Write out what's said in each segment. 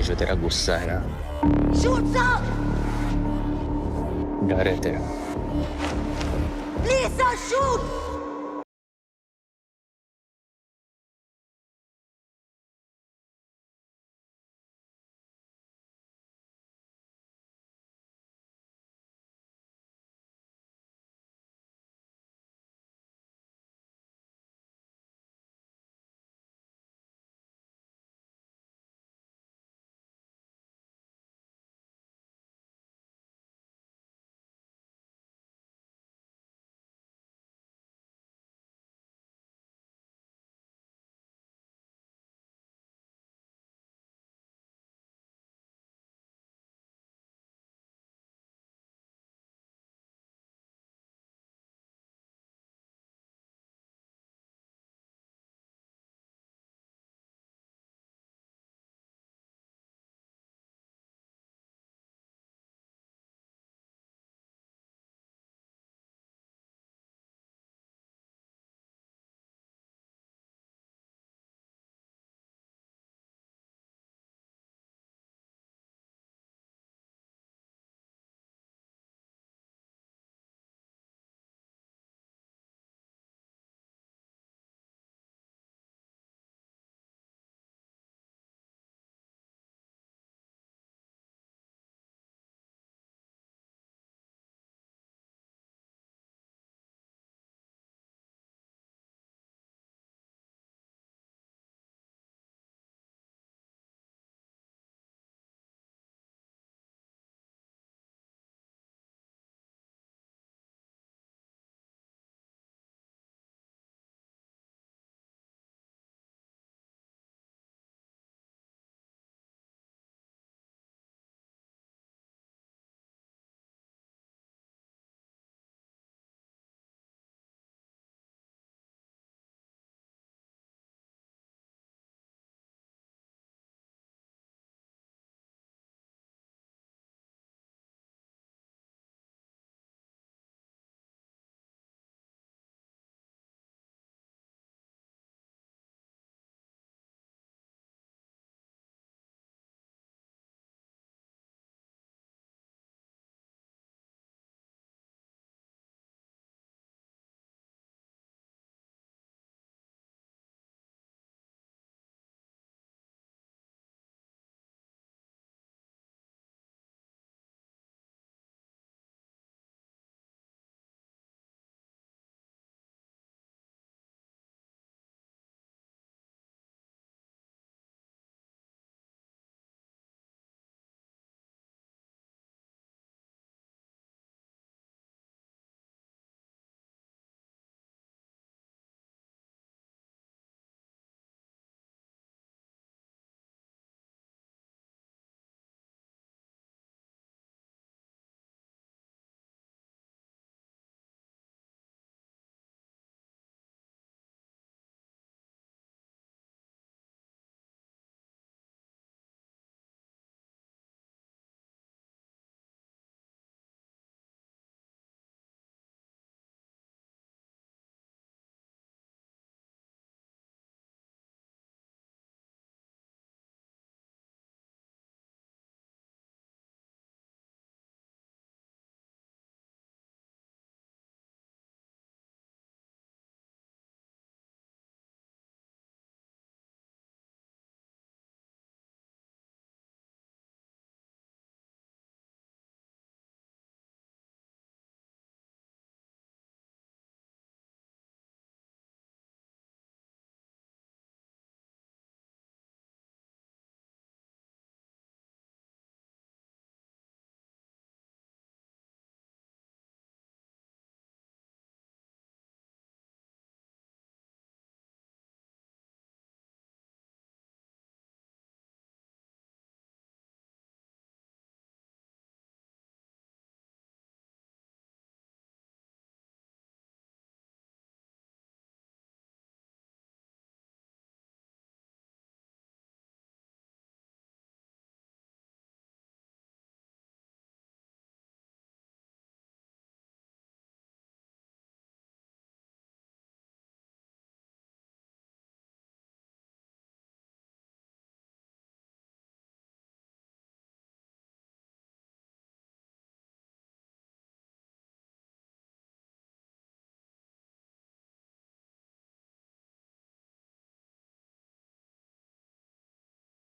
जो तेरा गुस्सा है ना, Shoots up! डर है तेरा। Please, sir, shoot!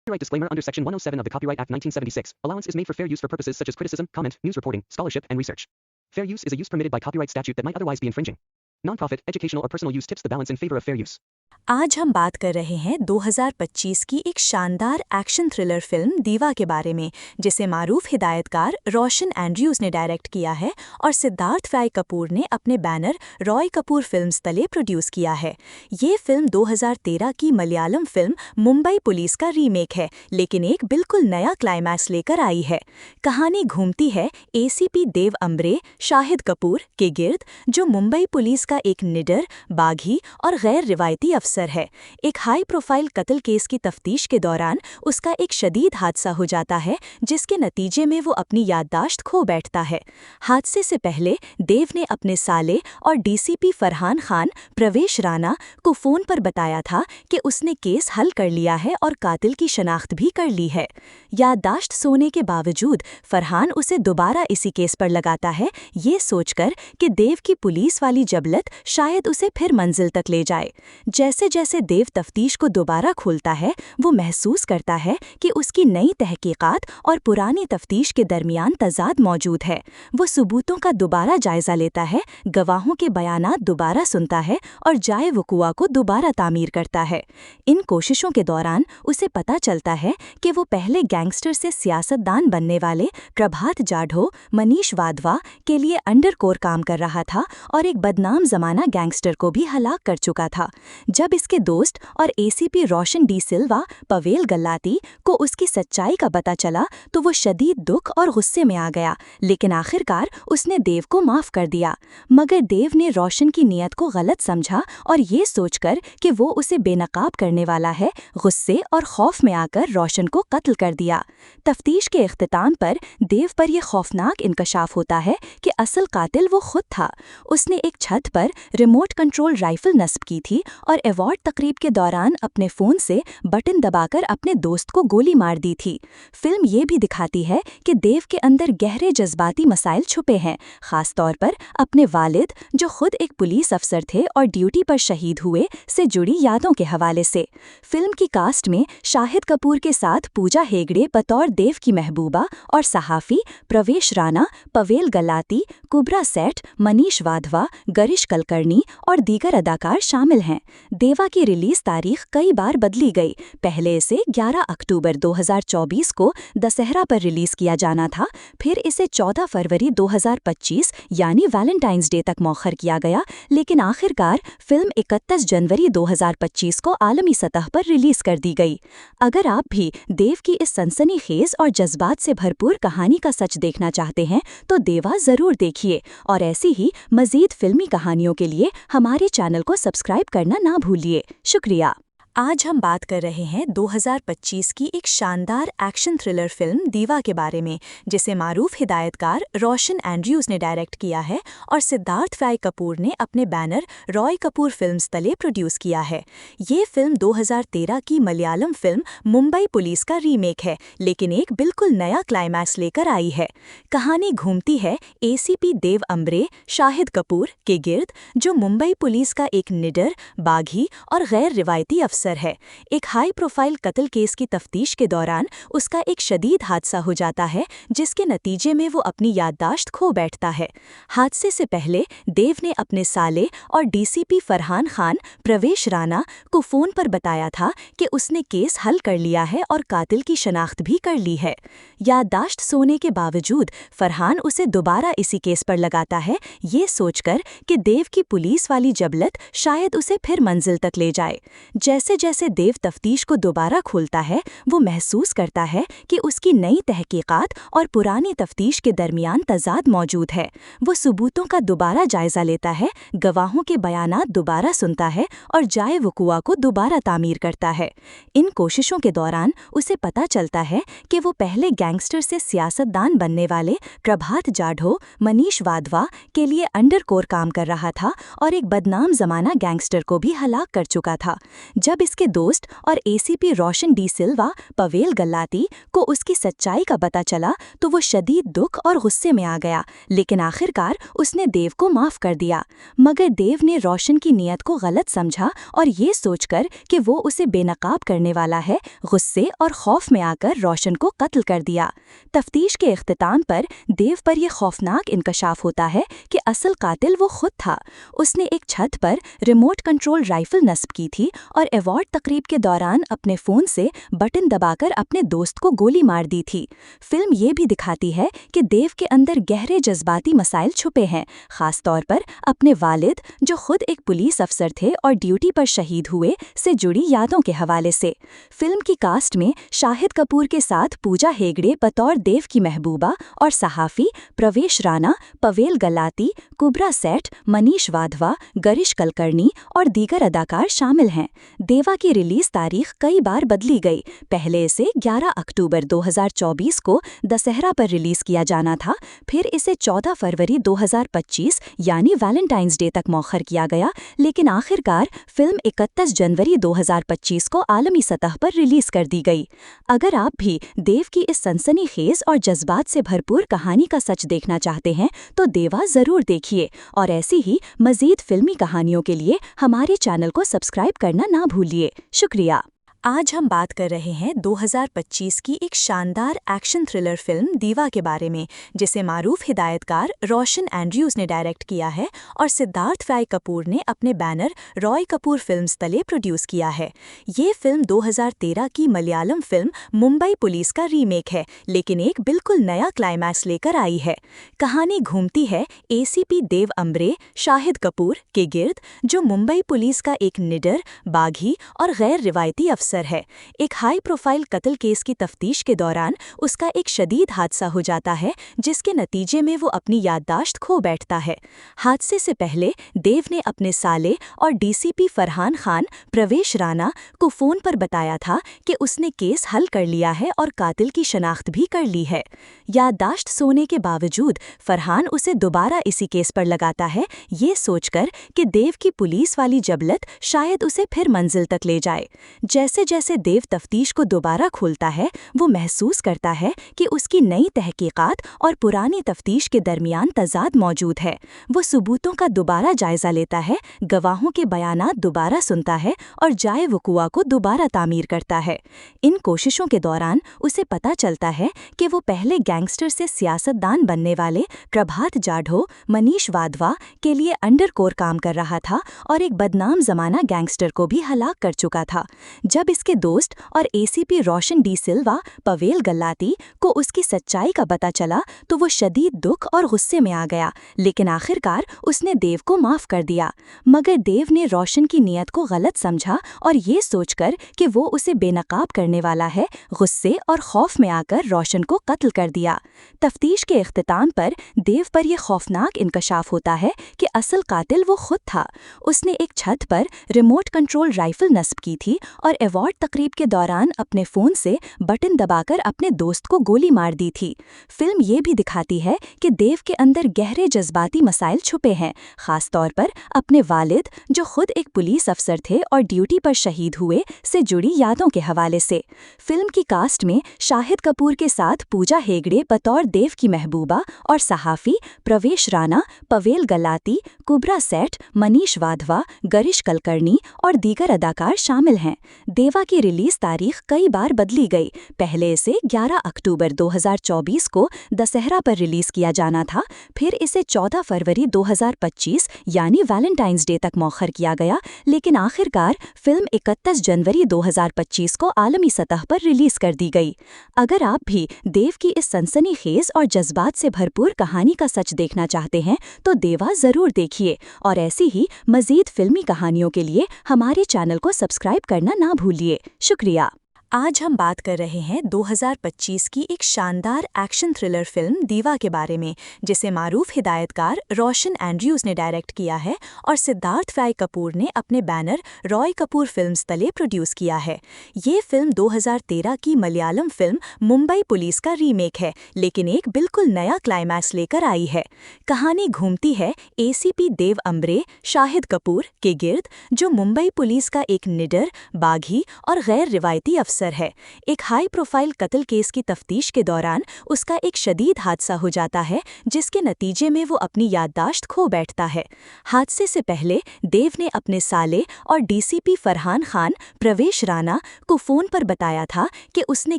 Copyright disclaimer under Section 107 of the Copyright Act 1976. Allowance is made for fair use for purposes such as criticism, comment, news reporting, scholarship, and research. Fair use is a use permitted by copyright statute that might otherwise be infringing. Non-profit, educational, or personal use tips the balance in favor of fair use. आज हम बात कर रहे हैं 2025 की एक शानदार action thriller film दीवा के बारे में, जिसे मारूफ हिदायतकार रोशन एंड्रयूज ने डायरेक्ट किया है और सिद्धार्थ राय कपूर ने अपने बैनर रॉय कपूर फिल्म्स तले प्रोड्यूस किया है। ये फिल्म 2013 की मलयालम फिल्म मुंबई पुलिस का रीमेक है, लेकिन एक बिल्कुल नया क्लाइमैक्स लेकर आई है। कहानी घूमती है एसीपी देव अम्बरे शाहिद कपूर के गिर्द, जो मुंबई पुलिस का एक निडर, बागी और गैर रिवायती अफसर है। एक हाई प्रोफाइल कत्ल केस की तफ्तीश के दौरान उसका एक शदीद हादसा हो जाता है, जिसके नतीजे में वो अपनी याददाश्त खो बैठता है। हादसे से पहले देव ने अपने साले और डीसीपी फरहान खान प्रवेश राणा को फ़ोन पर बताया था कि उसने केस हल कर लिया है और कातिल की शनाख्त भी कर ली है। याददाश्त सोने के बावजूद फरहान उसे दोबारा इसी केस पर लगाता है, ये सोचकर कि देव की पुलिस वाली जबलत शायद उसे फिर मंजिल तक ले जाए। जैसे जैसे देव तफ्तीश को दोबारा खोलता है, वो महसूस करता है कि उसकी नई तहकीकात और पुरानी तफ्तीश के दरमियान तजाद मौजूद है। वो सबूतों का दोबारा जायजा लेता है, गवाहों के बयानात दोबारा सुनता है और जाए वकुआ को दोबारा तामीर करता है। इन कोशिशों के दौरान उसे पता चलता है कि वो पहले गैंगस्टर से सियासतदान बनने वाले प्रभात जाढ़ो मनीष वाधवा के लिए अंडरकोर काम कर रहा था और एक बदनाम जमाना गैंगस्टर को भी हलाक कर चुका था। जब इसके दोस्त और एसीपी रोशन डी सिल्वा पवेल गल्लाती को उसकी सच्चाई का पता चला, तो वो शदीद दुख और गुस्से में आ गया, लेकिन आखिरकार उसने देव को माफ कर दिया। मगर देव ने रोशन की नीयत को गलत समझा और ये सोचकर कि वो उसे बेनकाब करने वाला है, गुस्से और खौफ में आकर रोशन को कत्ल कर दिया। तफ्तीश के इख्तिताम पर देव पर यह खौफनाक इंकशाफ होता है कि असल कातिल वो खुद था। उसने एक छत पर रिमोट कंट्रोल राइफल नस्ब की थी और अवार्ड तकरीब के दौरान अपने फ़ोन से बटन दबाकर अपने दोस्त को गोली मार दी थी। फिल्म ये भी दिखाती है कि देव के अंदर गहरे जज्बाती मसाइल छुपे हैं, ख़ास तौर पर अपने वालिद, जो खुद एक पुलिस अफसर थे और ड्यूटी पर शहीद हुए, से जुड़ी यादों के हवाले से। फिल्म की कास्ट में शाहिद कपूर के साथ पूजा हेगड़े बतौर देव की महबूबा और सहाफ़ी प्रवेश राणा, पवेल गल्लाती, कुबरा सेठ, मनीष वाधवा, गरिश कलकर्णी और दीगर अदाकार शामिल हैं। देवा की रिलीज तारीख कई बार बदली गई। पहले इसे 11 अक्टूबर 2024 को दशहरा पर रिलीज किया जाना था, फिर इसे 14 फरवरी 2025 यानी वैलेंटाइंस डे तक मौखर किया गया, लेकिन आखिरकार फिल्म 31 जनवरी 2025 को आलमी सतह पर रिलीज कर दी गई। अगर आप भी देव की इस सनसनीखेज और जज्बात से भरपूर कहानी का सच देखना चाहते हैं, तो देवा ज़रूर देखिए और ऐसी ही मज़ीद फिल्मी कहानियों के लिए हमारे चैनल को सब्सक्राइब करना ना भूलिए। शुक्रिया। आज हम बात कर रहे हैं 2025 की एक शानदार एक्शन थ्रिलर फिल्म दीवा के बारे में, जिसे मारूफ हिदायतकार रोशन एंड्रयूज ने डायरेक्ट किया है और सिद्धार्थ राय कपूर ने अपने बैनर रॉय कपूर फिल्म्स तले प्रोड्यूस किया है। ये फिल्म 2013 की मलयालम फिल्म मुंबई पुलिस का रीमेक है, लेकिन एक बिल्कुल नया क्लाइमैक्स लेकर आई है। कहानी घूमती है एसीपी देव अम्बरे शाहिद कपूर के गिर्द, जो मुंबई पुलिस का एक निडर, बागी और गैर रिवायती अफसर है। एक हाई प्रोफाइल कत्ल केस की तफ्तीश के दौरान उसका एक शदीद हादसा हो जाता है, जिसके नतीजे में वो अपनी याददाश्त खो बैठता है। हादसे से पहले देव ने अपने साले और डीसीपी फरहान खान प्रवेश राणा को फ़ोन पर बताया था कि उसने केस हल कर लिया है और कातिल की शनाख्त भी कर ली है। याददाश्त सोने के बावजूद फरहान उसे दोबारा इसी केस पर लगाता है, ये सोचकर कि देव की पुलिस वाली जबलत शायद उसे फिर मंजिल तक ले जाए। जैसे जैसे देव तफ्तीश को दोबारा खोलता है, वो महसूस करता है कि उसकी नई तहकीकात और पुरानी तफ्तीश के दरमियान तजाद मौजूद है। वो सबूतों का दोबारा जायजा लेता है, गवाहों के बयानात दोबारा सुनता है और जाए वकुआ को दोबारा तामीर करता है। इन कोशिशों के दौरान उसे पता चलता है कि वो पहले गैंगस्टर से सियासतदान बनने वाले प्रभात जाढ़ो मनीष वाधवा के लिए अंडरकोर काम कर रहा था और एक बदनाम जमाना गैंगस्टर को भी हलाक कर चुका था। जब जब इसके दोस्त और एसीपी रोशन डी सिल्वा पवेल गल्लाती को उसकी सच्चाई का पता चला तो वो शदीद दुख और गुस्से में आ गया, लेकिन आखिरकार उसने देव को माफ कर दिया। मगर देव ने रोशन की नीयत को गलत समझा और ये सोचकर कि वो उसे बेनकाब करने वाला है, गुस्से और खौफ में आकर रोशन को कत्ल कर दिया। तफ्तीश के इख्तिताम पर देव पर यह खौफनाक इंकशाफ होता है कि असल कातिल वो खुद था। उसने एक छत पर रिमोट कंट्रोल राइफल नस्ब की थी और अवार्ड तकरीब के दौरान अपने फ़ोन से बटन दबाकर अपने दोस्त को गोली मार दी थी। फिल्म ये भी दिखाती है कि देव के अंदर गहरे जज्बाती मसाइल छुपे हैं, ख़ास तौर पर अपने वालिद, जो खुद एक पुलिस अफसर थे और ड्यूटी पर शहीद हुए, से जुड़ी यादों के हवाले से। फिल्म की कास्ट में शाहिद कपूर के साथ पूजा हेगड़े बतौर देव की महबूबा और सहाफ़ी, प्रवेश राणा, पवेल गल्लाती, कुब्रा सेठ, मनीष वाधवा, गरिश कलकर्णी और दीगर अदाकार शामिल हैं। देवा की रिलीज तारीख कई बार बदली गई। पहले इसे 11 अक्टूबर 2024 को दशहरा पर रिलीज किया जाना था, फिर इसे 14 फरवरी 2025 यानी वैलेंटाइंस डे तक मौखर किया गया, लेकिन आखिरकार फिल्म 31 जनवरी 2025 को आलमी सतह पर रिलीज कर दी गई। अगर आप भी देव की इस सनसनीखेज और जज्बात से भरपूर कहानी का सच देखना चाहते हैं तो देवा ज़रूर देखिए, और ऐसी ही मज़ीद फिल्मी कहानियों के लिए हमारे चैनल को सब्सक्राइब करना ना भूलिए। शुक्रिया। आज हम बात कर रहे हैं 2025 की एक शानदार एक्शन थ्रिलर फिल्म दीवा के बारे में, जिसे मारूफ हिदायतकार रोशन एंड्रयूज़ ने डायरेक्ट किया है और सिद्धार्थ फ्राई कपूर ने अपने बैनर रॉय कपूर फिल्म्स तले प्रोड्यूस किया है। ये फिल्म 2013 की मलयालम फिल्म मुंबई पुलिस का रीमेक है, लेकिन एक बिल्कुल नया क्लाइमैक्स लेकर आई है। कहानी घूमती है एसीपी देव अम्ब्रे शाहिद कपूर के गिर्द, जो मुंबई पुलिस का एक निडर, बागी और गैर रिवायती अफसर है। एक हाई प्रोफाइल कत्ल केस की तफ्तीश के दौरान उसका एक शदीद हादसा हो जाता है, जिसके नतीजे में वो अपनी याददाश्त खो बैठता है। हादसे से पहले देव ने अपने साले और डीसीपी फरहान खान प्रवेश राणा को फ़ोन पर बताया था कि उसने केस हल कर लिया है और कातिल की शनाख्त भी कर ली है। याददाश्त सोने के बावजूद फरहान उसे दोबारा इसी केस पर लगाता है, ये सोचकर कि देव की पुलिस वाली जबलत शायद उसे फिर मंजिल तक ले जाए। जैसे जैसे देव तफ्तीश को दोबारा खोलता है, वो महसूस करता है कि उसकी नई तहकीकात और पुरानी तफ्तीश के दरमियान तजाद मौजूद है। वो सबूतों का दोबारा जायजा लेता है, गवाहों के बयानात दोबारा सुनता है और जाए वकुआ को दोबारा तामीर करता है। इन कोशिशों के दौरान उसे पता चलता है कि वो पहले गैंगस्टर से सियासतदान बनने वाले प्रभात जाढ़ो, मनीष वाधवा के लिए अंडरकोर काम कर रहा था और एक बदनाम जमाना गैंगस्टर को भी हलाक कर चुका था। जब इसके दोस्त और एसीपी रोशन डी सिल्वा पवेल गल्लाती को उसकी सच्चाई का पता चला तो वो शदीद दुख और गुस्से में आ गया, लेकिन आखिरकार उसने देव को माफ कर दिया। मगर देव ने रोशन की नीयत को गलत समझा और ये सोचकर कि वो उसे बेनकाब करने वाला है, गुस्से और खौफ में आकर रोशन को कत्ल कर दिया। तफ्तीश के इख्तिताम पर देव पर यह खौफनाक इंकशाफ होता है कि असल कातिल वो खुद था। उसने एक छत पर रिमोट कंट्रोल राइफल नस्ब की थी और अवार्ड तकरीब के दौरान अपने फ़ोन से बटन दबाकर अपने दोस्त को गोली मार दी थी। फिल्म ये भी दिखाती है कि देव के अंदर गहरे जज्बाती मसाइल छुपे हैं, ख़ास तौर पर अपने वालिद, जो खुद एक पुलिस अफसर थे और ड्यूटी पर शहीद हुए, से जुड़ी यादों के हवाले से। फिल्म की कास्ट में शाहिद कपूर के साथ पूजा हेगड़े बतौर देव की महबूबा और सहाफ़ी, प्रवेश राणा, पवेल गल्लाती, कुब्रा सेठ, मनीष वाधवा, गरिश कलकर्णी और दीगर अदाकार शामिल हैं। देवा की रिलीज तारीख कई बार बदली गई। पहले इसे 11 अक्टूबर 2024 को दशहरा पर रिलीज किया जाना था, फिर इसे 14 फरवरी 2025 यानी वैलेंटाइंस डे तक मौखर किया गया, लेकिन आखिरकार फिल्म 31 जनवरी 2025 को आलमी सतह पर रिलीज कर दी गई। अगर आप भी देव की इस सनसनीखेज और जज्बात से भरपूर कहानी का सच देखना चाहते हैं तो देवा ज़रूर देखिए, और ऐसी ही मज़ीद फिल्मी कहानियों के लिए हमारे चैनल को सब्सक्राइब करना ना भूलिए। शुक्रिया। आज हम बात कर रहे हैं 2025 की एक शानदार एक्शन थ्रिलर फिल्म दीवा के बारे में, जिसे मारूफ हिदायतकार रोशन एंड्रयूज ने डायरेक्ट किया है और सिद्धार्थ फ्राई कपूर ने अपने बैनर रॉय कपूर फिल्म्स तले प्रोड्यूस किया है। ये फिल्म 2013 की मलयालम फिल्म मुंबई पुलिस का रीमेक है, लेकिन एक बिल्कुल नया क्लाइमैक्स लेकर आई है। कहानी घूमती है एसीपी देव अम्ब्रे शाहिद कपूर के गिर्द, जो मुंबई पुलिस का एक निडर, बागी और गैर रिवायती अफसर है। एक हाई प्रोफाइल कत्ल केस की तफ्तीश के दौरान उसका एक शदीद हादसा हो जाता है, जिसके नतीजे में वो अपनी याददाश्त खो बैठता है। हादसे से पहले देव ने अपने साले और डीसीपी फरहान खान प्रवेश राणा को फ़ोन पर बताया था कि उसने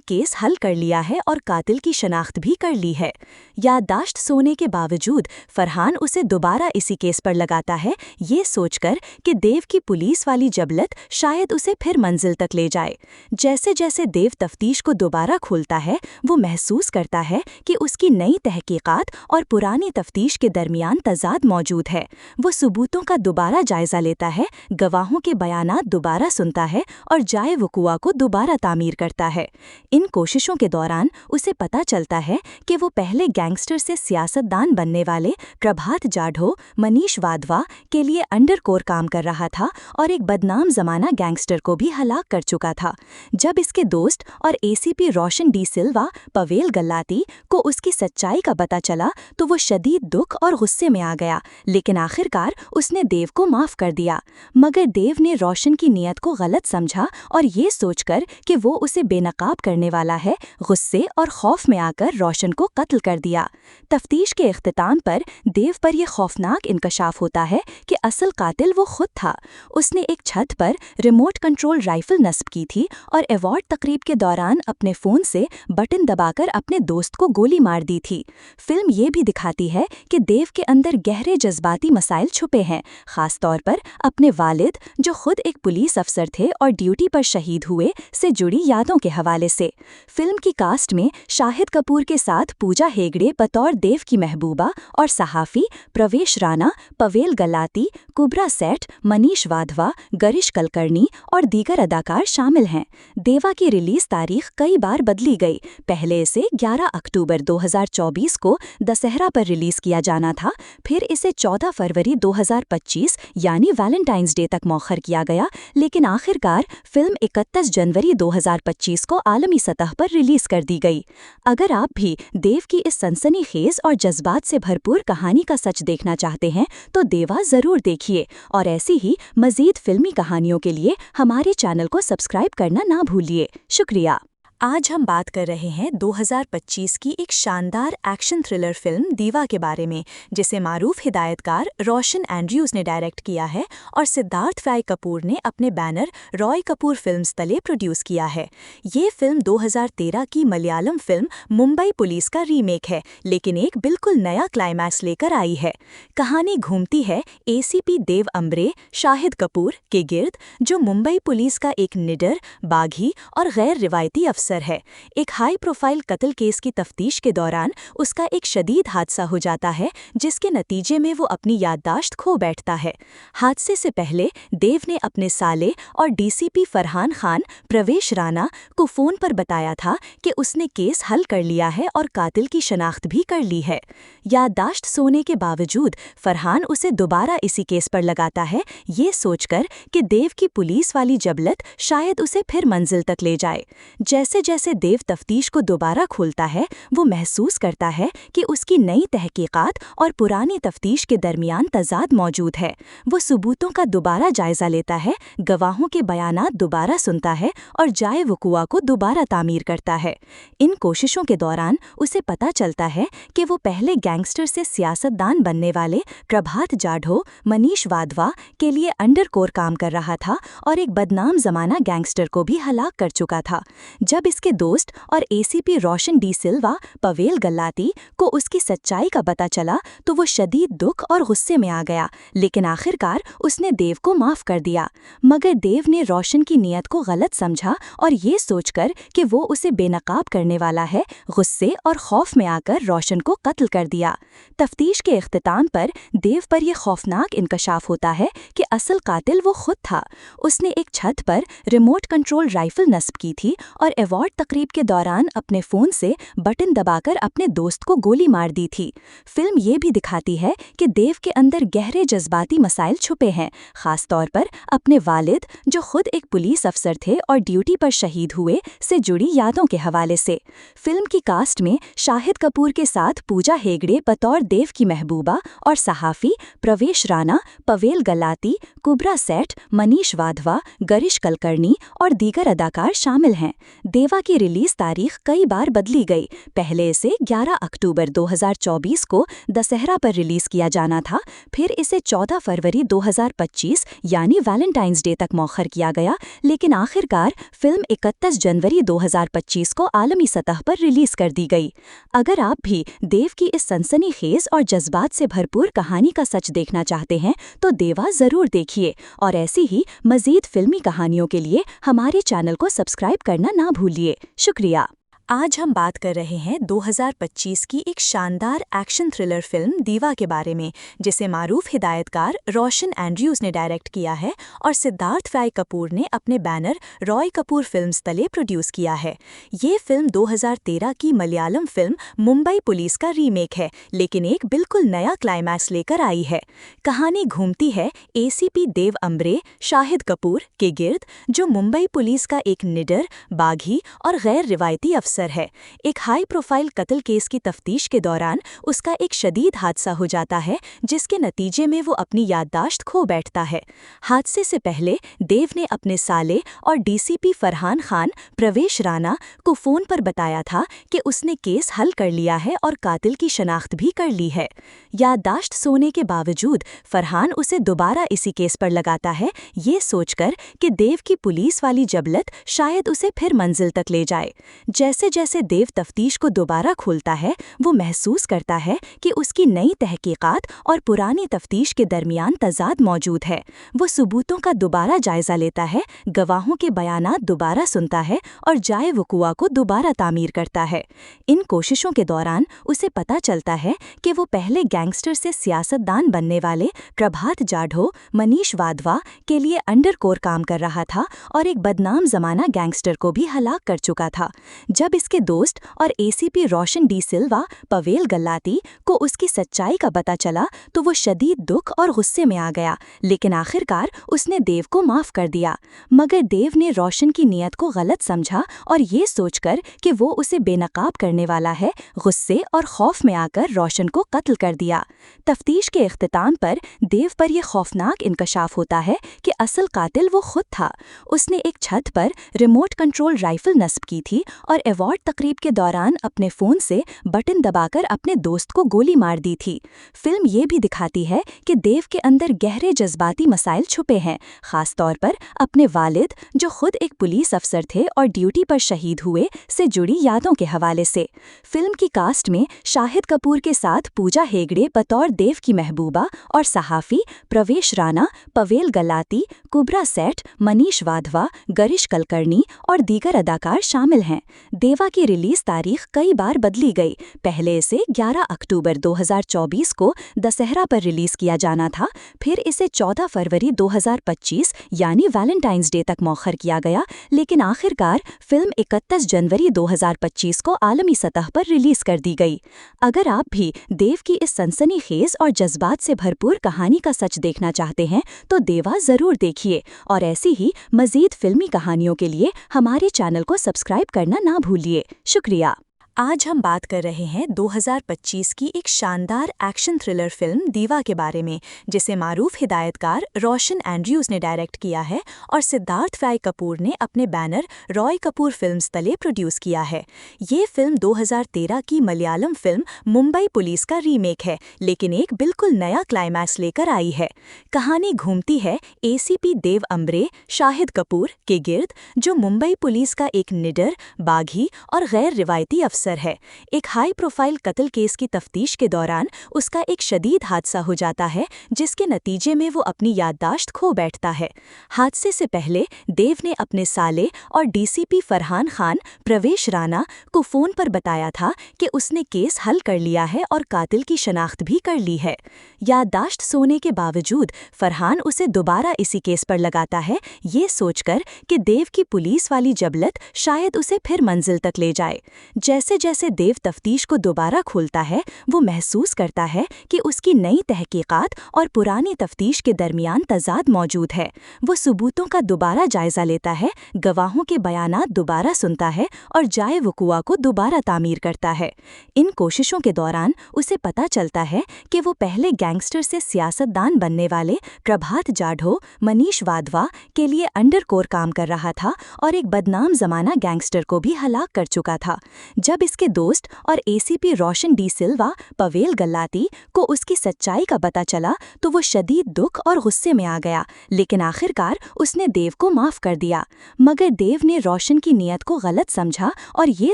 केस हल कर लिया है और कातिल की शनाख्त भी कर ली है। याददाश्त सोने के बावजूद फरहान उसे दोबारा इसी केस पर लगाता है, ये सोचकर कि देव की पुलिस वाली जबलत शायद उसे फिर मंजिल तक ले जाए। जैसे जैसे देव तफ्तीश को दोबारा खोलता है, वो महसूस करता है कि उसकी नई तहकीकात और पुरानी तफ्तीश के दरमियान तजाद मौजूद है। वो सबूतों का दोबारा जायजा लेता है, गवाहों के बयानात दोबारा सुनता है और जाए वकुआ को दोबारा तामीर करता है। इन कोशिशों के दौरान उसे पता चलता है कि वो पहले गैंगस्टर से सियासतदान बनने वाले प्रभात जाढ़ो मनीष वाधवा के लिए अंडरकोर काम कर रहा था और एक बदनाम जमाना गैंगस्टर को भी हलाक कर चुका था। जब इसके दोस्त और एसीपी रोशन डी सिल्वा पवेल गल्लाती को उसकी सच्चाई का पता चला, तो वो शदीद दुख और गुस्से में आ गया, लेकिन आखिरकार उसने देव को माफ कर दिया। मगर देव ने रोशन की नीयत को गलत समझा और ये सोचकर कि वो उसे बेनकाब करने वाला है, गुस्से और खौफ में आकर रोशन को कत्ल कर दिया। तफ्तीश के इख्तिताम पर देव पर यह खौफनाक इंकशाफ होता है कि असल कातिल वो खुद था। उसने एक छत पर रिमोट कंट्रोल राइफल नस्ब की थी और अवार्ड तकरीब के दौरान अपने फ़ोन से बटन दबाकर अपने दोस्त को गोली मार दी थी। फिल्म ये भी दिखाती है कि देव के अंदर गहरे जज्बाती मसाइल छुपे हैं, ख़ास तौर पर अपने वालिद, जो खुद एक पुलिस अफसर थे और ड्यूटी पर शहीद हुए, से जुड़ी यादों के हवाले से। फिल्म की कास्ट में शाहिद कपूर के साथ पूजा हेगड़े बतौर देव की महबूबा और सहाफ़ी प्रवेश राणा, पवेल गल्लाती, कुबरा सेठ, मनीष वाधवा, गरिश कलकर्णी और दीगर अदाकार शामिल हैं। देवा की रिलीज तारीख कई बार बदली गई। पहले इसे 11 अक्टूबर 2024 को दशहरा पर रिलीज किया जाना था, फिर इसे 14 फरवरी 2025 यानी वैलेंटाइंस डे तक मौखर किया गया, लेकिन आखिरकार फिल्म 31 जनवरी 2025 को आलमी सतह पर रिलीज कर दी गई। अगर आप भी देव की इस सनसनीखेज और जज्बात से भरपूर कहानी का सच देखना चाहते हैं, तो देवा ज़रूर देखिए और ऐसी ही मज़ीद फिल्मी कहानियों के लिए हमारे चैनल को सब्सक्राइब करना ना भूलिए। शुक्रिया। आज हम बात कर रहे हैं 2025 की एक शानदार एक्शन थ्रिलर फिल्म दीवा के बारे में, जिसे मारूफ हिदायतकार रोशन एंड्रयूज ने डायरेक्ट किया है और सिद्धार्थ फ्राई कपूर ने अपने बैनर रॉय कपूर फिल्म्स तले प्रोड्यूस किया है। ये फिल्म 2013 की मलयालम फिल्म मुंबई पुलिस का रीमेक है, लेकिन एक बिल्कुल नया क्लाइमैक्स लेकर आई है। कहानी घूमती है एसीपी देव अम्ब्रे शाहिद कपूर के गिर्द, जो मुंबई पुलिस का एक निडर, बागी और गैर रिवायती अफसर है। एक हाई प्रोफाइल कत्ल केस की तफ्तीश के दौरान उसका एक शदीद हादसा हो जाता है, जिसके नतीजे में वो अपनी याददाश्त खो बैठता है। हादसे से पहले देव ने अपने साले और डीसीपी फरहान खान प्रवेश राणा को फ़ोन पर बताया था कि उसने केस हल कर लिया है और कातिल की शनाख्त भी कर ली है। याददाश्त सोने के बावजूद फरहान उसे दोबारा इसी केस पर लगाता है, ये सोचकर कि देव की पुलिस वाली जबलत शायद उसे फिर मंजिल तक ले जाए। जैसे जैसे देव तफ्तीश को दोबारा खोलता है, वो महसूस करता है कि उसकी नई तहकीकात और पुरानी तफ्तीश के दरमियान तजाद मौजूद है। वो सबूतों का दोबारा जायजा लेता है, गवाहों के बयानात दोबारा सुनता है और जाए वकुआ को दोबारा तामीर करता है। इन कोशिशों के दौरान उसे पता चलता है कि वो पहले गैंगस्टर से सियासतदान बनने वाले प्रभात जाढ़ो मनीष वाधवा के लिए अंडरकोर काम कर रहा था और एक बदनाम जमाना गैंगस्टर को भी हलाक कर चुका था। जब जब इसके दोस्त और एसीपी रोशन डी सिल्वा पवेल गल्लाती को उसकी सच्चाई का पता चला तो वो शदीद दुख और गुस्से में आ गया, लेकिन आखिरकार उसने देव को माफ कर दिया। मगर देव ने रोशन की नीयत को गलत समझा और ये सोचकर कि वो उसे बेनकाब करने वाला है, गुस्से और खौफ में आकर रोशन को कत्ल कर दिया। तफ्तीश के इख्तिताम पर देव पर यह खौफनाक इंकशाफ होता है कि असल कातिल वो खुद था। उसने एक छत पर रिमोट कंट्रोल राइफल नस्ब की थी और अवार्ड तकरीब के दौरान अपने फ़ोन से बटन दबाकर अपने दोस्त को गोली मार दी थी। फिल्म ये भी दिखाती है कि देव के अंदर गहरे जज्बाती मसाइल छुपे हैं, ख़ास तौर पर अपने वालिद, जो खुद एक पुलिस अफसर थे और ड्यूटी पर शहीद हुए, से जुड़ी यादों के हवाले से। फिल्म की कास्ट में शाहिद कपूर के साथ पूजा हेगड़े बतौर देव की महबूबा और सहाफ़ी प्रवेश राणा, पवेल गल्लाती, कुब्रा सेठ, मनीष वाधवा, गरिश कलकर्णी और दीगर अदाकार शामिल हैं। देवा की रिलीज तारीख कई बार बदली गई। पहले इसे 11 अक्टूबर 2024 को दशहरा पर रिलीज किया जाना था, फिर इसे 14 फरवरी 2025 यानी वैलेंटाइंस डे तक मौखर किया गया, लेकिन आखिरकार फिल्म 31 जनवरी 2025 को आलमी सतह पर रिलीज कर दी गई। अगर आप भी देव की इस सनसनीखेज और जज्बात से भरपूर कहानी का सच देखना चाहते हैं तो देवा ज़रूर देखिए, और ऐसी ही मज़ीद फिल्मी कहानियों के लिए हमारे चैनल को सब्सक्राइब करना ना भूलिए। शुक्रिया। आज हम बात कर रहे हैं 2025 की एक शानदार एक्शन थ्रिलर फिल्म दीवा के बारे में, जिसे मारूफ हिदायतकार रोशन एंड्रयूज़ ने डायरेक्ट किया है और सिद्धार्थ फ्राई कपूर ने अपने बैनर रॉय कपूर फिल्म्स तले प्रोड्यूस किया है। ये फिल्म 2013 की मलयालम फिल्म मुंबई पुलिस का रीमेक है, लेकिन एक बिल्कुल नया क्लाइमैक्स लेकर आई है। कहानी घूमती है एसीपी देव अम्ब्रे शाहिद कपूर के गिर्द, जो मुंबई पुलिस का एक निडर, बागी और गैर रिवायती अफसर है। एक हाई प्रोफाइल कत्ल केस की तफ्तीश के दौरान उसका एक शदीद हादसा हो जाता है, जिसके नतीजे में वो अपनी याददाश्त खो बैठता है। हादसे से पहले देव ने अपने साले और डीसीपी फरहान खान प्रवेश राणा को फ़ोन पर बताया था कि उसने केस हल कर लिया है और कातिल की शनाख्त भी कर ली है। याददाश्त सोने के बावजूद फरहान उसे दोबारा इसी केस पर लगाता है, ये सोचकर कि देव की पुलिस वाली जबलत शायद उसे फिर मंजिल तक ले जाए। जैसे जैसे देव तफ्तीश को दोबारा खोलता है, वो महसूस करता है कि उसकी नई तहकीकात और पुरानी तफ्तीश के दरमियान तजाद मौजूद है। वो सबूतों का दोबारा जायजा लेता है, गवाहों के बयानात दोबारा सुनता है और जाए वकुआ को दोबारा तामीर करता है। इन कोशिशों के दौरान उसे पता चलता है कि वो पहले गैंगस्टर से सियासतदान बनने वाले प्रभात जाढ़ो मनीष वाधवा के लिए अंडरकोर काम कर रहा था और एक बदनाम जमाना गैंगस्टर को भी हलाक कर चुका था। जब इसके दोस्त और एसीपी रोशन डी सिल्वा पवेल गल्लाती को उसकी सच्चाई का पता चला तो वो शदीद दुख और गुस्से में आ गया, लेकिन आखिरकार उसने देव को माफ कर दिया। मगर देव ने रोशन की नीयत को गलत समझा और ये सोचकर कि वो उसे बेनकाब करने वाला है, गुस्से और खौफ में आकर रोशन को कत्ल कर दिया। तफ्तीश के इख्तिताम पर देव पर यह खौफनाक इंकशाफ होता है कि असल कातिल वो खुद था। उसने एक छत पर रिमोट कंट्रोल राइफल नस्ब की थी और अवार्ड तकरीब के दौरान अपने फ़ोन से बटन दबाकर अपने दोस्त को गोली मार दी थी। फिल्म ये भी दिखाती है कि देव के अंदर गहरे जज्बाती मसाइल छुपे हैं, ख़ास तौर पर अपने वालिद, जो खुद एक पुलिस अफसर थे और ड्यूटी पर शहीद हुए, से जुड़ी यादों के हवाले से। फिल्म की कास्ट में शाहिद कपूर के साथ पूजा हेगड़े बतौर देव की महबूबा और सहाफ़ी प्रवेश राणा, पवेल गल्लाती, कुब्रा सेठ, मनीष वाधवा, गरिश कलकर्णी और दीगर अदाकार शामिल हैं। देवा की रिलीज तारीख कई बार बदली गई। पहले इसे 11 अक्टूबर 2024 को दशहरा पर रिलीज किया जाना था, फिर इसे 14 फरवरी 2025 यानी वैलेंटाइंस डे तक मौखर किया गया, लेकिन आखिरकार फिल्म 31 जनवरी 2025 को आलमी सतह पर रिलीज कर दी गई। अगर आप भी देव की इस सनसनीखेज और जज्बात से भरपूर कहानी का सच देखना चाहते हैं तो देवा ज़रूर देखिए, और ऐसी ही मज़ीद फिल्मी कहानियों के लिए हमारे चैनल को सब्सक्राइब करना ना भूलिए। शुक्रिया। आज हम बात कर रहे हैं 2025 की एक शानदार एक्शन थ्रिलर फिल्म दीवा के बारे में, जिसे मारूफ हिदायतकार रोशन एंड्रयूज ने डायरेक्ट किया है और सिद्धार्थ राय कपूर ने अपने बैनर रॉय कपूर फिल्म्स तले प्रोड्यूस किया है। ये फिल्म 2013 की मलयालम फिल्म मुंबई पुलिस का रीमेक है, लेकिन एक बिल्कुल नया क्लाइमैक्स लेकर आई है। कहानी घूमती है एसीपी देव अम्बरे शाहिद कपूर के गिर्द, जो मुंबई पुलिस का एक निडर, बागी और गैर रिवायती अफसर है। एक हाई प्रोफाइल कत्ल केस की तफ्तीश के दौरान उसका एक शदीद हादसा हो जाता है, जिसके नतीजे में वो अपनी याददाश्त खो बैठता है। हादसे से पहले देव ने अपने साले और डीसीपी फरहान खान प्रवेश राणा को फोन पर बताया था कि उसने केस हल कर लिया है और कातिल की शनाख्त भी कर ली है। याददाश्त सोने के बावजूद फरहान उसे दोबारा इसी केस पर लगाता है, ये सोचकर कि देव की पुलिस वाली जबलत शायद उसे फिर मंजिल तक ले जाए। जैसे जैसे देव तफ्तीश को दोबारा खोलता है, वो महसूस करता है कि उसकी नई तहकीकात और पुरानी तफ्तीश के दरमियान तजाद मौजूद है। वो सबूतों का दोबारा जायजा लेता है, गवाहों के बयानात दोबारा सुनता है और जाए वकुआ को दोबारा तामीर करता है। इन कोशिशों के दौरान उसे पता चलता है कि वो पहले गैंगस्टर से सियासतदान बनने वाले प्रभात जाढ़ो मनीष वाधवा के लिए अंडरकोर काम कर रहा था और एक बदनाम जमाना गैंगस्टर को भी हलाक कर चुका था। जब इसके दोस्त और एसीपी रोशन डी सिल्वा पवेल गल्लाती को उसकी सच्चाई का पता चला, तो वो शदीद दुख और गुस्से में आ गया, लेकिन आखिरकार उसने देव को माफ कर दिया। मगर देव ने रोशन की नीयत को गलत समझा और ये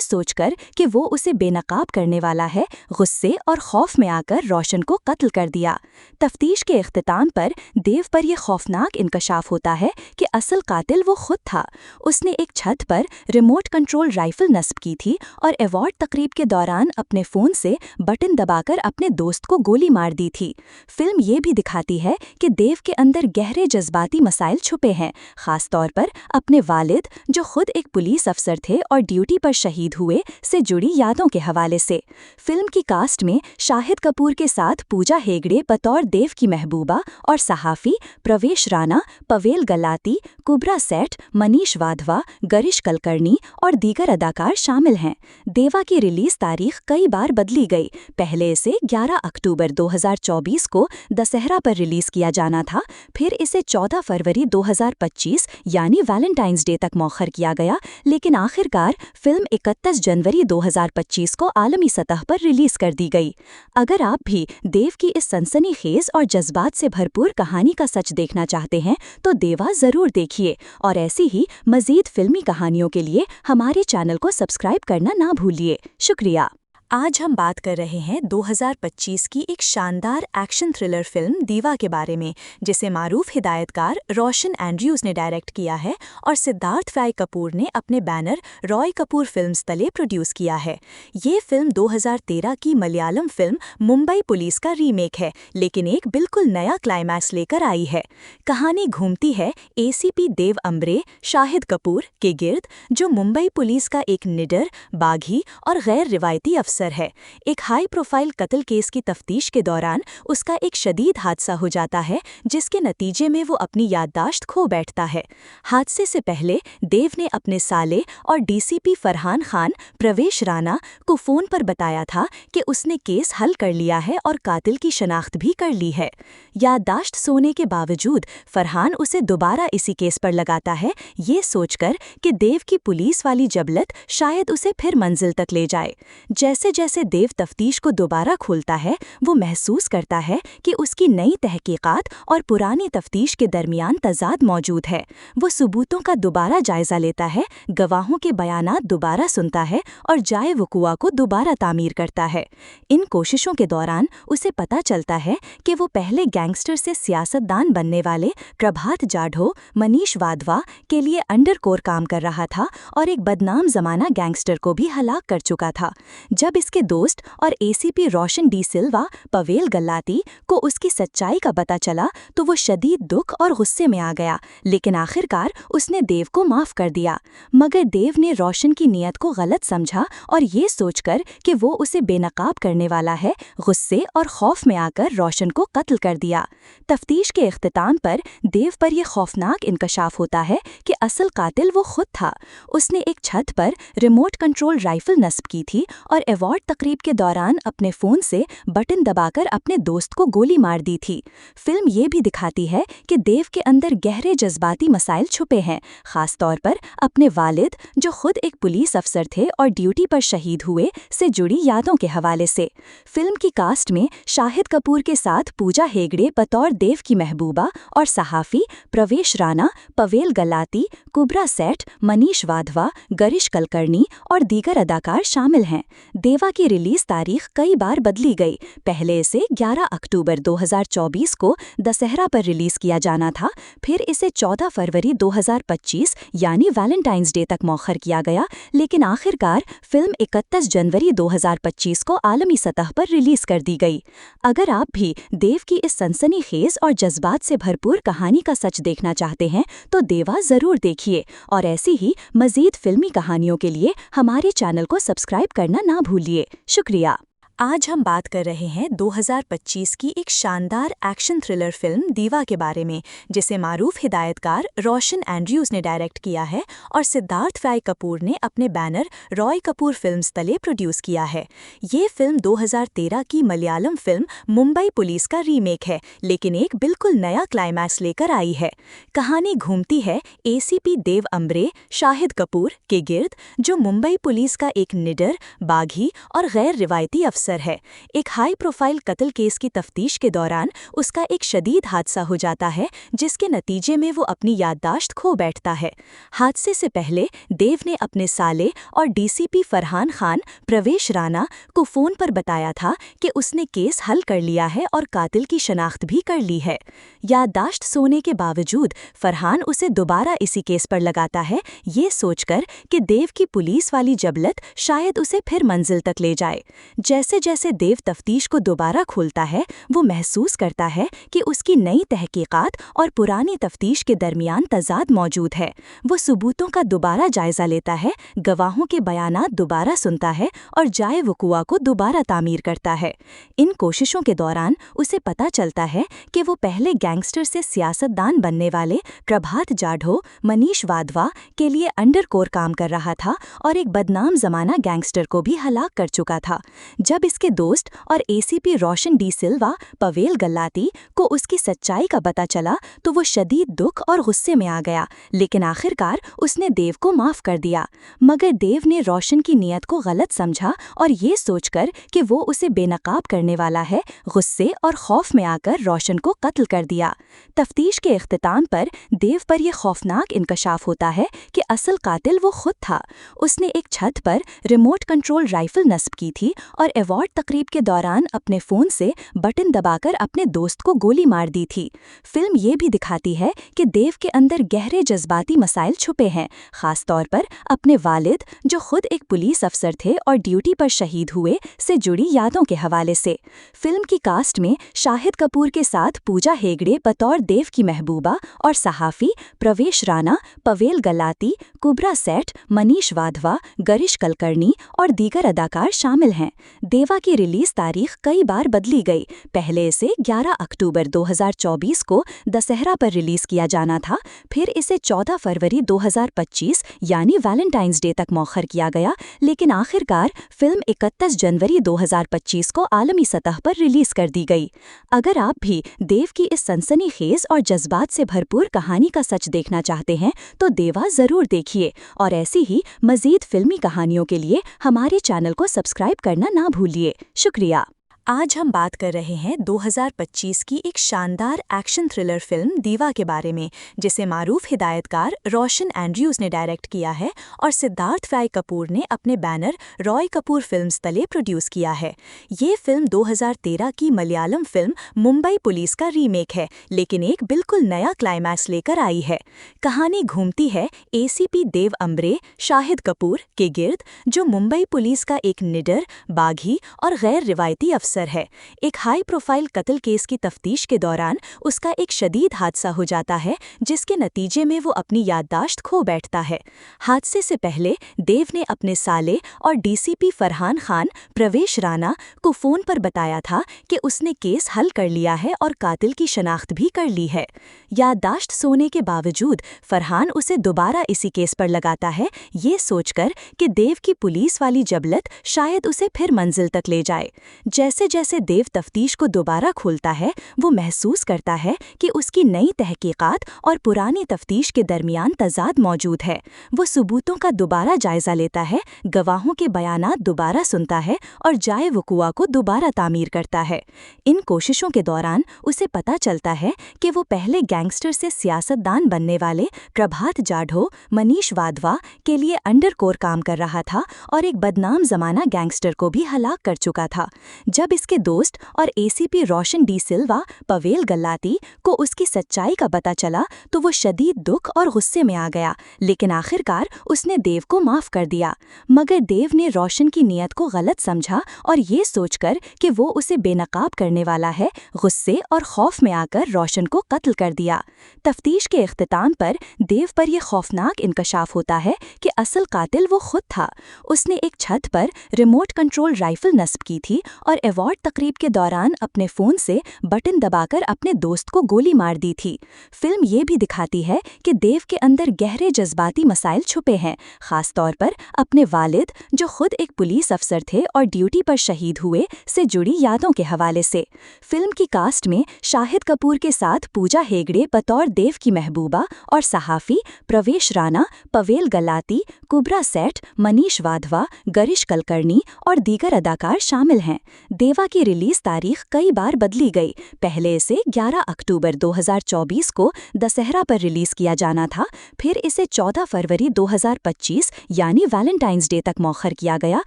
सोचकर कि वो उसे बेनकाब करने वाला है, गुस्से और खौफ में आकर रोशन को कत्ल कर दिया। तफ्तीश के इख्तिताम पर देव पर यह खौफनाक इंकशाफ होता है कि असल कातिल वो खुद था। उसने एक छत पर रिमोट कंट्रोल राइफल नस्ब की थी और अवार्ड तकरीब के दौरान अपने फ़ोन से बटन दबाकर अपने दोस्त को गोली मार दी थी। फिल्म ये भी दिखाती है कि देव के अंदर गहरे जज्बाती मसाइल छुपे हैं, ख़ास तौर पर अपने वालिद, जो खुद एक पुलिस अफसर थे और ड्यूटी पर शहीद हुए, से जुड़ी यादों के हवाले से। फिल्म की कास्ट में शाहिद कपूर के साथ पूजा हेगड़े बतौर देव की महबूबा और सहाफ़ी प्रवेश राणा, पवेल गलाती, कुबरा सेठ, मनीष वाधवा, गरिश कलकर्णी और दीगर अदाकार शामिल हैं। देवा की रिलीज तारीख कई बार बदली गई। पहले इसे 11 अक्टूबर 2024 को दशहरा पर रिलीज किया जाना था, फिर इसे 14 फरवरी 2025 यानी वैलेंटाइंस डे तक मौखर किया गया, लेकिन आखिरकार फिल्म 31 जनवरी 2025 को आलमी सतह पर रिलीज कर दी गई। अगर आप भी देव की इस सनसनीखेज और जज्बात से भरपूर कहानी का सच देखना चाहते हैं, तो देवा ज़रूर देखिए और ऐसी ही मज़ीद फिल्मी कहानियों के लिए हमारे चैनल को सब्सक्राइब करना ना भूलिए। शुक्रिया। आज हम बात कर रहे हैं 2025 की एक शानदार एक्शन थ्रिलर फिल्म दीवा के बारे में, जिसे मारूफ हिदायतकार रोशन एंड्रयूज ने डायरेक्ट किया है और सिद्धार्थ राय कपूर ने अपने बैनर रॉय कपूर फिल्म्स तले प्रोड्यूस किया है। ये फिल्म 2013 की मलयालम फिल्म मुंबई पुलिस का रीमेक है, लेकिन एक बिल्कुल नया क्लाइमैक्स लेकर आई है। कहानी घूमती है एसीपी देव अम्बरे शाहिद कपूर के गिर्द, जो मुंबई पुलिस का एक निडर, बागी और गैर रिवायती अफसर है। एक हाई प्रोफाइल कत्ल केस की तफ्तीश के दौरान उसका एक शदीद हादसा हो जाता है, जिसके नतीजे में वो अपनी याददाश्त खो बैठता है। हादसे से पहले देव ने अपने साले और डीसीपी फरहान खान प्रवेश राणा को फोन पर बताया था कि उसने केस हल कर लिया है और कातिल की शनाख्त भी कर ली है। याददाश्त सोने के बावजूद फरहान उसे दोबारा इसी केस पर लगाता है, ये सोचकर कि देव की पुलिस वाली जबलत शायद उसे फिर मंजिल तक ले जाए। जैसे जैसे देव तफ्तीश को दोबारा खोलता है, वो महसूस करता है कि उसकी नई तहकीकात और पुरानी तफ्तीश के दरमियान तजाद मौजूद है। वो सबूतों का दोबारा जायजा लेता है, गवाहों के बयानात दोबारा सुनता है और जाए वकुआ को दोबारा तामीर करता है। इन कोशिशों के दौरान उसे पता चलता है कि वो पहले गैंगस्टर से सियासतदान बनने वाले प्रभात जाढ़ो मनीष वाधवा के लिए अंडरकोर काम कर रहा था और एक बदनाम जमाना गैंगस्टर को भी हलाक कर चुका था। जब इसके दोस्त और एसीपी रोशन डी सिल्वा पवेल गल्लाती को उसकी सच्चाई का पता चला तो वो शदीद दुख और गुस्से में आ गया, लेकिन आखिरकार उसने देव को माफ कर दिया। मगर देव ने रोशन की नीयत को गलत समझा और ये सोचकर कि वो उसे बेनकाब करने वाला है, गुस्से और खौफ में आकर रोशन को कत्ल कर दिया। तफ्तीश के इख्तिताम पर देव पर यह खौफनाक इंकशाफ होता है कि असल कातिल वो खुद था। उसने एक छत पर रिमोट कंट्रोल राइफल नस्ब की थी और अवार्ड तकरीब के दौरान अपने फ़ोन से बटन दबाकर अपने दोस्त को गोली मार दी थी। फिल्म ये भी दिखाती है कि देव के अंदर गहरे जज्बाती मसाइल छुपे हैं, ख़ास तौर पर अपने वालिद जो खुद एक पुलिस अफसर थे और ड्यूटी पर शहीद हुए से जुड़ी यादों के हवाले से। फिल्म की कास्ट में शाहिद कपूर के साथ पूजा हेगड़े बतौर देव की महबूबा और सहाफ़ी, प्रवेश राणा, पवेल गल्लाती, कुब्रा सेठ, मनीष वाधवा, गरिश कलकर्णी और दीगर अदाकार शामिल हैं। देवा की रिलीज तारीख कई बार बदली गई। पहले इसे 11 अक्टूबर 2024 को दशहरा पर रिलीज किया जाना था, फिर इसे 14 फरवरी 2025 यानी वैलेंटाइंस डे तक मौखर किया गया, लेकिन आखिरकार फिल्म 31 जनवरी 2025 को आलमी सतह पर रिलीज कर दी गई। अगर आप भी देव की इस सनसनीखेज और जज्बात से भरपूर कहानी का सच देखना चाहते हैं तो देवा ज़रूर देखिए, और ऐसी ही मज़ीद फिल्मी कहानियों के लिए हमारे चैनल को सब्सक्राइब करना ना भूलिए। शुक्रिया। आज हम बात कर रहे हैं 2025 की एक शानदार एक्शन थ्रिलर फिल्म दीवा के बारे में, जिसे मारूफ हिदायतकार रोशन एंड्रयूज़ ने डायरेक्ट किया है और सिद्धार्थ फ्राई कपूर ने अपने बैनर रॉय कपूर फिल्म्स तले प्रोड्यूस किया है। ये फिल्म 2013 की मलयालम फिल्म मुंबई पुलिस का रीमेक है, लेकिन एक बिल्कुल नया क्लाइमैक्स लेकर आई है। कहानी घूमती है एसीपी देव अम्ब्रे शाहिद कपूर के गिर्द, जो मुंबई पुलिस का एक निडर, बागी और गैर रिवायती अफसर है। एक हाई प्रोफाइल कत्ल केस की तफ्तीश के दौरान उसका एक शदीद हादसा हो जाता है, जिसके नतीजे में वो अपनी याददाश्त खो बैठता है। हादसे से पहले देव ने अपने साले और डीसीपी फरहान खान प्रवेश राणा को फ़ोन पर बताया था कि उसने केस हल कर लिया है और कातिल की शनाख्त भी कर ली है। याददाश्त सोने के बावजूद फरहान उसे दोबारा इसी केस पर लगाता है, ये सोचकर कि देव की पुलिस वाली जबलत शायद उसे फिर मंजिल तक ले जाए। जैसे जैसे देव तफ्तीश को दोबारा खोलता है, वो महसूस करता है कि उसकी नई तहकीकात और पुरानी तफ्तीश के दरमियान तजाद मौजूद है। वो सबूतों का दोबारा जायजा लेता है, गवाहों के बयानात दोबारा सुनता है और जाए वक़ुआ को दोबारा तामीर करता है। इन कोशिशों के दौरान उसे पता चलता है कि वो पहले गैंगस्टर से सियासतदान बनने वाले प्रभात जाढ़ो मनीष वाधवा के लिए अंडरकोर काम कर रहा था और एक बदनाम जमाना गैंगस्टर को भी हलाक कर चुका था। जब इसके दोस्त और एसीपी रोशन डी सिल्वा पवेल गल्लाती को उसकी सच्चाई का पता चला तो वो शदीद दुख और गुस्से में आ गया, लेकिन आखिरकार उसने देव को माफ कर दिया। मगर देव ने रोशन की नीयत को गलत समझा और ये सोचकर कि वो उसे बेनकाब करने वाला है, गुस्से और खौफ में आकर रोशन को कत्ल कर दिया। तफ्तीश के इख्तिताम पर देव पर यह खौफनाक इंकशाफ होता है कि असल कातिल वो खुद था। उसने एक छत पर रिमोट कंट्रोल राइफल नस्ब की थी और अवार्ड तकरीब के दौरान अपने फ़ोन से बटन दबाकर अपने दोस्त को गोली मार दी थी। फिल्म ये भी दिखाती है कि देव के अंदर गहरे जज्बाती मसाइल छुपे हैं, ख़ास तौर पर अपने वालिद जो खुद एक पुलिस अफसर थे और ड्यूटी पर शहीद हुए से जुड़ी यादों के हवाले से। फिल्म की कास्ट में शाहिद कपूर के साथ पूजा हेगड़े बतौर देव की महबूबा और सहाफ़ी, प्रवेश राणा, पवेल गल्लाती, कुब्रा सेठ, मनीष वाधवा, गरिश कलकर्णी और दीगर अदाकार शामिल हैं। देवा की रिलीज तारीख कई बार बदली गई। पहले इसे 11 अक्टूबर 2024 को दशहरा पर रिलीज किया जाना था, फिर इसे 14 फरवरी 2025 यानी वैलेंटाइंस डे तक मौखर किया गया, लेकिन आखिरकार फिल्म 31 जनवरी 2025 को आलमी सतह पर रिलीज कर दी गई। अगर आप भी देव की इस सनसनीखेज और जज्बात से भरपूर कहानी का सच देखना चाहते हैं तो देवा ज़रूर देखिए, और ऐसी ही मज़ीद फिल्मी कहानियों के लिए हमारे चैनल को सब्सक्राइब करना ना भूलिए। शुक्रिया। आज हम बात कर रहे हैं 2025 की एक शानदार एक्शन थ्रिलर फिल्म दीवा के बारे में, जिसे मारूफ हिदायतकार रोशन एंड्रयूज ने डायरेक्ट किया है और सिद्धार्थ फ्राई कपूर ने अपने बैनर रॉय कपूर फिल्म्स तले प्रोड्यूस किया है। ये फिल्म 2013 की मलयालम फिल्म मुंबई पुलिस का रीमेक है, लेकिन एक बिल्कुल नया क्लाइमैक्स लेकर आई है। कहानी घूमती है एसीपी देव अम्बरे शाहिद कपूर के गिर्द, जो मुंबई पुलिस का एक निडर, बागी और गैर रिवायती अफसर है। एक हाई प्रोफाइल कत्ल केस की तफ्तीश के दौरान उसका एक शदीद हादसा हो जाता है, जिसके नतीजे में वो अपनी याददाश्त खो बैठता है। हादसे से पहले देव ने अपने साले और डीसीपी फरहान खान प्रवेश राणा को फ़ोन पर बताया था कि उसने केस हल कर लिया है और कातिल की शनाख्त भी कर ली है। याददाश्त सोने के बावजूद फरहान उसे दोबारा इसी केस पर लगाता है, ये सोचकर कि देव की पुलिस वाली जबलत शायद उसे फिर मंजिल तक ले जाए। जैसे जैसे देव तफ्तीश को दोबारा खोलता है, वो महसूस करता है कि उसकी नई तहकीकात और पुरानी तफ्तीश के दरमियान तजाद मौजूद है। वो सबूतों का दोबारा जायजा लेता है, गवाहों के बयानात दोबारा सुनता है और जाए वकुआ को दोबारा तामीर करता है। इन कोशिशों के दौरान उसे पता चलता है कि वो पहले गैंगस्टर से सियासतदान बनने वाले प्रभात जाढ़ो मनीष वाधवा के लिए अंडरकोर काम कर रहा था और एक बदनाम जमाना गैंगस्टर को भी हलाक कर चुका था। जब इसके दोस्त और एसीपी रोशन डी सिल्वा पवेल गल्लाती को उसकी सच्चाई का पता चला, तो वो शदीद दुख और गुस्से में आ गया, लेकिन आखिरकार उसने देव को माफ कर दिया। मगर देव ने रोशन की नीयत को गलत समझा और ये सोचकर कि वो उसे बेनकाब करने वाला है, गुस्से और खौफ में आकर रोशन को कत्ल कर दिया। तफ्तीश के इख्तिताम पर देव पर यह खौफनाक इंकशाफ होता है कि असल कातिल वो खुद था। उसने एक छत पर रिमोट कंट्रोल राइफल नस्ब की थी और अवार्ड तकरीब के दौरान अपने फ़ोन से बटन दबाकर अपने दोस्त को गोली मार दी थी। फिल्म ये भी दिखाती है कि देव के अंदर गहरे जज्बाती मसाइल छुपे हैं, ख़ास तौर पर अपने वालिद, जो खुद एक पुलिस अफसर थे और ड्यूटी पर शहीद हुए, से जुड़ी यादों के हवाले से। फिल्म की कास्ट में शाहिद कपूर के साथ पूजा हेगड़े बतौर देव की महबूबा और सहाफ़ी प्रवेश राणा, पवेल गलाती, कुबरा सेठ, मनीष वाधवा, गरिश कलकर्णी और दीगर अदाकार शामिल हैं। देवा की रिलीज तारीख कई बार बदली गई। पहले इसे 11 अक्टूबर 2024 को दशहरा पर रिलीज किया जाना था, फिर इसे 14 फरवरी 2025 यानी वैलेंटाइंस डे तक मौखर किया गया,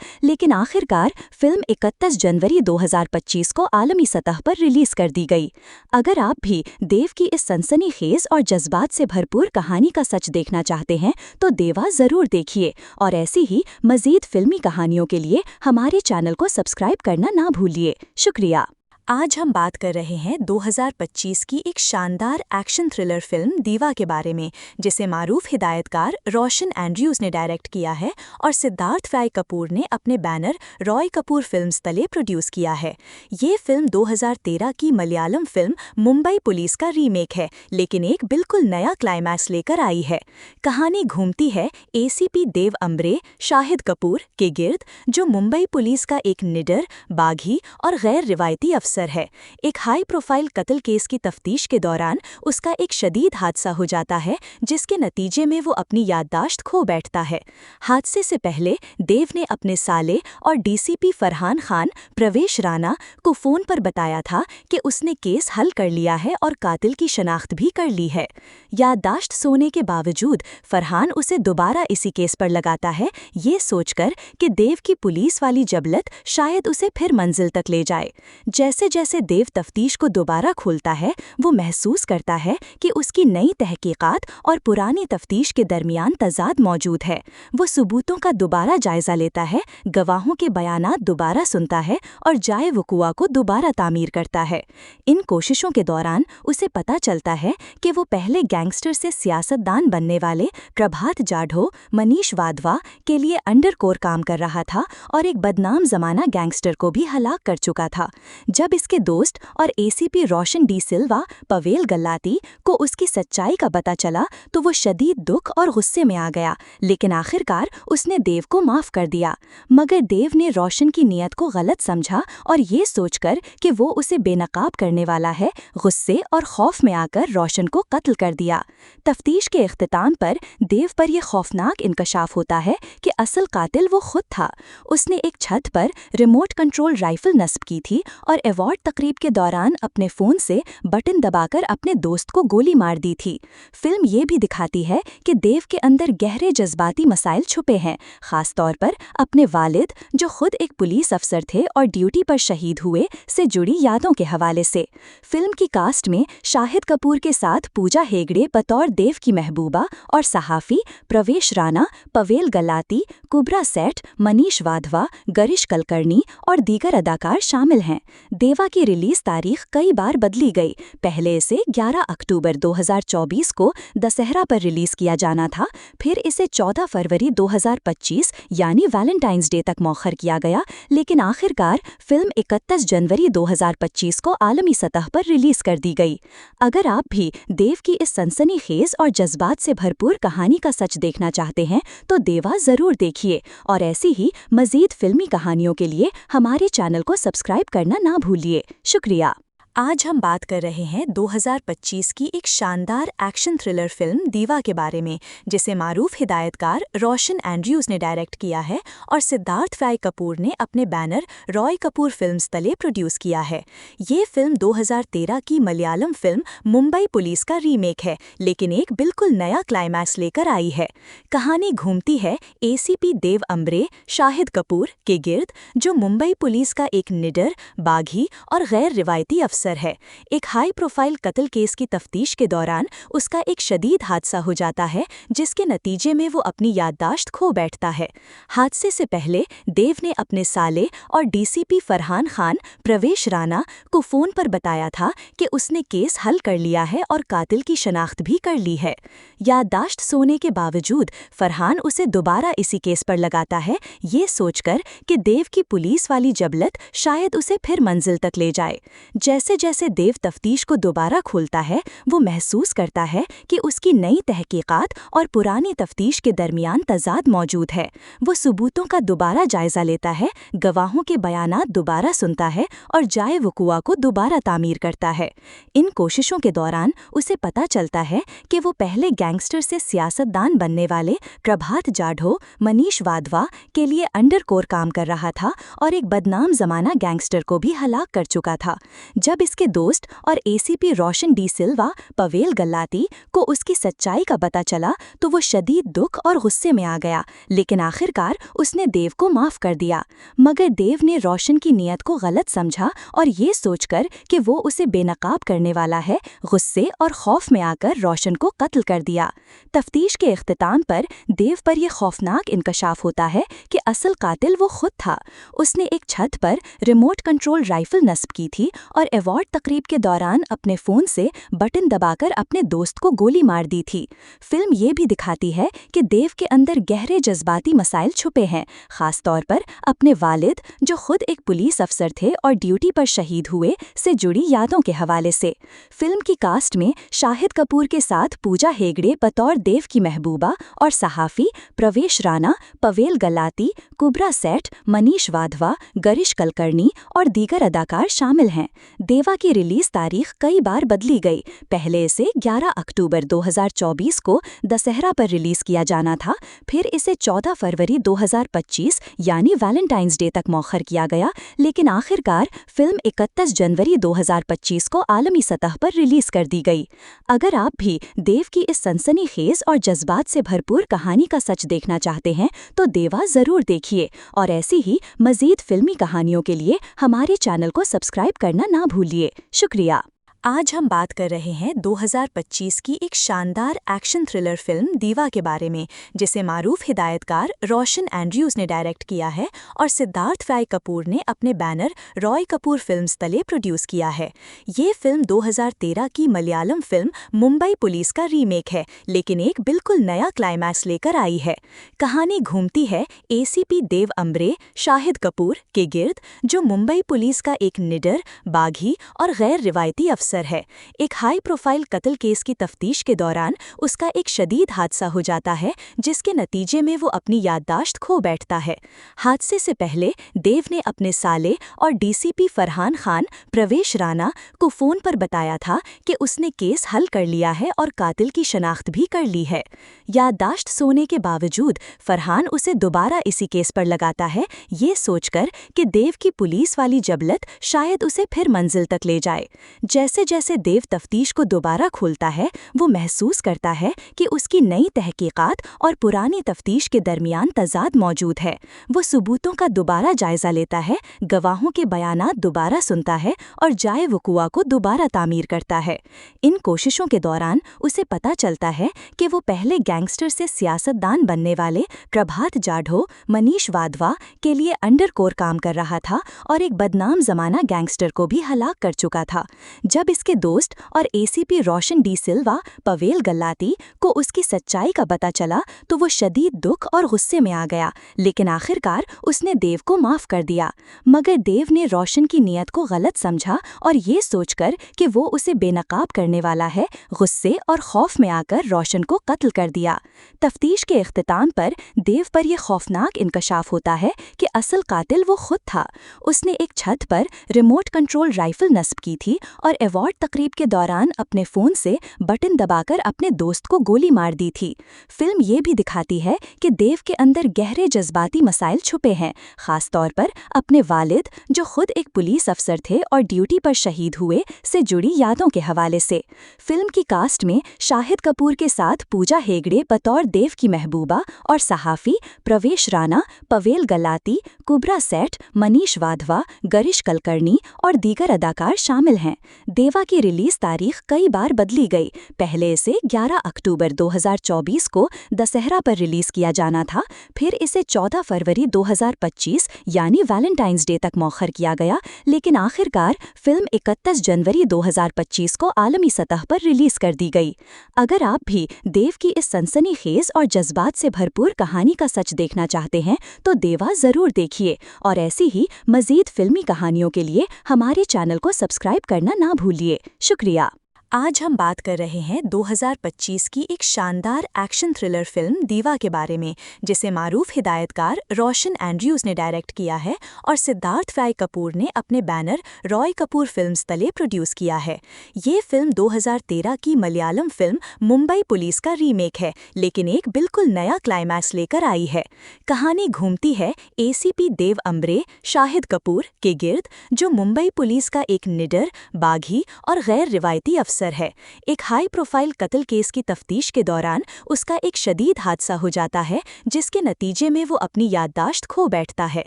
लेकिन आखिरकार फिल्म 31 जनवरी 2025 को आलमी सतह पर रिलीज कर दी गई। अगर आप भी देव की इस सनसनीखेज और जज्बात से भरपूर कहानी का सच देखना चाहते हैं, तो देवा ज़रूर देखिए और ऐसी ही मज़ीद फिल्मी कहानियों के लिए हमारे चैनल को सब्सक्राइब करना ना भूलिए। शुक्रिया। आज हम बात कर रहे हैं 2025 की एक शानदार एक्शन थ्रिलर फिल्म दीवा के बारे में, जिसे मारूफ हिदायतकार रोशन एंड्रयूज ने डायरेक्ट किया है और सिद्धार्थ फ्राई कपूर ने अपने बैनर रॉय कपूर फिल्म्स तले प्रोड्यूस किया है। ये फिल्म 2013 की मलयालम फिल्म मुंबई पुलिस का रीमेक है, लेकिन एक बिल्कुल नया क्लाइमैक्स लेकर आई है। कहानी घूमती है एसीपी देव अम्बरे शाहिद कपूर के गिर्द, जो मुंबई पुलिस का एक निडर, बागी और गैर रिवायती अफसर है। एक हाई प्रोफाइल कत्ल केस की तफ्तीश के दौरान उसका एक शदीद हादसा हो जाता है, जिसके नतीजे में वो अपनी याददाश्त खो बैठता है। हादसे से पहले देव ने अपने साले और डीसीपी फरहान खान प्रवेश राणा को फ़ोन पर बताया था कि उसने केस हल कर लिया है और कातिल की शनाख्त भी कर ली है। याददाश्त सोने के बावजूद फरहान उसे दोबारा इसी केस पर लगाता है, ये सोचकर कि देव की पुलिस वाली जबलत शायद उसे फिर मंजिल तक ले जाए। जैसे जैसे देव तफ्तीश को दोबारा खोलता है, वो महसूस करता है कि उसकी नई तहकीकात और पुरानी तफ्तीश के दरमियान तजाद मौजूद है। वो सबूतों का दोबारा जायजा लेता है, गवाहों के बयानात दोबारा सुनता है और जाए वकुआ को दोबारा तामीर करता है। इन कोशिशों के दौरान उसे पता चलता है कि वो पहले गैंगस्टर से सियासतदान बनने वाले प्रभात जाढ़ो मनीष वाधवा के लिए अंडरकोर काम कर रहा था और एक बदनाम जमाना गैंगस्टर को भी हलाक कर चुका था। जब जब इसके दोस्त और एसीपी रोशन डी सिल्वा पवेल गल्लाती को उसकी सच्चाई का पता चला तो वो शदीद दुख और गुस्से में आ गया, लेकिन आखिरकार उसने देव को माफ कर दिया। मगर देव ने रोशन की नीयत को गलत समझा और ये सोचकर कि वो उसे बेनकाब करने वाला है, गुस्से और खौफ में आकर रोशन को कत्ल कर दिया। तफ्तीश के इख्तिताम पर देव पर यह खौफनाक इंकशाफ होता है कि असल कातिल वो खुद था। उसने एक छत पर रिमोट कंट्रोल राइफल नस्ब की थी और अवार्ड तकरीब के दौरान अपने फ़ोन से बटन दबाकर अपने दोस्त को गोली मार दी थी। फिल्म ये भी दिखाती है कि देव के अंदर गहरे जज्बाती मसाइल छुपे हैं, ख़ास तौर पर अपने वालिद, जो खुद एक पुलिस अफसर थे और ड्यूटी पर शहीद हुए, से जुड़ी यादों के हवाले से। फिल्म की कास्ट में शाहिद कपूर के साथ पूजा हेगड़े बतौर देव की महबूबा और सहाफ़ी, प्रवेश राणा, पवेल गल्लाती, कुब्रा सेठ, मनीष वाधवा, गरिश कलकर्णी और दीगर अदाकार शामिल हैं। देवा की रिलीज तारीख कई बार बदली गई। पहले इसे 11 अक्टूबर 2024 को दशहरा पर रिलीज किया जाना था, फिर इसे 14 फरवरी 2025 यानी वैलेंटाइंस डे तक मौखर किया गया, लेकिन आखिरकार फिल्म 31 जनवरी 2025 को आलमी सतह पर रिलीज कर दी गई। अगर आप भी देव की इस सनसनीखेज और जज्बात से भरपूर कहानी का सच देखना चाहते हैं तो देवा ज़रूर देखिए, और ऐसी ही मज़ीद फिल्मी कहानियों के लिए हमारे चैनल को सब्सक्राइब करना ना भूलिए। शुक्रिया। आज हम बात कर रहे हैं 2025 की एक शानदार एक्शन थ्रिलर फिल्म दीवा के बारे में, जिसे मारूफ हिदायतकार रोशन एंड्रयूज़ ने डायरेक्ट किया है और सिद्धार्थ राय कपूर ने अपने बैनर रॉय कपूर फिल्म्स तले प्रोड्यूस किया है। ये फिल्म 2013 की मलयालम फिल्म मुंबई पुलिस का रीमेक है, लेकिन एक बिल्कुल नया क्लाइमैक्स लेकर आई है। कहानी घूमती है एसीपी देव अम्ब्रे शाहिद कपूर के गिर्द, जो मुंबई पुलिस का एक निडर, बागी और गैर रिवायती अफसर है। एक हाई प्रोफाइल कत्ल केस की तफ्तीश के दौरान उसका एक शदीद हादसा हो जाता है, जिसके नतीजे में वो अपनी याददाश्त खो बैठता है। हादसे से पहले देव ने अपने साले और डीसीपी फरहान खान प्रवेश राणा को फ़ोन पर बताया था कि उसने केस हल कर लिया है और कातिल की शनाख्त भी कर ली है। याददाश्त सोने के बावजूद फरहान उसे दोबारा इसी केस पर लगाता है, ये सोचकर कि देव की पुलिस वाली जबलत शायद उसे फिर मंजिल तक ले जाए। जैसे जैसे देव तफ्तीश को दोबारा खोलता है, वो महसूस करता है कि उसकी नई तहकीकात और पुरानी तफ्तीश के दरमियान तजाद मौजूद है। वो सबूतों का दोबारा जायजा लेता है, गवाहों के बयानात दोबारा सुनता है और जाए वकुआ को दोबारा तामीर करता है। इन कोशिशों के दौरान उसे पता चलता है कि वो पहले गैंगस्टर से सियासतदान बनने वाले प्रभात जाढ़ो, मनीष वाधवा के लिए अंडरकोर काम कर रहा था और एक बदनाम जमाना गैंगस्टर को भी हलाक कर चुका था। जब इसके दोस्त और एसीपी रोशन डी सिल्वा पवेल गल्लाती को उसकी सच्चाई का पता चला तो वो शदीद दुख और गुस्से में आ गया, लेकिन आखिरकार उसने देव को माफ कर दिया। मगर देव ने रोशन की नीयत को गलत समझा और ये सोचकर कि वो उसे बेनकाब करने वाला है, गुस्से और खौफ में आकर रोशन को कत्ल कर दिया। तफ्तीश के इख्तिताम पर देव पर यह खौफनाक इंकशाफ होता है कि असल कातिल वो खुद था। उसने एक छत पर रिमोट कंट्रोल राइफल नस्ब की थी और अवार्ड तकरीब के दौरान अपने फ़ोन से बटन दबाकर अपने दोस्त को गोली मार दी थी। फिल्म ये भी दिखाती है कि देव के अंदर गहरे जज्बाती मसाइल छुपे हैं, ख़ास तौर पर अपने वालिद, जो खुद एक पुलिस अफसर थे और ड्यूटी पर शहीद हुए, से जुड़ी यादों के हवाले से। फिल्म की कास्ट में शाहिद कपूर के साथ पूजा हेगड़े बतौर देव की महबूबा और सहाफ़ी, प्रवेश राणा, पवेल गल्लाती, कुब्रा सेठ, मनीष वाधवा, गरिश कलकर्णी और दीगर अदाकार शामिल हैं। देवा की रिलीज तारीख कई बार बदली गई। पहले इसे 11 अक्टूबर 2024 को दशहरा पर रिलीज किया जाना था, फिर इसे 14 फरवरी 2025 यानी वैलेंटाइंस डे तक मौखर किया गया, लेकिन आखिरकार फिल्म 31 जनवरी 2025 को आलमी सतह पर रिलीज कर दी गई। अगर आप भी देव की इस सनसनीखेज और जज्बात से भरपूर कहानी का सच देखना चाहते हैं तो देवा ज़रूर देखिए, और ऐसी ही मज़ीद फिल्मी कहानियों के लिए हमारे चैनल को सब्सक्राइब करना ना भूलिए। शुक्रिया। आज हम बात कर रहे हैं 2025 की एक शानदार एक्शन थ्रिलर फिल्म दीवा के बारे में, जिसे मारूफ हिदायतकार रोशन एंड्रयूज ने डायरेक्ट किया है और सिद्धार्थ राय कपूर ने अपने बैनर रॉय कपूर फिल्म्स तले प्रोड्यूस किया है। ये फिल्म 2013 की मलयालम फिल्म मुंबई पुलिस का रीमेक है, लेकिन एक बिल्कुल नया क्लाइमैक्स लेकर आई है। कहानी घूमती है एसीपी देव अम्बरे शाहिद कपूर के गिर्द, जो मुंबई पुलिस का एक निडर, बागी और गैर रिवायती अफसर है। एक हाई प्रोफाइल कत्ल केस की तफ्तीश के दौरान उसका एक शदीद हादसा हो जाता है, जिसके नतीजे में वो अपनी याददाश्त खो बैठता है। हादसे से पहले देव ने अपने साले और डीसीपी फरहान खान प्रवेश राणा को फ़ोन पर बताया था कि उसने केस हल कर लिया है और कातिल की शनाख्त भी कर ली है। याददाश्त सोने के बावजूद फरहान उसे दोबारा इसी केस पर लगाता है, ये सोचकर कि देव की पुलिस वाली जबलत शायद उसे फिर मंजिल तक ले जाए। जैसे जैसे देव तफ्तीश को दोबारा खोलता है, वो महसूस करता है कि उसकी नई तहकीकात और पुरानी तफ्तीश के दरमियान तजाद मौजूद है। वो सबूतों का दोबारा जायजा लेता है, गवाहों के बयानात दोबारा सुनता है और जाए वकुआ को दोबारा तामीर करता है। इन कोशिशों के दौरान उसे पता चलता है कि वो पहले गैंगस्टर से सियासतदान बनने वाले प्रभात जाढ़ो मनीष वाधवा के लिए अंडरकोर काम कर रहा था और एक बदनाम जमाना गैंगस्टर को भी हलाक कर चुका था। जब इसके दोस्त और एसीपी रोशन डी सिल्वा पवेल गल्लाती को उसकी सच्चाई का पता चला तो वो शदीद दुख और गुस्से में आ गया, लेकिन आखिरकार उसने देव को माफ कर दिया। मगर देव ने रोशन की नीयत को गलत समझा और ये सोचकर कि वो उसे बेनकाब करने वाला है, गुस्से और खौफ में आकर रोशन को कत्ल कर दिया। तफ्तीश के इख्तिताम पर देव पर यह खौफनाक इंकशाफ होता है कि असल कातिल वो खुद था। उसने एक छत पर रिमोट कंट्रोल राइफल नस्ब की थी और अवार्ड तकरीब के दौरान अपने फ़ोन से बटन दबाकर अपने दोस्त को गोली मार दी थी। फिल्म ये भी दिखाती है कि देव के अंदर गहरे जज्बाती मसाइल छुपे हैं, ख़ास तौर पर अपने वालिद, जो खुद एक पुलिस अफसर थे और ड्यूटी पर शहीद हुए, से जुड़ी यादों के हवाले से। फिल्म की कास्ट में शाहिद कपूर के साथ पूजा हेगड़े बतौर देव की महबूबा और सहाफ़ी प्रवेश राणा, पवेल गल्लाती, कुबरा सेठ, मनीष वाधवा, गरिश कलकर्णी और दीगर अदाकार शामिल हैं। देवा की रिलीज तारीख कई बार बदली गई। पहले इसे 11 अक्टूबर 2024 को दशहरा पर रिलीज किया जाना था, फिर इसे 14 फरवरी 2025 यानी वैलेंटाइंस डे तक मौखर किया गया, लेकिन आखिरकार फिल्म 31 जनवरी 2025 को आलमी सतह पर रिलीज कर दी गई। अगर आप भी देव की इस सनसनीखेज और जज्बात से भरपूर कहानी का सच देखना चाहते हैं तो देवा ज़रूर देखिए, और ऐसी ही मज़ीद फिल्मी कहानियों के लिए हमारे चैनल को सब्सक्राइब करना ना भूलिए। शुक्रिया। आज हम बात कर रहे हैं 2025 की एक शानदार एक्शन थ्रिलर फिल्म दीवा के बारे में, जिसे मारूफ हिदायतकार रोशन एंड्रयूज ने डायरेक्ट किया है और सिद्धार्थ राय कपूर ने अपने बैनर रॉय कपूर फिल्म्स तले प्रोड्यूस किया है। ये फिल्म 2013 की मलयालम फिल्म मुंबई पुलिस का रीमेक है, लेकिन एक बिल्कुल नया क्लाइमैक्स लेकर आई है। कहानी घूमती है एसीपी देव अम्बरे शाहिद कपूर के गिर्द, जो मुंबई पुलिस का एक निडर, बागी और गैर रिवायती अफसर है। एक हाई प्रोफाइल कत्ल केस की तफ्तीश के दौरान उसका एक शदीद हादसा हो जाता है, जिसके नतीजे में वो अपनी याददाश्त खो बैठता है।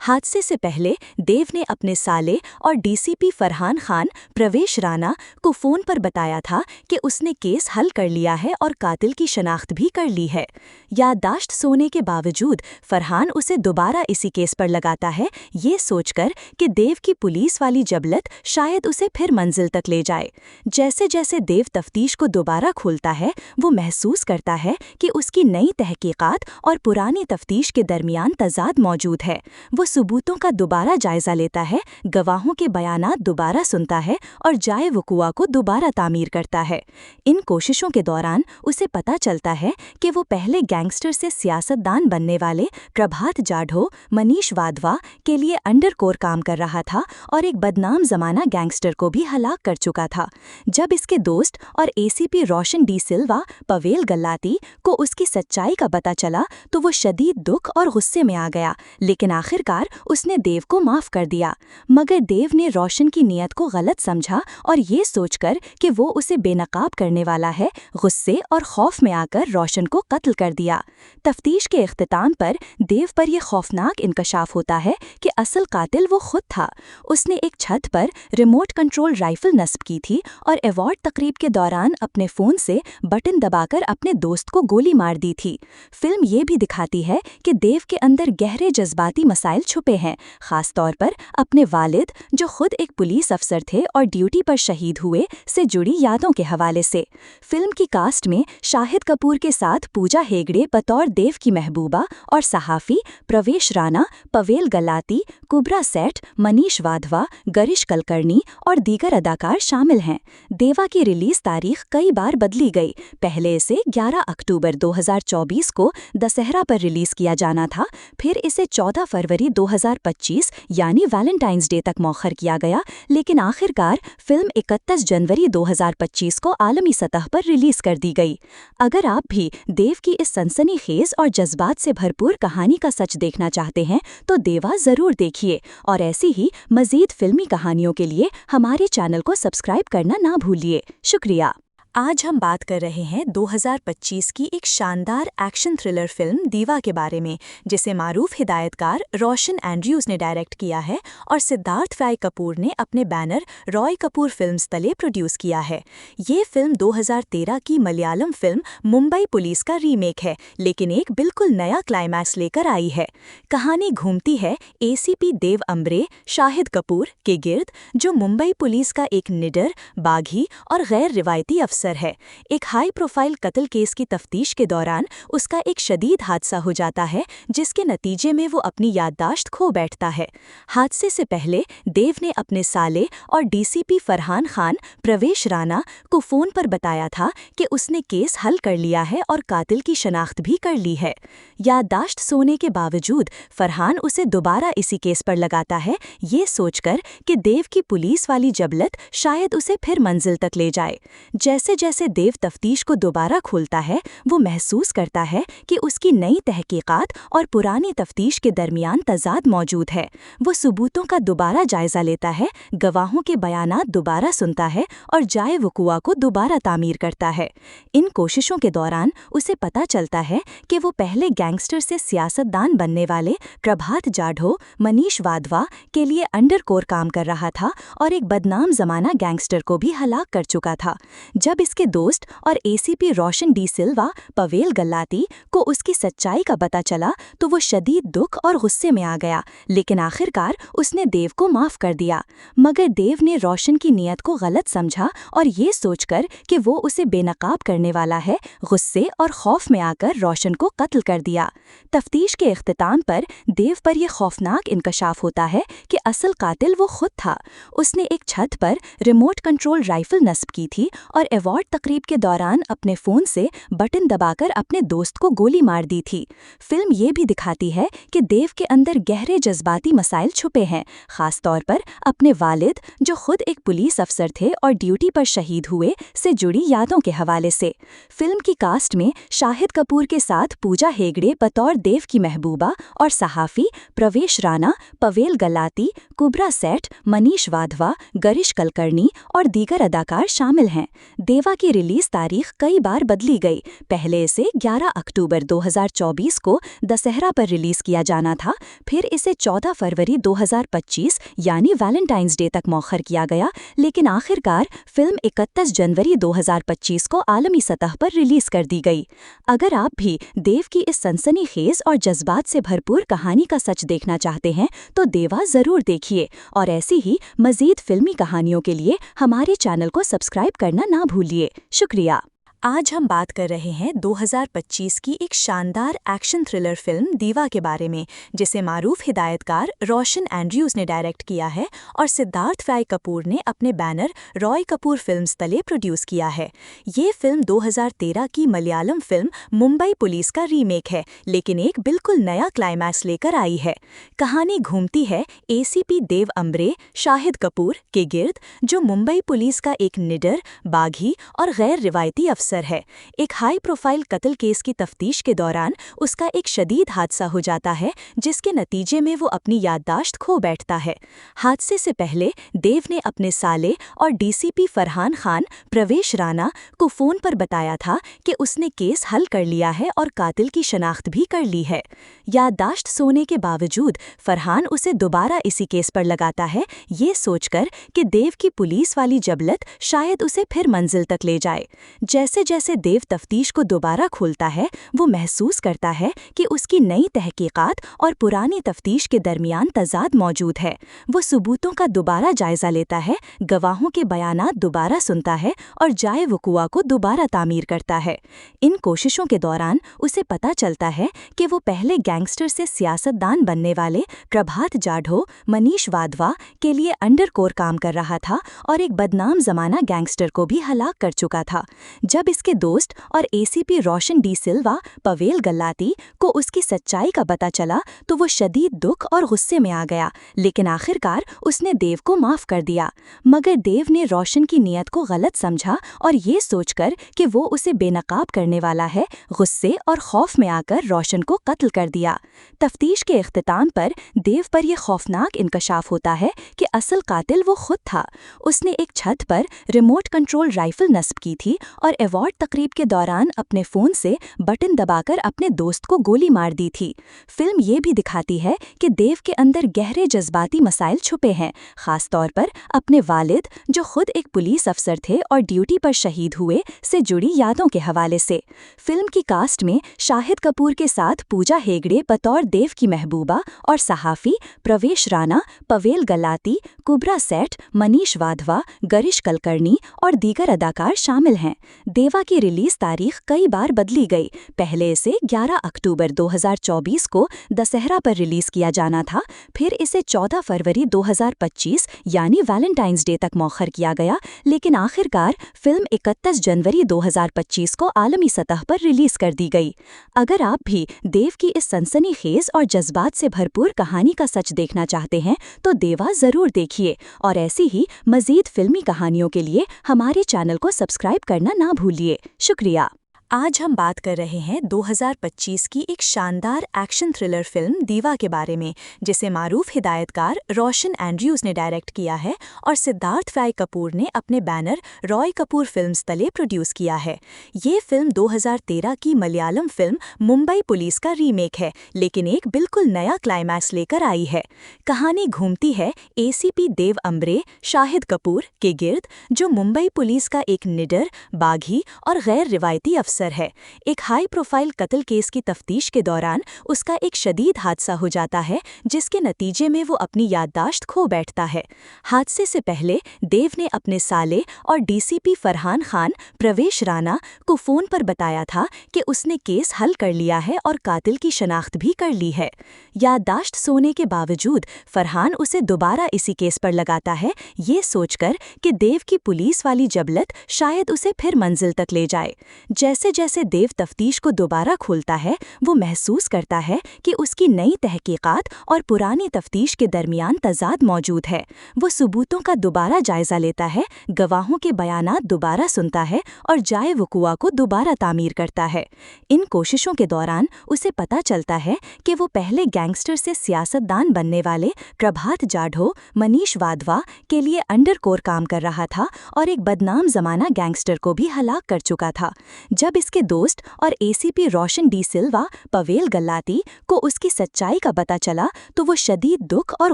हादसे से पहले देव ने अपने साले और डीसीपी फरहान खान प्रवेश राणा को फ़ोन पर बताया था कि उसने केस हल कर लिया है और कातिल की शनाख्त भी कर ली है। याददाश्त सोने के बावजूद फरहान उसे दोबारा इसी केस पर लगाता है, ये सोचकर कि देव की पुलिस वाली जबलत शायद उसे फिर मंजिल तक ले जाए। जैसे जैसे देव तफ्तीश को दोबारा खोलता है, वो महसूस करता है कि उसकी नई तहकीकात और पुरानी तफ्तीश के दरमियान तजाद मौजूद है। वो सबूतों का दोबारा जायजा लेता है, गवाहों के बयानात दोबारा सुनता है और जाए वकुआ को दोबारा तामीर करता है। इन कोशिशों के दौरान उसे पता चलता है कि वो पहले गैंगस्टर से सियासतदान बनने वाले प्रभात जाढ़ो मनीष वाधवा के लिए अंडरकोर काम कर रहा था और एक बदनाम जमाना गैंगस्टर को भी हलाक कर चुका था। जब इसके दोस्त और एसीपी रोशन डी सिल्वा पवेल गल्लाती को उसकी सच्चाई का पता चला तो वो शदीद दुख और गुस्से में आ गया, लेकिन आखिरकार उसने देव को माफ कर दिया। मगर देव ने रोशन की नीयत को गलत समझा और ये सोचकर कि वो उसे बेनकाब करने वाला है, गुस्से और खौफ में आकर रोशन को कत्ल कर दिया। तफ्तीश के इख्तिताम पर देव पर यह खौफनाक इंकशाफ होता है कि असल कातिल वो खुद था। उसने एक छत पर रिमोट कंट्रोल राइफल नस्ब की थी और अवार्ड तकरीब के दौरान अपने फ़ोन से बटन दबाकर अपने दोस्त को गोली मार दी थी। फिल्म ये भी दिखाती है कि देव के अंदर गहरे जज्बाती मसाइल छुपे हैं, ख़ास तौर पर अपने वालिद, जो खुद एक पुलिस अफसर थे और ड्यूटी पर शहीद हुए, से जुड़ी यादों के हवाले से। फिल्म की कास्ट में शाहिद कपूर के साथ पूजा हेगड़े बतौर देव की महबूबा और सहाफ़ी प्रवेश राणा, पवेल गल्लाती, कुब्रा सेठ, मनीष वाधवा, गरिश कलकर्णी और दीगर अदाकार शामिल हैं। देवा की रिलीज तारीख कई बार बदली गई। पहले इसे 11 अक्टूबर 2024 को दशहरा पर रिलीज किया जाना था, फिर इसे 14 फरवरी 2025 यानी वैलेंटाइंस डे तक मौखर किया गया, लेकिन आखिरकार फिल्म 31 जनवरी 2025 को आलमी सतह पर रिलीज कर दी गई। अगर आप भी देव की इस सनसनीखेज और जज्बात से भरपूर कहानी का सच देखना चाहते हैं तो देवा ज़रूर देखिए, और ऐसी ही मज़ीद फिल्मी कहानियों के लिए हमारे चैनल को सब्सक्राइब करना ना भूलिए। शुक्रिया। आज हम बात कर रहे हैं 2025 की एक शानदार एक्शन थ्रिलर फिल्म दीवा के बारे में, जिसे मारूफ हिदायतकार रोशन एंड्रयूज ने डायरेक्ट किया है और सिद्धार्थ फ्राई कपूर ने अपने बैनर रॉय कपूर फिल्म्स तले प्रोड्यूस किया है। ये फिल्म 2013 की मलयालम फिल्म मुंबई पुलिस का रीमेक है, लेकिन एक बिल्कुल नया क्लाइमैक्स लेकर आई है। कहानी घूमती है एसीपी देव अम्ब्रे शाहिद कपूर के गिर्द, जो मुंबई पुलिस का एक निडर, बागी और गैर रिवायती अफसर है। एक हाई प्रोफाइल कत्ल केस की तफ्तीश के दौरान उसका एक शदीद हादसा हो जाता है, जिसके नतीजे में वो अपनी याददाश्त खो बैठता है। हादसे से पहले देव ने अपने साले और डीसीपी फरहान खान प्रवेश राणा को फ़ोन पर बताया था कि उसने केस हल कर लिया है और कातिल की शनाख्त भी कर ली है। याददाश्त सोने के बावजूद फरहान उसे दोबारा इसी केस पर लगाता है, ये सोचकर कि देव की पुलिस वाली जबलत शायद उसे फिर मंजिल तक ले जाए। जैसे जैसे देव तफ्तीश को दोबारा खोलता है, वो महसूस करता है कि उसकी नई तहकीकात और पुरानी तफ्तीश के दरमियान तजाद मौजूद है। वो सबूतों का दोबारा जायजा लेता है, गवाहों के बयानात दोबारा सुनता है और जाए वकुआ को दोबारा तामीर करता है। इन कोशिशों के दौरान उसे पता चलता है कि वो पहले गैंगस्टर से सियासतदान बनने वाले प्रभात जाढ़ो मनीष वाधवा के लिए अंडरकोर काम कर रहा था और एक बदनाम जमाना गैंगस्टर को भी हलाक कर चुका था। जब इसके दोस्त और एसीपी रोशन डी सिल्वा पवेल गल्लाती को उसकी सच्चाई का पता चला तो वो शदीद दुख और गुस्से में आ गया, लेकिन आखिरकार उसने देव को माफ कर दिया। मगर देव ने रोशन की नीयत को गलत समझा और ये सोचकर कि वो उसे बेनकाब करने वाला है, गुस्से और खौफ में आकर रोशन को कत्ल कर दिया। तफ्तीश के इख्तिताम पर देव पर यह खौफनाक इंकशाफ होता है कि असल कातिल वो खुद था। उसने एक छत पर रिमोट कंट्रोल राइफल नस्ब की थी और अवार्ड तकरीब के दौरान अपने फ़ोन से बटन दबाकर अपने दोस्त को गोली मार दी थी। फिल्म ये भी दिखाती है कि देव के अंदर गहरे जज्बाती मसाइल छुपे हैं, ख़ास तौर पर अपने वालिद, जो खुद एक पुलिस अफसर थे और ड्यूटी पर शहीद हुए, से जुड़ी यादों के हवाले से। फिल्म की कास्ट में शाहिद कपूर के साथ पूजा हेगड़े बतौर देव की महबूबा और सहाफ़ी प्रवेश राणा, पवेल गल्लाती, कुब्रा सेठ, मनीष वाधवा, गरिश कलकर्णी और दीगर अदाकार शामिल हैं। देवा की रिलीज तारीख कई बार बदली गई। पहले इसे 11 अक्टूबर 2024 को दशहरा पर रिलीज किया जाना था, फिर इसे 14 फरवरी 2025 यानी वैलेंटाइंस डे तक मौखर किया गया, लेकिन आखिरकार फिल्म 31 जनवरी 2025 को आलमी सतह पर रिलीज कर दी गई। अगर आप भी देव की इस सनसनीखेज और जज्बात से भरपूर कहानी का सच देखना चाहते हैं तो देवा ज़रूर देखिए, और ऐसी ही मज़ीद फिल्मी कहानियों के लिए हमारे चैनल को सब्सक्राइब करना ना भूलिए। शुक्रिया। आज हम बात कर रहे हैं 2025 की एक शानदार एक्शन थ्रिलर फिल्म दीवा के बारे में, जिसे मारूफ हिदायतकार रोशन एंड्रयूज ने डायरेक्ट किया है और सिद्धार्थ फ्राई कपूर ने अपने बैनर रॉय कपूर फिल्म्स तले प्रोड्यूस किया है। ये फिल्म 2013 की मलयालम फिल्म मुंबई पुलिस का रीमेक है, लेकिन एक बिल्कुल नया क्लाइमैक्स लेकर आई है। कहानी घूमती है एसीपी देव अम्बरे शाहिद कपूर के गिर्द, जो मुंबई पुलिस का एक निडर, बागी और गैर रिवायती अफसर है। एक हाई प्रोफाइल कत्ल केस की तफ्तीश के दौरान उसका एक शदीद हादसा हो जाता है, जिसके नतीजे में वो अपनी याददाश्त खो बैठता है। हादसे से पहले देव ने अपने साले और डीसीपी फरहान खान प्रवेश राणा को फ़ोन पर बताया था कि उसने केस हल कर लिया है और कातिल की शनाख्त भी कर ली है। याददाश्त सोने के बावजूद फरहान उसे दोबारा इसी केस पर लगाता है, ये सोचकर कि देव की पुलिस वाली जबलत शायद उसे फिर मंजिल तक ले जाए। जैसे जैसे देव तफ्तीश को दोबारा खोलता है, वो महसूस करता है कि उसकी नई तहकीकात और पुरानी तफ्तीश के दरमियान तजाद मौजूद है। वो सबूतों का दोबारा जायजा लेता है, गवाहों के बयानात दोबारा सुनता है और जाए वकुआ को दोबारा तामीर करता है। इन कोशिशों के दौरान उसे पता चलता है कि वो पहले गैंगस्टर से सियासतदान बनने वाले प्रभात जाढ़ो मनीष वाधवा के लिए अंडरकोर काम कर रहा था और एक बदनाम जमाना गैंगस्टर को भी हलाक कर चुका था। जब इसके दोस्त और एसीपी रोशन डी सिल्वा पवेल गल्लाती को उसकी सच्चाई का पता चला, तो वो शदीद दुख और गुस्से में आ गया, लेकिन आखिरकार उसने देव को माफ कर दिया। मगर देव ने रोशन की नीयत को गलत समझा और ये सोचकर कि वो उसे बेनकाब करने वाला है, गुस्से और खौफ में आकर रोशन को कत्ल कर दिया। तफ्तीश के इख्तिताम पर देव पर यह खौफनाक इंकशाफ होता है कि असल कातिल वो खुद था। उसने एक छत पर रिमोट कंट्रोल राइफल नस्ब की थी और अवार्ड तकरीब के दौरान अपने फ़ोन से बटन दबाकर अपने दोस्त को गोली मार दी थी। फिल्म ये भी दिखाती है कि देव के अंदर गहरे जज्बाती मसाइल छुपे हैं, ख़ास तौर पर अपने वालिद, जो खुद एक पुलिस अफसर थे और ड्यूटी पर शहीद हुए, से जुड़ी यादों के हवाले से। फिल्म की कास्ट में शाहिद कपूर के साथ पूजा हेगड़े बतौर देव की महबूबा और सहाफ़ी प्रवेश राणा, पवेल गलाती, कुबरा सेठ, मनीष वाधवा, गरिश कलकर्णी और दीगर अदाकार शामिल हैं। देवा की रिलीज तारीख कई बार बदली गई। पहले इसे 11 अक्टूबर 2024 को दशहरा पर रिलीज किया जाना था, फिर इसे 14 फरवरी 2025 यानी वैलेंटाइंस डे तक मौखर किया गया, लेकिन आखिरकार फिल्म 31 जनवरी 2025 को आलमी सतह पर रिलीज कर दी गई। अगर आप भी देव की इस सनसनीखेज और जज्बात से भरपूर कहानी का सच देखना चाहते हैं, तो देवा ज़रूर देखिए और ऐसी ही मज़ीद फिल्मी कहानियों के लिए हमारे चैनल को सब्सक्राइब करना ना भूलिए। शुक्रिया। आज हम बात कर रहे हैं 2025 की एक शानदार एक्शन थ्रिलर फिल्म दीवा के बारे में, जिसे मारूफ हिदायतकार रोशन एंड्रयूज ने डायरेक्ट किया है और सिद्धार्थ फ्राई कपूर ने अपने बैनर रॉय कपूर फिल्म्स तले प्रोड्यूस किया है। ये फिल्म 2013 की मलयालम फिल्म मुंबई पुलिस का रीमेक है, लेकिन एक बिल्कुल नया क्लाइमैक्स लेकर आई है। कहानी घूमती है एसीपी देव अम्बरे शाहिद कपूर के गिर्द, जो मुंबई पुलिस का एक निडर, बागी और गैर रिवायती अफसर है। एक हाई प्रोफाइल कत्ल केस की तफ्तीश के दौरान उसका एक शदीद हादसा हो जाता है, जिसके नतीजे में वो अपनी याददाश्त खो बैठता है। हादसे से पहले देव ने अपने साले और डीसीपी फरहान खान प्रवेश राणा को फ़ोन पर बताया था कि उसने केस हल कर लिया है और कातिल की शनाख्त भी कर ली है। याददाश्त सोने के बावजूद फरहान उसे दोबारा इसी केस पर लगाता है, ये सोचकर कि देव की पुलिस वाली जबलत शायद उसे फिर मंजिल तक ले जाए। जैसे जैसे देव तफ्तीश को दोबारा खोलता है, वो महसूस करता है कि उसकी नई तहकीकात और पुरानी तफ्तीश के दरमियान तजाद मौजूद है। वो सबूतों का दोबारा जायजा लेता है, गवाहों के बयानात दोबारा सुनता है और जाए वकुआ को दोबारा तामीर करता है। इन कोशिशों के दौरान उसे पता चलता है कि वो पहले गैंगस्टर से सियासतदान बनने वाले प्रभात जाढ़ो मनीष वाधवा के लिए अंडरकोर काम कर रहा था और एक बदनाम जमाना गैंगस्टर को भी हलाक कर चुका था। जब जब इसके दोस्त और एसीपी रोशन डी सिल्वा पवेल गल्लाती को उसकी सच्चाई का पता चला तो वो शदीद दुख और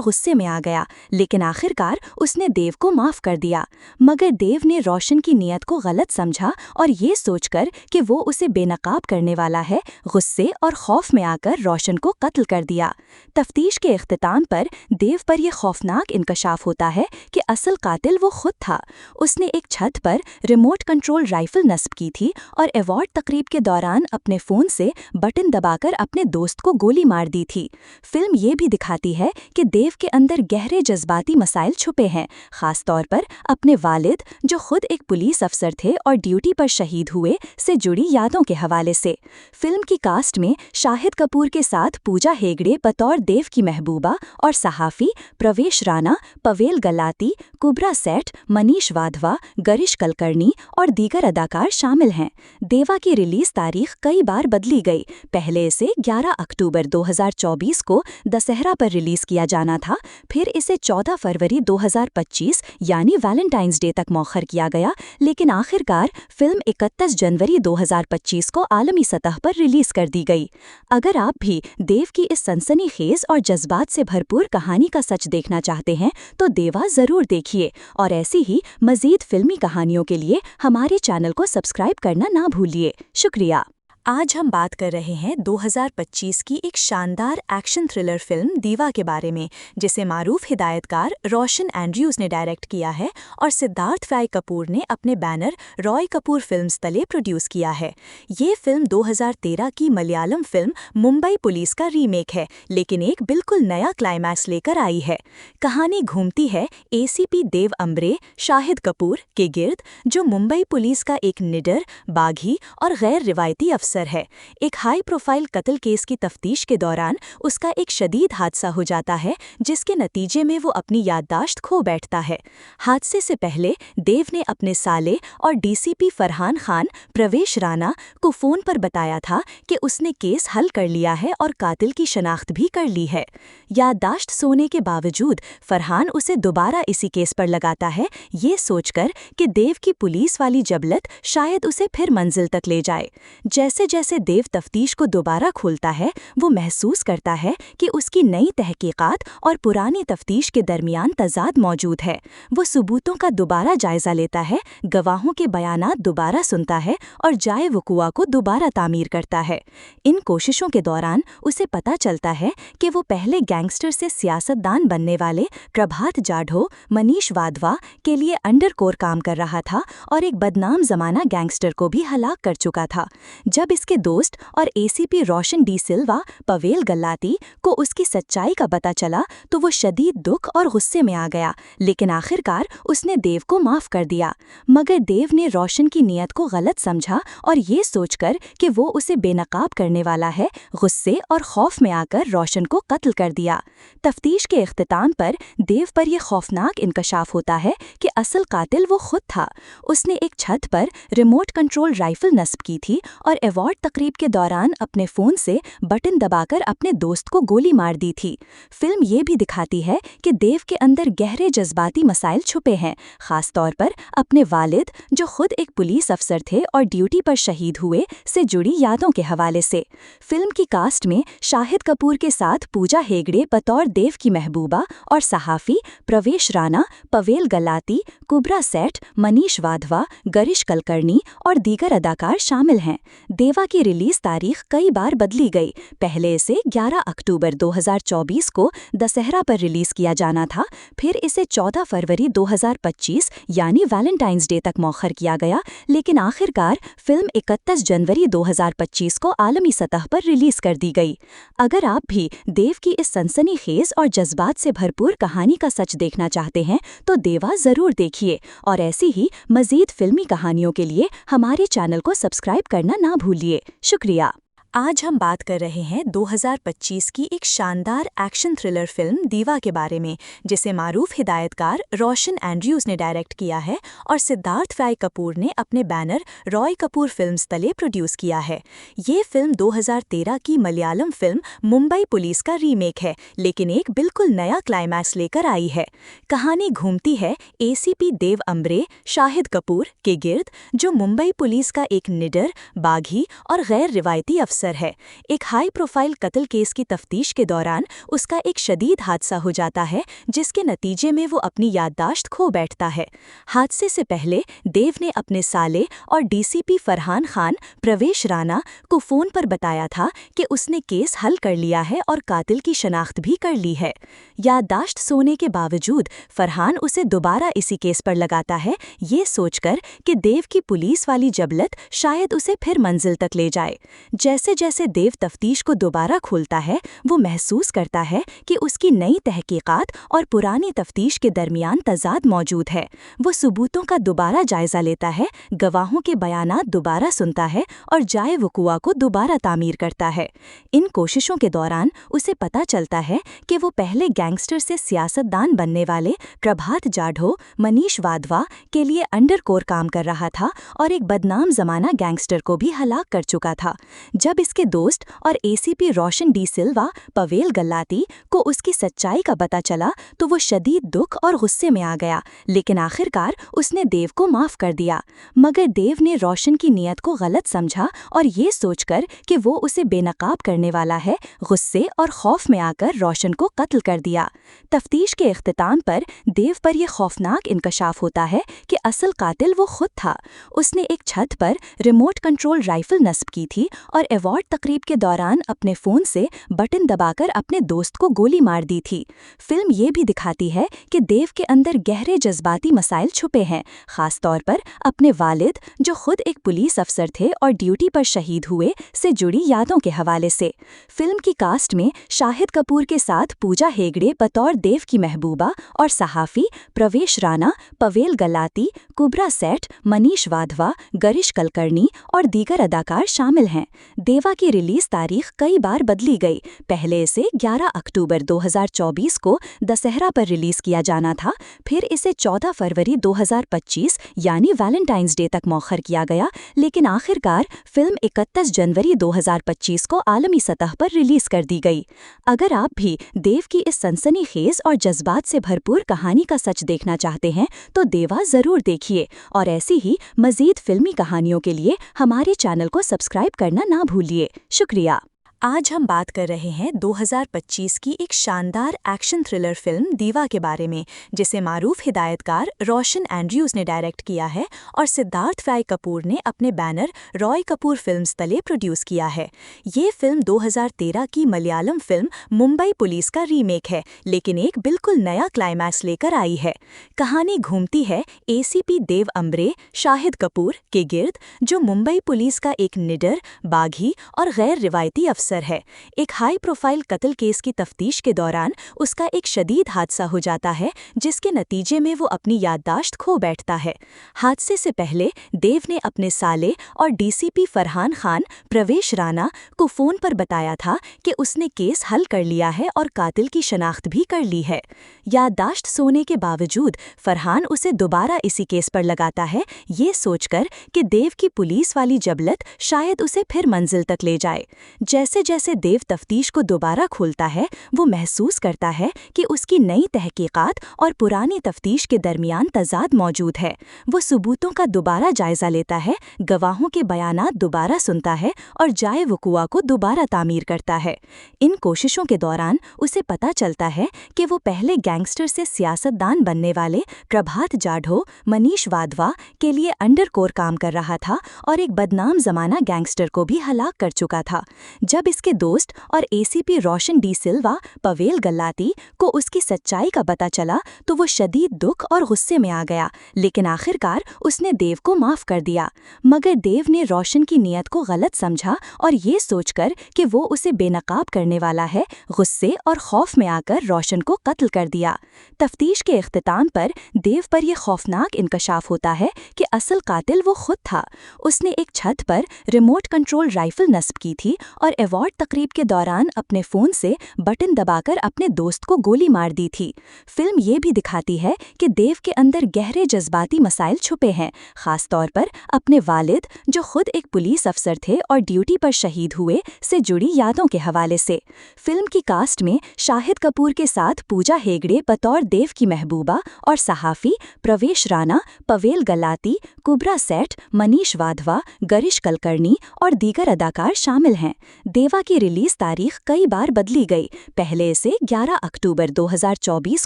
गुस्से में आ गया, लेकिन आखिरकार उसने देव को माफ कर दिया। मगर देव ने रोशन की नीयत को गलत समझा और ये सोचकर कि वो उसे बेनकाब करने वाला है, गुस्से और खौफ में आकर रोशन को कत्ल कर दिया। तफ्तीश के इख्तिताम पर देव पर यह खौफनाक इंकशाफ होता है कि असल कातिल वो खुद था। उसने एक छत पर रिमोट कंट्रोल राइफल नस्ब की थी और अवार्ड तकरीब के दौरान अपने फ़ोन से बटन दबाकर अपने दोस्त को गोली मार दी थी। फिल्म ये भी दिखाती है कि देव के अंदर गहरे जज्बाती मसाइल छुपे हैं, ख़ास तौर पर अपने वालिद, जो खुद एक पुलिस अफसर थे और ड्यूटी पर शहीद हुए, से जुड़ी यादों के हवाले से। फिल्म की कास्ट में शाहिद कपूर के साथ पूजा हेगड़े बतौर देव की महबूबा और सहाफ़ी, प्रवेश राणा, पवेल गल्लाती, कुब्रा सेठ, मनीष वाधवा, गरिश कलकर्णी और दीगर अदाकार शामिल हैं। देवा की रिलीज तारीख कई बार बदली गई। पहले इसे 11 अक्टूबर 2024 को दशहरा पर रिलीज किया जाना था, फिर इसे 14 फरवरी 2025 यानी वैलेंटाइंस डे तक मौखर किया गया, लेकिन आखिरकार फिल्म 31 जनवरी 2025 को आलमी सतह पर रिलीज कर दी गई। अगर आप भी देव की इस सनसनीखेज और जज्बात से भरपूर कहानी का सच देखना चाहते हैं तो देवा ज़रूर देखिए, और ऐसी ही मज़ीद फिल्मी कहानियों के लिए हमारे चैनल को सब्सक्राइब करना ना भूलिए। शुक्रिया। आज हम बात कर रहे हैं 2025 की एक शानदार एक्शन थ्रिलर फिल्म दीवा के बारे में, जिसे मारूफ हिदायतकार रोशन एंड्रयूज़ ने डायरेक्ट किया है और सिद्धार्थ फ्राई कपूर ने अपने बैनर रॉय कपूर फिल्म्स तले प्रोड्यूस किया है। ये फिल्म 2013 की मलयालम फिल्म मुंबई पुलिस का रीमेक है, लेकिन एक बिल्कुल नया क्लाइमैक्स लेकर आई है। कहानी घूमती है एसीपी देव अम्ब्रे शाहिद कपूर के गिर्द, जो मुंबई पुलिस का एक निडर, बागी और गैर रिवायती अफसर है। एक हाई प्रोफाइल कत्ल केस की तफ्तीश के दौरान उसका एक शदीद हादसा हो जाता है, जिसके नतीजे में वो अपनी याददाश्त खो बैठता है। हादसे से पहले देव ने अपने साले और डीसीपी फरहान खान प्रवेश राणा को फ़ोन पर बताया था कि उसने केस हल कर लिया है और कातिल की शनाख्त भी कर ली है। याददाश्त सोने के बावजूद फरहान उसे दोबारा इसी केस पर लगाता है, ये सोचकर कि देव की पुलिस वाली जबलत शायद उसे फिर मंजिल तक ले जाए। जैसे जैसे देव तफ्तीश को दोबारा खोलता है, वो महसूस करता है कि उसकी नई तहकीकात और पुरानी तफ्तीश के दरमियान तजाद मौजूद है। वो सबूतों का दोबारा जायजा लेता है, गवाहों के बयानात दोबारा सुनता है और जाए वक़ुआ को दोबारा तामीर करता है। इन कोशिशों के दौरान उसे पता चलता है कि वो पहले गैंगस्टर से सियासतदान बनने वाले प्रभात जाढ़ो, मनीष वाधवा के लिए अंडरकोर काम कर रहा था और एक बदनाम जमाना गैंगस्टर को भी हलाक कर चुका था। जब इसके दोस्त और एसीपी रोशन डी सिल्वा पवेल गल्लाती को उसकी सच्चाई का पता चला तो वो शदीद दुख और गुस्से में आ गया, लेकिन आखिरकार उसने देव को माफ कर दिया। मगर देव ने रोशन की नीयत को गलत समझा और ये सोचकर कि वो उसे बेनकाब करने वाला है, गुस्से और खौफ में आकर रोशन को कत्ल कर दिया। तफ्तीश के इख्तिताम पर देव पर यह खौफनाक इंकशाफ होता है कि असल कातिल वो खुद था। उसने एक छत पर रिमोट कंट्रोल राइफल नस्ब की थी और अवार्ड तकरीब के दौरान अपने फ़ोन से बटन दबाकर अपने दोस्त को गोली मार दी थी। फिल्म ये भी दिखाती है कि देव के अंदर गहरे जज्बाती मसाइल छुपे हैं, ख़ास तौर पर अपने वालिद, जो खुद एक पुलिस अफसर थे और ड्यूटी पर शहीद हुए, से जुड़ी यादों के हवाले से। फिल्म की कास्ट में शाहिद कपूर के साथ पूजा हेगड़े बतौर देव की महबूबा और सहाफ़ी, प्रवेश राणा, पवेल गल्लाती, कुब्रा सेठ, मनीष वाधवा, गरिश कलकर्णी और दीगर अदाकार शामिल हैं। देवा की रिलीज तारीख कई बार बदली गई। पहले इसे 11 अक्टूबर 2024 को दशहरा पर रिलीज किया जाना था, फिर इसे 14 फरवरी 2025 यानी वैलेंटाइंस डे तक मौखर किया गया, लेकिन आखिरकार फिल्म 31 जनवरी 2025 को आलमी सतह पर रिलीज कर दी गई। अगर आप भी देव की इस सनसनीखेज और जज्बात से भरपूर कहानी का सच देखना चाहते हैं तो देवा ज़रूर देखिए, और ऐसी ही मज़ीद फिल्मी कहानियों के लिए हमारे चैनल को सब्सक्राइब करना ना भूलिए। शुक्रिया। आज हम बात कर रहे हैं 2025 की एक शानदार एक्शन थ्रिलर फिल्म दीवा के बारे में, जिसे मारूफ हिदायतकार रोशन एंड्रयूज ने डायरेक्ट किया है और सिद्धार्थ फ्राई कपूर ने अपने बैनर रॉय कपूर फिल्म्स तले प्रोड्यूस किया है। ये फिल्म 2013 की मलयालम फिल्म मुंबई पुलिस का रीमेक है, लेकिन एक बिल्कुल नया क्लाइमैक्स लेकर आई है। कहानी घूमती है एसीपी देव अम्ब्रे शाहिद कपूर के गिर्द, जो मुंबई पुलिस का एक निडर, बागी और गैर रिवायती अफसर है। एक हाई प्रोफाइल कत्ल केस की तफ्तीश के दौरान उसका एक शदीद हादसा हो जाता है, जिसके नतीजे में वो अपनी याददाश्त खो बैठता है। हादसे से पहले देव ने अपने साले और डीसीपी फरहान खान प्रवेश राणा को फ़ोन पर बताया था कि उसने केस हल कर लिया है और कातिल की शनाख्त भी कर ली है। याददाश्त सोने के बावजूद फरहान उसे दोबारा इसी केस पर लगाता है, ये सोचकर कि देव की पुलिस वाली जबलत शायद उसे फिर मंजिल तक ले जाए। जैसे जैसे देव तफ्तीश को दोबारा खोलता है, वो महसूस करता है कि उसकी नई तहकीकात और पुरानी तफ्तीश के दरमियान तजाद मौजूद है। वो सबूतों का दोबारा जायजा लेता है, गवाहों के बयानात दोबारा सुनता है और जाए वकुआ को दोबारा तामीर करता है। इन कोशिशों के दौरान उसे पता चलता है कि वो पहले गैंगस्टर से सियासतदान बनने वाले प्रभात जाढ़ो मनीष वाधवा के लिए अंडरकोर काम कर रहा था और एक बदनाम जमाना गैंगस्टर को भी हलाक कर चुका था। जब इसके दोस्त और एसीपी रोशन डी सिल्वा पवेल गल्लाती को उसकी सच्चाई का पता चला, तो वो शदीद दुख और गुस्से में आ गया, लेकिन आखिरकार उसने देव को माफ कर दिया। मगर देव ने रोशन की नीयत को गलत समझा और ये सोचकर कि वो उसे बेनकाब करने वाला है, गुस्से और खौफ में आकर रोशन को कत्ल कर दिया। तफ्तीश के इख्तिताम पर देव पर यह खौफनाक इंकशाफ होता है कि असल कातिल वो खुद था। उसने एक छत पर रिमोट कंट्रोल राइफल नस्ब की थी और अवार्ड तकरीब के दौरान अपने फ़ोन से बटन दबाकर अपने दोस्त को गोली मार दी थी। फिल्म ये भी दिखाती है कि देव के अंदर गहरे जज्बाती मसाइल छुपे हैं, ख़ास तौर पर अपने वालिद, जो खुद एक पुलिस अफसर थे और ड्यूटी पर शहीद हुए, से जुड़ी यादों के हवाले से। फिल्म की कास्ट में शाहिद कपूर के साथ पूजा हेगड़े बतौर देव की महबूबा और सहाफ़ी प्रवेश राणा, पवेल गल्लाती, कुबरा सेठ, मनीष वाधवा, गरिश कलकर्णी और दीगर अदाकार शामिल हैं। देवा की रिलीज तारीख कई बार बदली गई। पहले इसे 11 अक्टूबर 2024 को दशहरा पर रिलीज किया जाना था, फिर इसे 14 फरवरी 2025 यानी वैलेंटाइंस डे तक मौखर किया गया, लेकिन आखिरकार फिल्म 31 जनवरी 2025 को आलमी सतह पर रिलीज कर दी गई। अगर आप भी देव की इस सनसनीखेज और जज्बात से भरपूर कहानी का सच देखना चाहते हैं, तो देवा ज़रूर देखिए और ऐसी ही मज़ीद फिल्मी कहानियों के लिए हमारे चैनल को सब्सक्राइब करना ना भूलिए। शुक्रिया। आज हम बात कर रहे हैं 2025 की एक शानदार एक्शन थ्रिलर फिल्म दीवा के बारे में, जिसे मारूफ हिदायतकार रोशन एंड्रयूज ने डायरेक्ट किया है और सिद्धार्थ फ्राई कपूर ने अपने बैनर रॉय कपूर फिल्म्स तले प्रोड्यूस किया है। ये फिल्म 2013 की मलयालम फिल्म मुंबई पुलिस का रीमेक है, लेकिन एक बिल्कुल नया क्लाइमैक्स लेकर आई है। कहानी घूमती है एसीपी देव अम्ब्रे शाहिद कपूर के गिर्द, जो मुंबई पुलिस का एक निडर, बागी और गैर रिवायती अफसर है। एक हाई प्रोफाइल कत्ल केस की तफ्तीश के दौरान उसका एक शदीद हादसा हो जाता है, जिसके नतीजे में वो अपनी याददाश्त खो बैठता है। हादसे से पहले देव ने अपने साले और डीसीपी फरहान खान प्रवेश राणा को फ़ोन पर बताया था कि उसने केस हल कर लिया है और कातिल की शनाख्त भी कर ली है। याददाश्त सोने के बावजूद फरहान उसे दोबारा इसी केस पर लगाता है, ये सोचकर कि देव की पुलिस वाली जबलत शायद उसे फिर मंजिल तक ले जाए। जैसे जैसे देव तफ्तीश को दोबारा खोलता है, वो महसूस करता है कि उसकी नई तहकीकात और पुरानी तफ्तीश के दरमियान तजाद मौजूद है। वो सबूतों का दोबारा जायजा लेता है, गवाहों के बयानात दोबारा सुनता है और जाए वकुआ को दोबारा तामीर करता है। इन कोशिशों के दौरान उसे पता चलता है कि वो पहले गैंगस्टर से सियासतदान बनने वाले प्रभात जाढ़ो मनीष वाधवा के लिए अंडरकोर काम कर रहा था और एक बदनाम जमाना गैंगस्टर को भी हलाक कर चुका था। जब इसके दोस्त और एसीपी रोशन डी सिल्वा पवेल गल्लाती को उसकी सच्चाई का पता चला तो वो शदीद दुख और गुस्से में आ गया, लेकिन आखिरकार उसने देव को माफ कर दिया। मगर देव ने रोशन की नीयत को गलत समझा और ये सोचकर कि वो उसे बेनकाब करने वाला है, गुस्से और खौफ में आकर रोशन को कत्ल कर दिया। तफ्तीश के इख्तिताम पर देव पर यह खौफनाक इंकशाफ होता है कि असल कातिल वो खुद था। उसने एक छत पर रिमोट कंट्रोल राइफल नस्ब की थी और अवार्ड तकरीब के दौरान अपने फ़ोन से बटन दबाकर अपने दोस्त को गोली मार दी थी। फिल्म ये भी दिखाती है कि देव के अंदर गहरे जज्बाती मसाइल छुपे हैं, ख़ास तौर पर अपने वालिद, जो खुद एक पुलिस अफसर थे और ड्यूटी पर शहीद हुए, से जुड़ी यादों के हवाले से। फिल्म की कास्ट में शाहिद कपूर के साथ पूजा हेगड़े बतौर देव की महबूबा और सहाफ़ी, प्रवेश राणा, पवेल गल्लाती, कुब्रा सेठ, मनीष वाधवा, गरिश कलकर्णी और दीगर अदाकार शामिल हैं। देवा की रिलीज तारीख कई बार बदली गई। पहले इसे 11 अक्टूबर 2024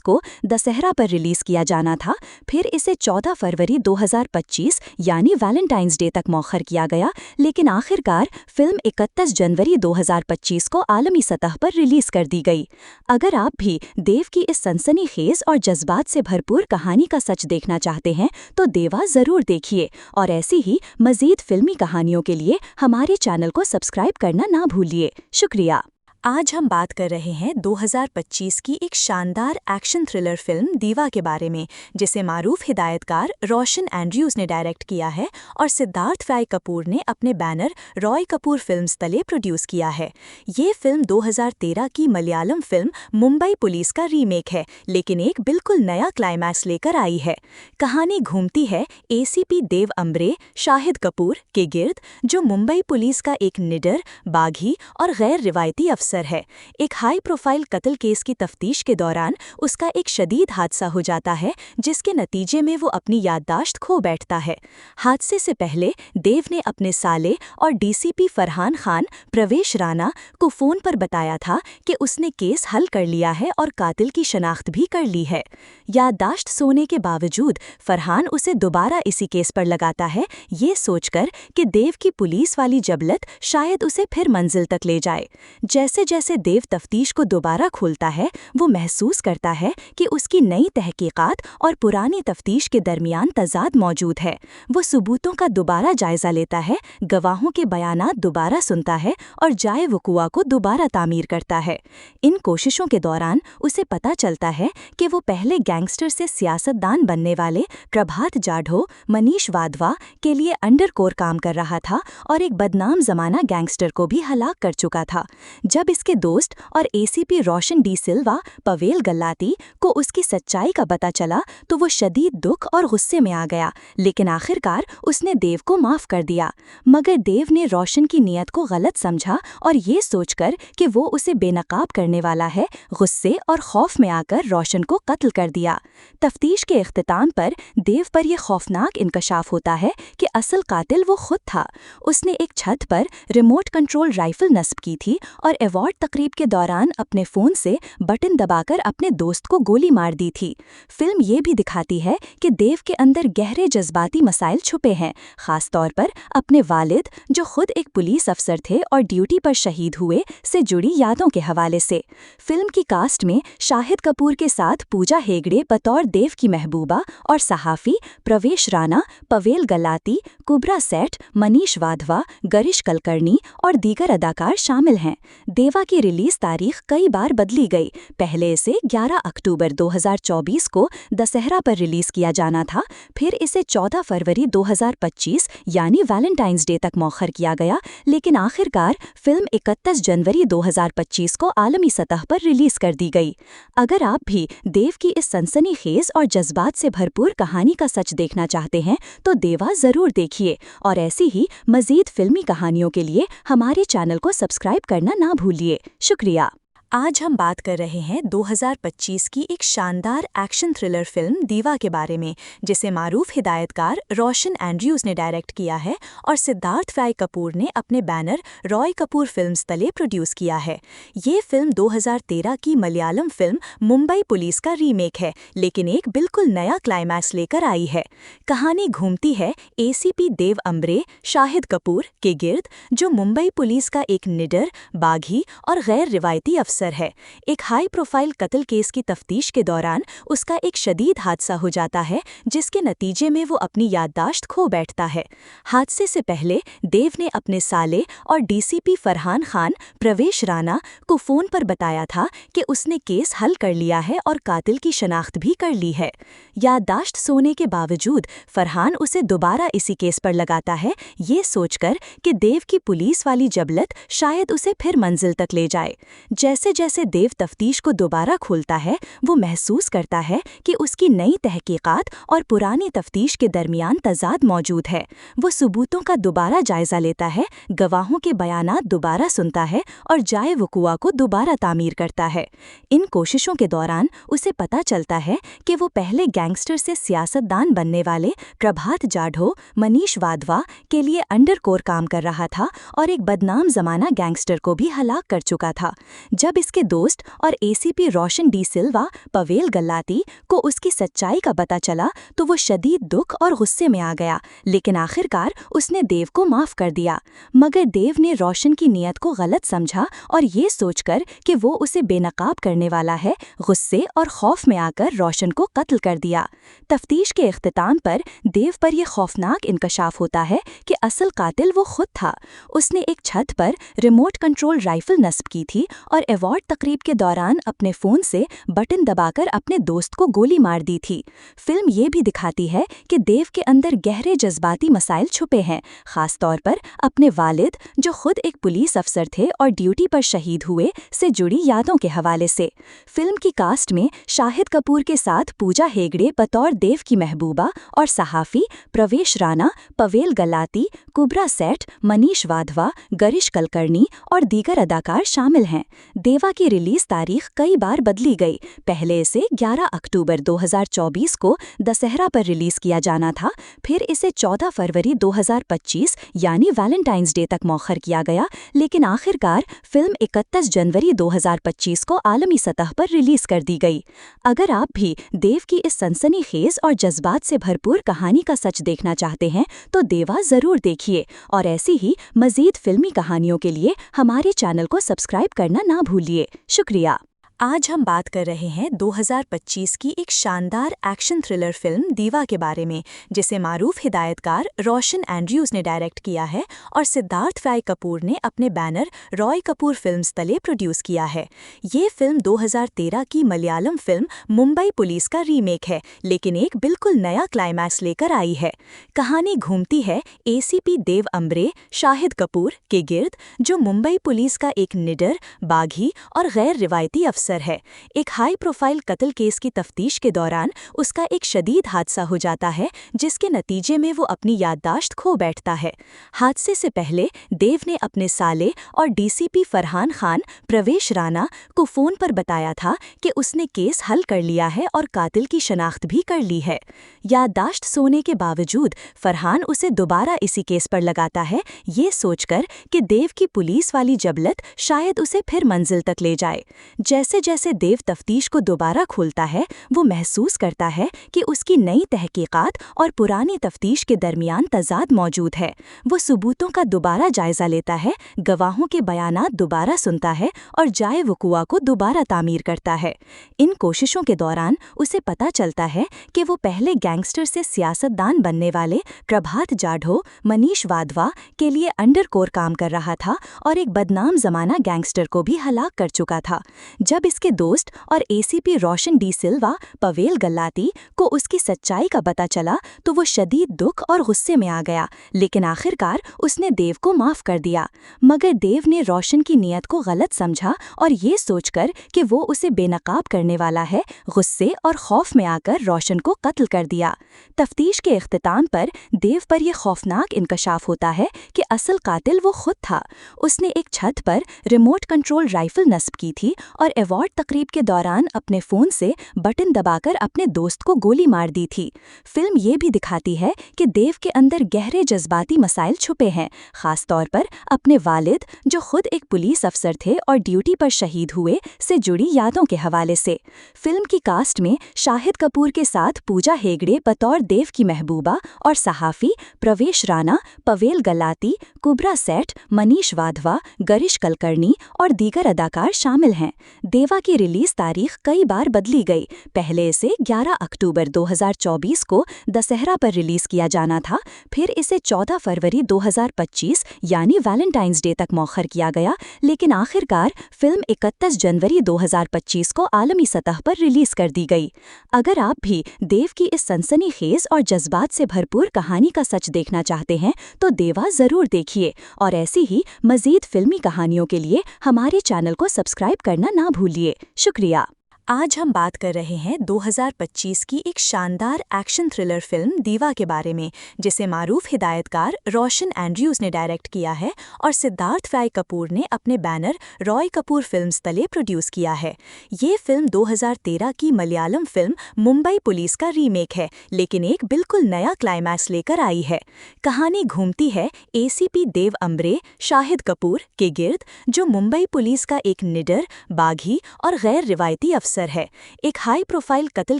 को दशहरा पर रिलीज किया जाना था, फिर इसे 14 फरवरी 2025 यानी वैलेंटाइंस डे तक मौखर किया गया, लेकिन आखिरकार फिल्म 31 जनवरी 2025 को आलमी सतह पर रिलीज कर दी गई। अगर आप भी देव की इस सनसनीखेज और जज्बात से भरपूर कहानी का सच देखना चाहते हैं तो देवा ज़रूर देखिए, और ऐसी ही मज़ीद फिल्मी कहानियों के लिए हमारे चैनल को सब्सक्राइब करना ना भूलिए। शुक्रिया। आज हम बात कर रहे हैं 2025 की एक शानदार एक्शन थ्रिलर फिल्म दीवा के बारे में, जिसे मारूफ हिदायतकार रोशन एंड्रयूज़ ने डायरेक्ट किया है और सिद्धार्थ फ्राई कपूर ने अपने बैनर रॉय कपूर फिल्म्स तले प्रोड्यूस किया है। ये फिल्म 2013 की मलयालम फिल्म मुंबई पुलिस का रीमेक है, लेकिन एक बिल्कुल नया क्लाइमैक्स लेकर आई है। कहानी घूमती है एसीपी देव अम्ब्रे शाहिद कपूर के गिर्द, जो मुंबई पुलिस का एक निडर, बागी और गैर रिवायती अफसर है। एक हाई प्रोफाइल कत्ल केस की तफ्तीश के दौरान उसका एक शदीद हादसा हो जाता है, जिसके नतीजे में वो अपनी याददाश्त खो बैठता है। हादसे से पहले देव ने अपने साले और डीसीपी फरहान खान प्रवेश राणा को फ़ोन पर बताया था कि उसने केस हल कर लिया है और कातिल की शनाख्त भी कर ली है। याददाश्त सोने के बावजूद फरहान उसे दोबारा इसी केस पर लगाता है, ये सोचकर कि देव की पुलिस वाली जबलत शायद उसे फिर मंजिल तक ले जाए। जैसे जैसे देव तफ्तीश को दोबारा खोलता है, वो महसूस करता है कि उसकी नई तहकीकात और पुरानी तफ्तीश के दरमियान तजाद मौजूद है। वो सबूतों का दोबारा जायजा लेता है, गवाहों के बयानात दोबारा सुनता है और जाए वकुआ को दोबारा तामीर करता है। इन कोशिशों के दौरान उसे पता चलता है कि वो पहले गैंगस्टर से सियासतदान बनने वाले प्रभात जाढ़ो मनीष वाधवा के लिए अंडरकोर काम कर रहा था और एक बदनाम जमाना गैंगस्टर को भी हलाक कर चुका था। जब इसके दोस्त और एसीपी रोशन डी सिल्वा पवेल गल्लाती को उसकी सच्चाई का पता चला तो वो शदीद दुख और गुस्से में आ गया, लेकिन आखिरकार उसने देव को माफ कर दिया। मगर देव ने रोशन की नीयत को गलत समझा और ये सोचकर कि वो उसे बेनकाब करने वाला है, गुस्से और खौफ में आकर रोशन को कत्ल कर दिया। तफ्तीश के इख्तिताम पर देव पर यह खौफनाक इंकशाफ होता है कि असल कातिल वो खुद था। उसने एक छत पर रिमोट कंट्रोल राइफल नस्ब की थी और अवार्ड तकरीब के दौरान अपने फ़ोन से बटन दबाकर अपने दोस्त को गोली मार दी थी। फिल्म ये भी दिखाती है कि देव के अंदर गहरे जज्बाती मसाइल छुपे हैं, ख़ास तौर पर अपने वालिद, जो खुद एक पुलिस अफसर थे और ड्यूटी पर शहीद हुए, से जुड़ी यादों के हवाले से। फिल्म की कास्ट में शाहिद कपूर के साथ पूजा हेगड़े बतौर देव की महबूबा और सहाफ़ी, प्रवेश राणा, पवेल गल्लाती, कुब्रा सेठ, मनीष वाधवा, गरिश कलकर्णी और दीगर अदाकार शामिल हैं। देवा की रिलीज तारीख कई बार बदली गई। पहले इसे 11 अक्टूबर 2024 को दशहरा पर रिलीज किया जाना था, फिर इसे 14 फरवरी 2025 यानी वैलेंटाइंस डे तक मौखर किया गया, लेकिन आखिरकार फिल्म 31 जनवरी 2025 को आलमी सतह पर रिलीज कर दी गई। अगर आप भी देव की इस सनसनीखेज और जज्बात से भरपूर कहानी का सच देखना चाहते हैं तो देवा ज़रूर देखिए, और ऐसी ही मज़ीद फिल्मी कहानियों के लिए हमारे चैनल को सब्सक्राइब करना ना भूलिए। शुक्रिया। आज हम बात कर रहे हैं 2025 की एक शानदार एक्शन थ्रिलर फिल्म दीवा के बारे में, जिसे मारूफ हिदायतकार रोशन एंड्रयूज ने डायरेक्ट किया है और सिद्धार्थ राय कपूर ने अपने बैनर रॉय कपूर फिल्म्स तले प्रोड्यूस किया है। ये फिल्म 2013 की मलयालम फिल्म मुंबई पुलिस का रीमेक है, लेकिन एक बिल्कुल नया क्लाइमैक्स लेकर आई है। कहानी घूमती है एसीपी देव अम्बरे शाहिद कपूर के गिर्द, जो मुंबई पुलिस का एक निडर, बागी और गैर रिवायती अफसर है। एक हाई प्रोफाइल कत्ल केस की तफ्तीश के दौरान उसका एक शदीद हादसा हो जाता है, जिसके नतीजे में वो अपनी याददाश्त खो बैठता है। हादसे से पहले देव ने अपने साले और डीसीपी फरहान खान प्रवेश राणा को फोन पर बताया था कि उसने केस हल कर लिया है और कातिल की शनाख्त भी कर ली है। याददाश्त सोने के बावजूद फरहान उसे दोबारा इसी केस पर लगाता है, ये सोचकर कि देव की पुलिस वाली जबलत शायद उसे फिर मंजिल तक ले जाए। जैसे जैसे देव तफ्तीश को दोबारा खोलता है, वो महसूस करता है कि उसकी नई तहकीकात और पुरानी तफ्तीश के दरमियान तजाद मौजूद है। वो सबूतों का दोबारा जायजा लेता है, गवाहों के बयानात दोबारा सुनता है और जाए वकुआ को दोबारा तामीर करता है। इन कोशिशों के दौरान उसे पता चलता है कि वो पहले गैंगस्टर से सियासतदान बनने वाले प्रभात जाढ़ो मनीष वाधवा के लिए अंडरकोर काम कर रहा था और एक बदनाम जमाना गैंगस्टर को भी हलाक कर चुका था। जब इसके दोस्त और एसीपी रोशन डी सिल्वा पवेल गल्लाती को उसकी सच्चाई का पता चला, तो वो शदीद दुख और गुस्से में आ गया, लेकिन आखिरकार उसने देव को माफ कर दिया। मगर देव ने रोशन की नीयत को गलत समझा और ये सोचकर कि वो उसे बेनकाब करने वाला है, गुस्से और खौफ में आकर रोशन को कत्ल कर दिया। तफ्तीश के इख्तिताम पर देव पर यह खौफनाक इंकशाफ होता है कि असल कातिल वो खुद था। उसने एक छत पर रिमोट कंट्रोल राइफल नस्ब की थी और अवार्ड तकरीब के दौरान अपने फ़ोन से बटन दबाकर अपने दोस्त को गोली मार दी थी। फिल्म ये भी दिखाती है कि देव के अंदर गहरे जज्बाती मसाइल छुपे हैं, ख़ास तौर पर अपने वालिद, जो खुद एक पुलिस अफसर थे और ड्यूटी पर शहीद हुए, से जुड़ी यादों के हवाले से। फिल्म की कास्ट में शाहिद कपूर के साथ पूजा हेगड़े बतौर देव की महबूबा और सहाफ़ी प्रवेश राणा, पवेल गलाती, कुबरा सेठ, मनीष वाधवा, गरिश कलकर्णी और दीगर अदाकार शामिल हैं। देवा की रिलीज तारीख कई बार बदली गई। पहले इसे 11 अक्टूबर 2024 को दशहरा पर रिलीज किया जाना था, फिर इसे 14 फरवरी 2025 यानी वैलेंटाइंस डे तक मौखर किया गया, लेकिन आखिरकार फिल्म 31 जनवरी 2025 को आलमी सतह पर रिलीज कर दी गई। अगर आप भी देव की इस सनसनीखेज और जज्बात से भरपूर कहानी का सच देखना चाहते हैं, तो देवा ज़रूर देखिए और ऐसी ही मज़ीद फिल्मी कहानियों के लिए हमारे चैनल को सब्सक्राइब करना ना भूलिए। शुक्रिया। आज हम बात कर रहे हैं 2025 की एक शानदार एक्शन थ्रिलर फिल्म दीवा के बारे में, जिसे मारूफ हिदायतकार रोशन एंड्रयूज ने डायरेक्ट किया है और सिद्धार्थ राय कपूर ने अपने बैनर रॉय कपूर फिल्म्स तले प्रोड्यूस किया है। ये फिल्म 2013 की मलयालम फिल्म मुंबई पुलिस का रीमेक है, लेकिन एक बिल्कुल नया क्लाइमैक्स लेकर आई है। कहानी घूमती है एसीपी देव अम्बरे शाहिद कपूर के गिर्द, जो मुंबई पुलिस का एक निडर, बागी और गैर रिवायती अफसर है। एक हाई प्रोफाइल कत्ल केस की तफ्तीश के दौरान उसका एक शदीद हादसा हो जाता है, जिसके नतीजे में वो अपनी याददाश्त खो बैठता है। हादसे से पहले देव ने अपने साले और डीसीपी फरहान खान प्रवेश राणा को फोन पर बताया था कि उसने केस हल कर लिया है और कातिल की शनाख्त भी कर ली है। याददाश्त सोने के बावजूद फरहान उसे दोबारा इसी केस पर लगाता है, ये सोचकर कि देव की पुलिस वाली जबलत शायद उसे फिर मंजिल तक ले जाए। जैसे जैसे देव तफ्तीश को दोबारा खोलता है, वो महसूस करता है कि उसकी नई तहकीकात और पुरानी तफ्तीश के दरमियान तजाद मौजूद है। वो सबूतों का दोबारा जायजा लेता है, गवाहों के बयानात दोबारा सुनता है और जाए वकुआ को दोबारा तामीर करता है। इन कोशिशों के दौरान उसे पता चलता है कि वो पहले गैंगस्टर से सियासतदान बनने वाले प्रभात जाढ़ो मनीष वाधवा के लिए अंडरकोर काम कर रहा था और एक बदनाम जमाना गैंगस्टर को भी हलाक कर चुका था। जब इसके दोस्त और एसीपी रोशन डी सिल्वा पवेल गल्लाती को उसकी सच्चाई का पता चला तो वो शदीद दुख और गुस्से में आ गया, लेकिन आखिरकार उसने देव को माफ कर दिया। मगर देव ने रोशन की नीयत को गलत समझा और ये सोचकर कि वो उसे बेनकाब करने वाला है, गुस्से और खौफ में आकर रोशन को कत्ल कर दिया। तफ्तीश के इख्तिताम पर देव पर यह खौफनाक इंकशाफ होता है कि असल कातिल वो खुद था। उसने एक छत पर रिमोट कंट्रोल राइफल नस्ब की थी और अवार्ड तकरीब के दौरान अपने फ़ोन से बटन दबाकर अपने दोस्त को गोली मार दी थी। फिल्म ये भी दिखाती है कि देव के अंदर गहरे जज्बाती मसाइल छुपे हैं, ख़ास तौर पर अपने वालिद जो खुद एक पुलिस अफसर थे और ड्यूटी पर शहीद हुए से जुड़ी यादों के हवाले से। फिल्म की कास्ट में शाहिद कपूर के साथ पूजा हेगड़े बतौर देव की महबूबा और सहाफ़ी, प्रवेश राणा, पवेल गल्लाती, कुब्रा सेठ, मनीष वाधवा, गरिश कलकर्णी और दीगर अदाकार शामिल हैं। देवा की रिलीज तारीख कई बार बदली गई। पहले इसे 11 अक्टूबर 2024 को दशहरा पर रिलीज किया जाना था, फिर इसे 14 फरवरी 2025 यानी वैलेंटाइंस डे तक मौखर किया गया, लेकिन आखिरकार फिल्म 31 जनवरी 2025 को आलमी सतह पर रिलीज कर दी गई। अगर आप भी देव की इस सनसनीखेज और जज्बात से भरपूर कहानी का सच देखना चाहते हैं तो देवा ज़रूर देखिए, और ऐसी ही मज़ीद फिल्मी कहानियों के लिए हमारे चैनल को सब्सक्राइब करना ना भूलिए। शुक्रिया। आज हम बात कर रहे हैं 2025 की एक शानदार एक्शन थ्रिलर फिल्म दीवा के बारे में, जिसे मारूफ हिदायतकार रोशन एंड्रयूज़ ने डायरेक्ट किया है और सिद्धार्थ फ्राई कपूर ने अपने बैनर रॉय कपूर फिल्म्स तले प्रोड्यूस किया है। ये फिल्म 2013 की मलयालम फिल्म मुंबई पुलिस का रीमेक है, लेकिन एक बिल्कुल नया क्लाइमैक्स लेकर आई है। कहानी घूमती है एसीपी देव अम्ब्रे शाहिद कपूर के गिर्द, जो मुंबई पुलिस का एक निडर, बागी और गैर रिवायती अफसर है। एक हाई प्रोफाइल कत्ल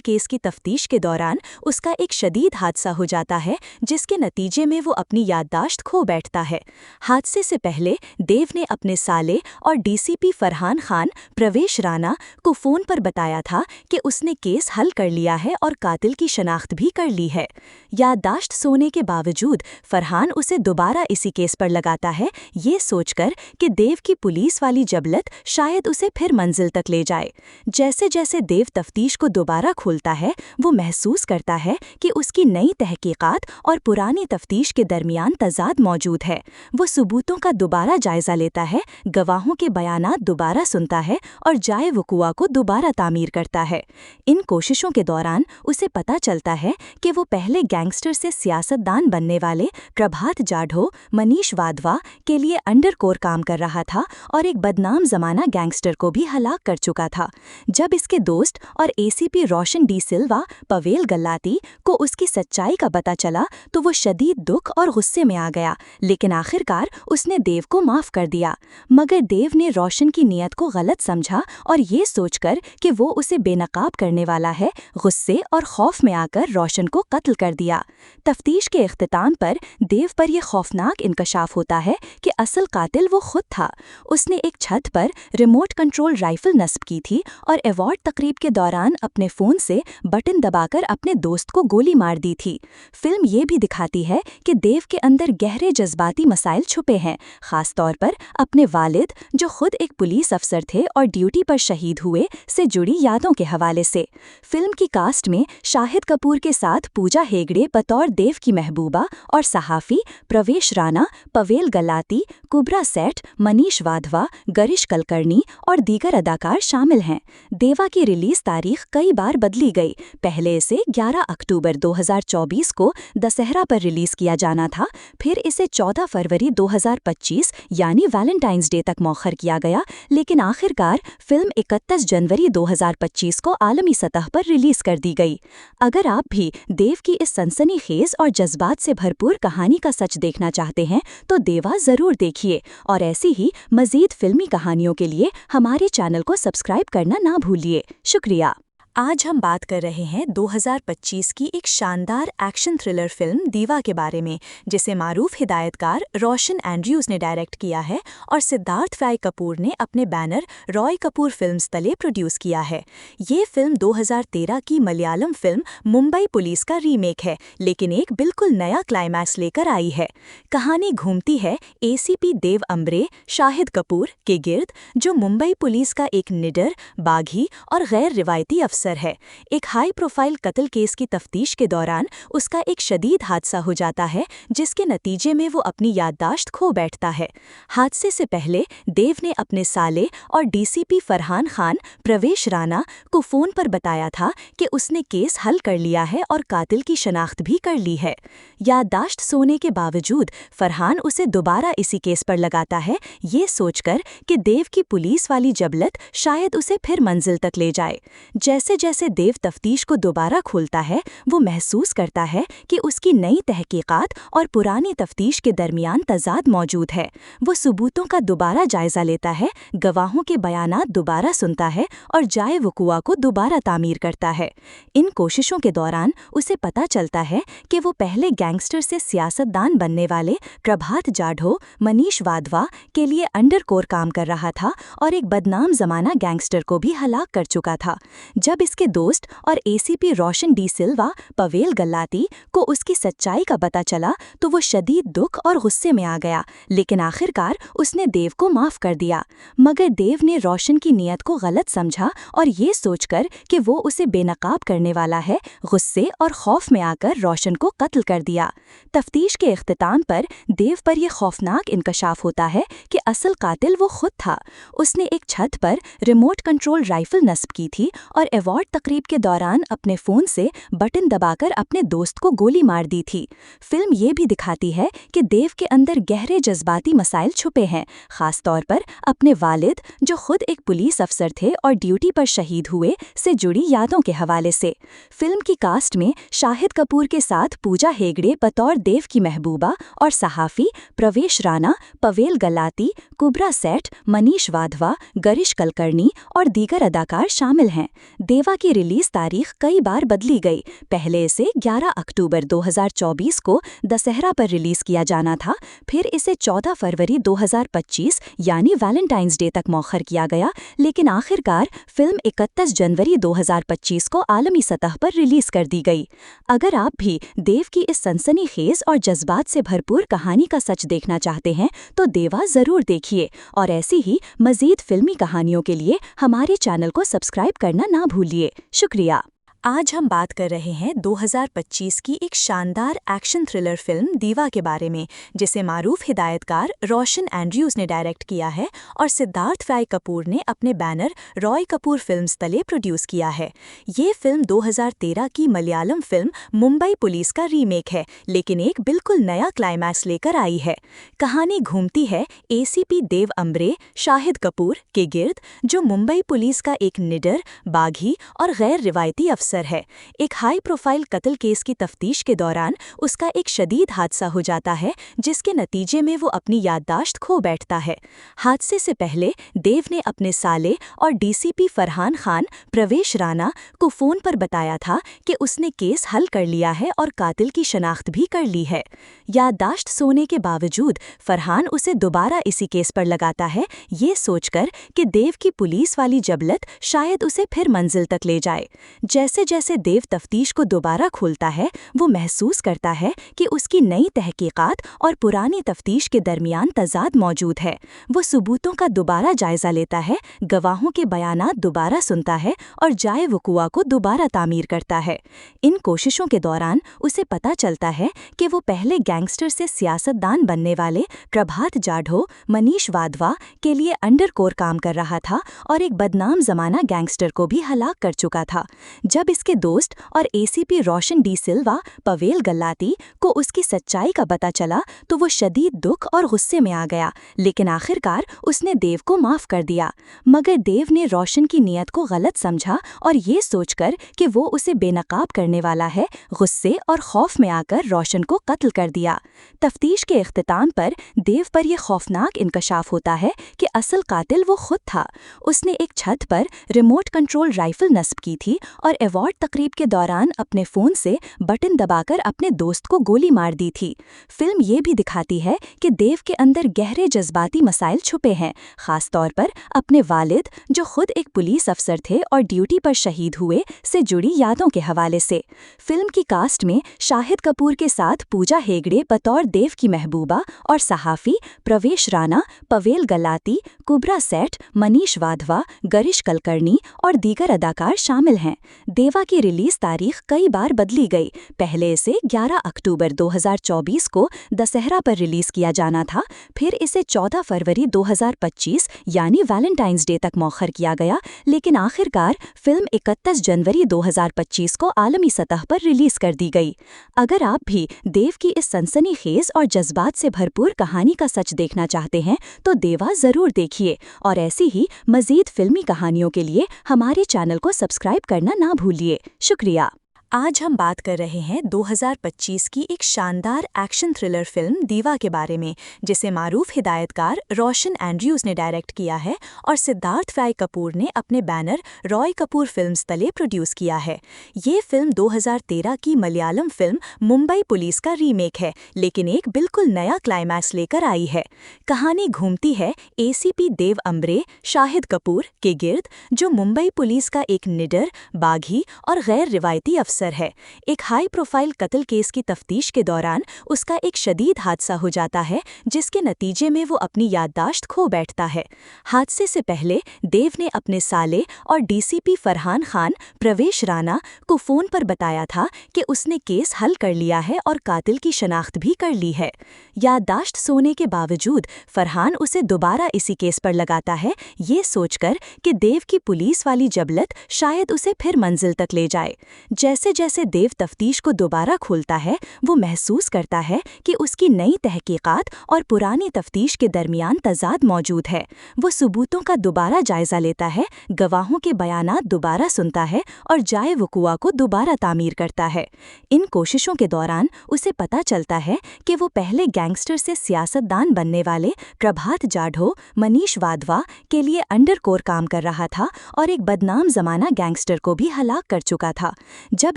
केस की तफ्तीश के दौरान उसका एक शदीद हादसा हो जाता है, जिसके नतीजे में वो अपनी याददाश्त खो बैठता है। हादसे से पहले देव ने अपने साले और डीसीपी फरहान खान प्रवेश राणा को फ़ोन पर बताया था कि उसने केस हल कर लिया है और कातिल की शनाख्त भी कर ली है। याददाश्त सोने के बावजूद फरहान उसे दोबारा इसी केस पर लगाता है, ये सोचकर कि देव की पुलिस वाली जबलत शायद उसे फिर मंजिल तक ले जाए। जैसे जैसे देव तफ्तीश को दोबारा खोलता है, वो महसूस करता है कि उसकी नई तहकीकात और पुरानी तफ्तीश के दरमियान तजाद मौजूद है। वो सबूतों का दोबारा जायजा लेता है, गवाहों के बयानात दोबारा सुनता है और जाए वक़ुआ को दोबारा तामीर करता है। इन कोशिशों के दौरान उसे पता चलता है कि वो पहले गैंगस्टर से सियासतदान बनने वाले प्रभात जाढ़ो मनीष वाधवा के लिए अंडरकोर काम कर रहा था और एक बदनाम जमाना गैंगस्टर को भी हलाक कर चुका था। जब इसके दोस्त और एसीपी रोशन डी सिल्वा पवेल गल्लाती को उसकी सच्चाई का पता चला तो वो शदीद दुख और गुस्से में आ गया, लेकिन आखिरकार उसने देव को माफ कर दिया। मगर देव ने रोशन की नीयत को गलत समझा और ये सोचकर कि वो उसे बेनकाब करने वाला है, गुस्से और खौफ में आकर रोशन को कत्ल कर दिया। तफ्तीश के इख्तिताम पर देव पर यह खौफनाक इंकशाफ होता है कि असल कातिल वो खुद था। उसने एक छत पर रिमोट कंट्रोल राइफल नस्ब की थी और अवार्ड तकरीब के दौरान अपने फ़ोन से बटन दबाकर अपने दोस्त को गोली मार दी थी। फिल्म ये भी दिखाती है कि देव के अंदर गहरे जज्बाती मसाइल छुपे हैं, ख़ास तौर पर अपने वालिद जो खुद एक पुलिस अफसर थे और ड्यूटी पर शहीद हुए से जुड़ी यादों के हवाले से। फिल्म की कास्ट में शाहिद कपूर के साथ पूजा हेगड़े बतौर देव की महबूबा और सहाफ़ी, प्रवेश राणा, पवेल गल्लाती, कुब्रा सेठ, मनीष वाधवा, गरिश कलकर्णी और दीगर अदाकार शामिल हैं। देवा की रिलीज तारीख कई बार बदली गई। पहले इसे 11 अक्टूबर 2024 को दशहरा पर रिलीज किया जाना था, फिर इसे 14 फरवरी 2025 यानी वैलेंटाइंस डे तक मौखर किया गया, लेकिन आखिरकार फिल्म 31 जनवरी 2025 को आलमी सतह पर रिलीज कर दी गई। अगर आप भी देव की इस सनसनीखेज और जज्बात से भरपूर कहानी का सच देखना चाहते हैं तो देवा ज़रूर देखिए, और ऐसी ही मज़ीद फिल्मी कहानियों के लिए हमारे चैनल को सब्सक्राइब करना ना भूलिए। शुक्रिया। आज हम बात कर रहे हैं 2025 की एक शानदार एक्शन थ्रिलर फिल्म दीवा के बारे में, जिसे मारूफ हिदायतकार रोशन एंड्रयूज ने डायरेक्ट किया है और सिद्धार्थ फ्राई कपूर ने अपने बैनर रॉय कपूर फिल्म्स तले प्रोड्यूस किया है। ये फिल्म 2013 की मलयालम फिल्म मुंबई पुलिस का रीमेक है, लेकिन एक बिल्कुल नया क्लाइमैक्स लेकर आई है। कहानी घूमती है एसीपी देव अम्ब्रे शाहिद कपूर के गिर्द, जो मुंबई पुलिस का एक निडर, बागी और गैर रिवायती अफसर है। एक हाई प्रोफाइल कत्ल केस की तफ्तीश के दौरान उसका एक शदीद हादसा हो जाता है, जिसके नतीजे में वो अपनी याददाश्त खो बैठता है। हादसे से पहले देव ने अपने साले और डीसीपी फरहान खान प्रवेश राणा को फ़ोन पर बताया था कि उसने केस हल कर लिया है और कातिल की शनाख्त भी कर ली है। याददाश्त सोने के बावजूद फरहान उसे दोबारा इसी केस पर लगाता है, ये सोचकर कि देव की पुलिस वाली जबलत शायद उसे फिर मंजिल तक ले जाए। जैसे जैसे देव तफ्तीश को दोबारा खोलता है, वो महसूस करता है कि उसकी नई तहकीकात और पुरानी तफ्तीश के दरमियान तजाद मौजूद है। वो सबूतों का दोबारा जायजा लेता है, गवाहों के बयानात दोबारा सुनता है और जाए वकुआ को दोबारा तामीर करता है। इन कोशिशों के दौरान उसे पता चलता है कि वो पहले गैंगस्टर से सियासतदान बनने वाले प्रभात जाढ़ो मनीष वाधवा के लिए अंडरकोर काम कर रहा था और एक बदनाम जमाना गैंगस्टर को भी हलाक कर चुका था। जब इसके दोस्त और एसीपी रोशन डी सिल्वा पवेल गल्लाती को उसकी सच्चाई का पता चला, तो वो शदीद दुख और गुस्से में आ गया, लेकिन आखिरकार उसने देव को माफ कर दिया। मगर देव ने रोशन की नीयत को गलत समझा और ये सोचकर कि वो उसे बेनकाब करने वाला है, गुस्से और खौफ में आकर रोशन को कत्ल कर दिया। तफ्तीश के इख्तिताम पर देव पर यह खौफनाक इंकशाफ होता है कि असल कातिल वो खुद था। उसने एक छत पर रिमोट कंट्रोल राइफल नस्ब की थी और अवार्ड तकरीब के दौरान अपने फ़ोन से बटन दबाकर अपने दोस्त को गोली मार दी थी। फिल्म ये भी दिखाती है कि देव के अंदर गहरे जज्बाती मसाइल छुपे हैं, ख़ास तौर पर अपने वालिद, जो खुद एक पुलिस अफसर थे और ड्यूटी पर शहीद हुए, से जुड़ी यादों के हवाले से। फिल्म की कास्ट में शाहिद कपूर के साथ पूजा हेगड़े बतौर देव की महबूबा और सहाफ़ी प्रवेश राणा, पवेल गलाती, कुबरा सेठ, मनीष वाधवा, गरिश कलकर्णी और दीगर अदाकार शामिल हैं। देवा की रिलीज तारीख कई बार बदली गई। पहले इसे 11 अक्टूबर 2024 को दशहरा पर रिलीज किया जाना था, फिर इसे 14 फरवरी 2025 यानी वैलेंटाइंस डे तक मौखर किया गया, लेकिन आखिरकार फिल्म 31 जनवरी 2025 को आलमी सतह पर रिलीज कर दी गई। अगर आप भी देव की इस सनसनीखेज और जज्बात से भरपूर कहानी का सच देखना चाहते हैं, तो देवा ज़रूर देखिए और ऐसी ही मज़ीद फिल्मी कहानियों के लिए हमारे चैनल को सब्सक्राइब करना ना भूलिए। शुक्रिया। आज हम बात कर रहे हैं 2025 की एक शानदार एक्शन थ्रिलर फिल्म दीवा के बारे में, जिसे मारूफ हिदायतकार रोशन एंड्रयूज ने डायरेक्ट किया है और सिद्धार्थ फ्राई कपूर ने अपने बैनर रॉय कपूर फिल्म्स तले प्रोड्यूस किया है। ये फिल्म 2013 की मलयालम फिल्म मुंबई पुलिस का रीमेक है, लेकिन एक बिल्कुल नया क्लाइमैक्स लेकर आई है। कहानी घूमती है एसीपी देव अम्ब्रे शाहिद कपूर के गिर्द, जो मुंबई पुलिस का एक निडर, बागी और गैर रिवायती अफसर है। एक हाई प्रोफाइल कत्ल केस की तफ्तीश के दौरान उसका एक शदीद हादसा हो जाता है, जिसके नतीजे में वो अपनी याददाश्त खो बैठता है। हादसे से पहले देव ने अपने साले और डीसीपी फरहान खान प्रवेश राणा को फ़ोन पर बताया था कि उसने केस हल कर लिया है और कातिल की शनाख्त भी कर ली है। याददाश्त सोने के बावजूद फरहान उसे दोबारा इसी केस पर लगाता है, ये सोचकर कि देव की पुलिस वाली जबलत शायद उसे फिर मंजिल तक ले जाए। जैसे जैसे देव तफ्तीश को दोबारा खोलता है, वो महसूस करता है कि उसकी नई तहकीकात और पुरानी तफ्तीश के दरमियान तजाद मौजूद है। वो सबूतों का दोबारा जायजा लेता है, गवाहों के बयानात दोबारा सुनता है और जाए वकुआ को दोबारा तामीर करता है। इन कोशिशों के दौरान उसे पता चलता है कि वो पहले गैंगस्टर से सियासतदान बनने वाले प्रभात जाढ़ो मनीष वाधवा के लिए अंडरकोर काम कर रहा था और एक बदनाम जमाना गैंगस्टर को भी हलाक कर चुका था। जब जब इसके दोस्त और एसीपी रोशन डी सिल्वा पवेल गल्लाती को उसकी सच्चाई का पता चला तो वो शदीद दुख और गुस्से में आ गया, लेकिन आखिरकार उसने देव को माफ कर दिया। मगर देव ने रोशन की नीयत को गलत समझा और ये सोचकर कि वो उसे बेनकाब करने वाला है, गुस्से और खौफ में आकर रोशन को कत्ल कर दिया। तफ्तीश के इख्तिताम पर देव पर यह खौफनाक इंकशाफ होता है कि असल कातिल वो खुद था। उसने एक छत पर रिमोट कंट्रोल राइफल नस्ब की थी और अवार्ड तकरीब के दौरान अपने फ़ोन से बटन दबाकर अपने दोस्त को गोली मार दी थी। फिल्म ये भी दिखाती है कि देव के अंदर गहरे जज्बाती मसाइल छुपे हैं, ख़ास तौर पर अपने वालिद, जो खुद एक पुलिस अफसर थे और ड्यूटी पर शहीद हुए, से जुड़ी यादों के हवाले से। फिल्म की कास्ट में शाहिद कपूर के साथ पूजा हेगड़े बतौर देव की महबूबा और सहाफ़ी, प्रवेश राणा, पवेल गल्लाती, कुब्रा सेठ, मनीष वाधवा, गरिश कलकर्णी और दीगर अदाकार शामिल हैं। देवा की रिलीज तारीख कई बार बदली गई। पहले इसे 11 अक्टूबर 2024 को दशहरा पर रिलीज किया जाना था, फिर इसे 14 फरवरी 2025 यानी वैलेंटाइंस डे तक मौखर किया गया, लेकिन आखिरकार फिल्म 31 जनवरी 2025 को आलमी सतह पर रिलीज कर दी गई। अगर आप भी देव की इस सनसनीखेज और जज्बात से भरपूर कहानी का सच देखना चाहते हैं तो देवा ज़रूर देखिए, और ऐसी ही मज़ीद फिल्मी कहानियों के लिए हमारे चैनल को सब्सक्राइब करना ना भूलिए। शुक्रिया। आज हम बात कर रहे हैं 2025 की एक शानदार एक्शन थ्रिलर फिल्म दीवा के बारे में, जिसे मारूफ हिदायतकार रोशन एंड्रयूज़ ने डायरेक्ट किया है और सिद्धार्थ राय कपूर ने अपने बैनर रॉय कपूर फिल्म्स तले प्रोड्यूस किया है। ये फिल्म 2013 की मलयालम फिल्म मुंबई पुलिस का रीमेक है, लेकिन एक बिल्कुल नया क्लाइमैक्स लेकर आई है। कहानी घूमती है एसीपी देव अम्ब्रे शाहिद कपूर के गिर्द, जो मुंबई पुलिस का एक निडर, बागी और गैर रिवायती अफसर है। एक हाई प्रोफाइल कत्ल केस की तफ्तीश के दौरान उसका एक शदीद हादसा हो जाता है, जिसके नतीजे में वो अपनी याददाश्त खो बैठता है। हादसे से पहले देव ने अपने साले और डीसीपी फरहान खान प्रवेश राणा को फ़ोन पर बताया था कि उसने केस हल कर लिया है और कातिल की शनाख्त भी कर ली है। याददाश्त सोने के बावजूद फरहान उसे दोबारा इसी केस पर लगाता है, ये सोचकर कि देव की पुलिस वाली जबलत शायद उसे फिर मंजिल तक ले जाए। जैसे जैसे देव तफ्तीश को दोबारा खोलता है, वो महसूस करता है कि उसकी नई तहकीकात और पुरानी तफ्तीश के दरमियान तजाद मौजूद है। वो सबूतों का दोबारा जायजा लेता है, गवाहों के बयानात दोबारा सुनता है और जाए वकुआ को दोबारा तामीर करता है। इन कोशिशों के दौरान उसे पता चलता है कि वो पहले गैंगस्टर से सियासतदान बनने वाले प्रभात जाढ़ो, मनीष वाधवा के लिए अंडरकोर काम कर रहा था और एक बदनाम जमाना गैंगस्टर को भी हलाक कर चुका था। जब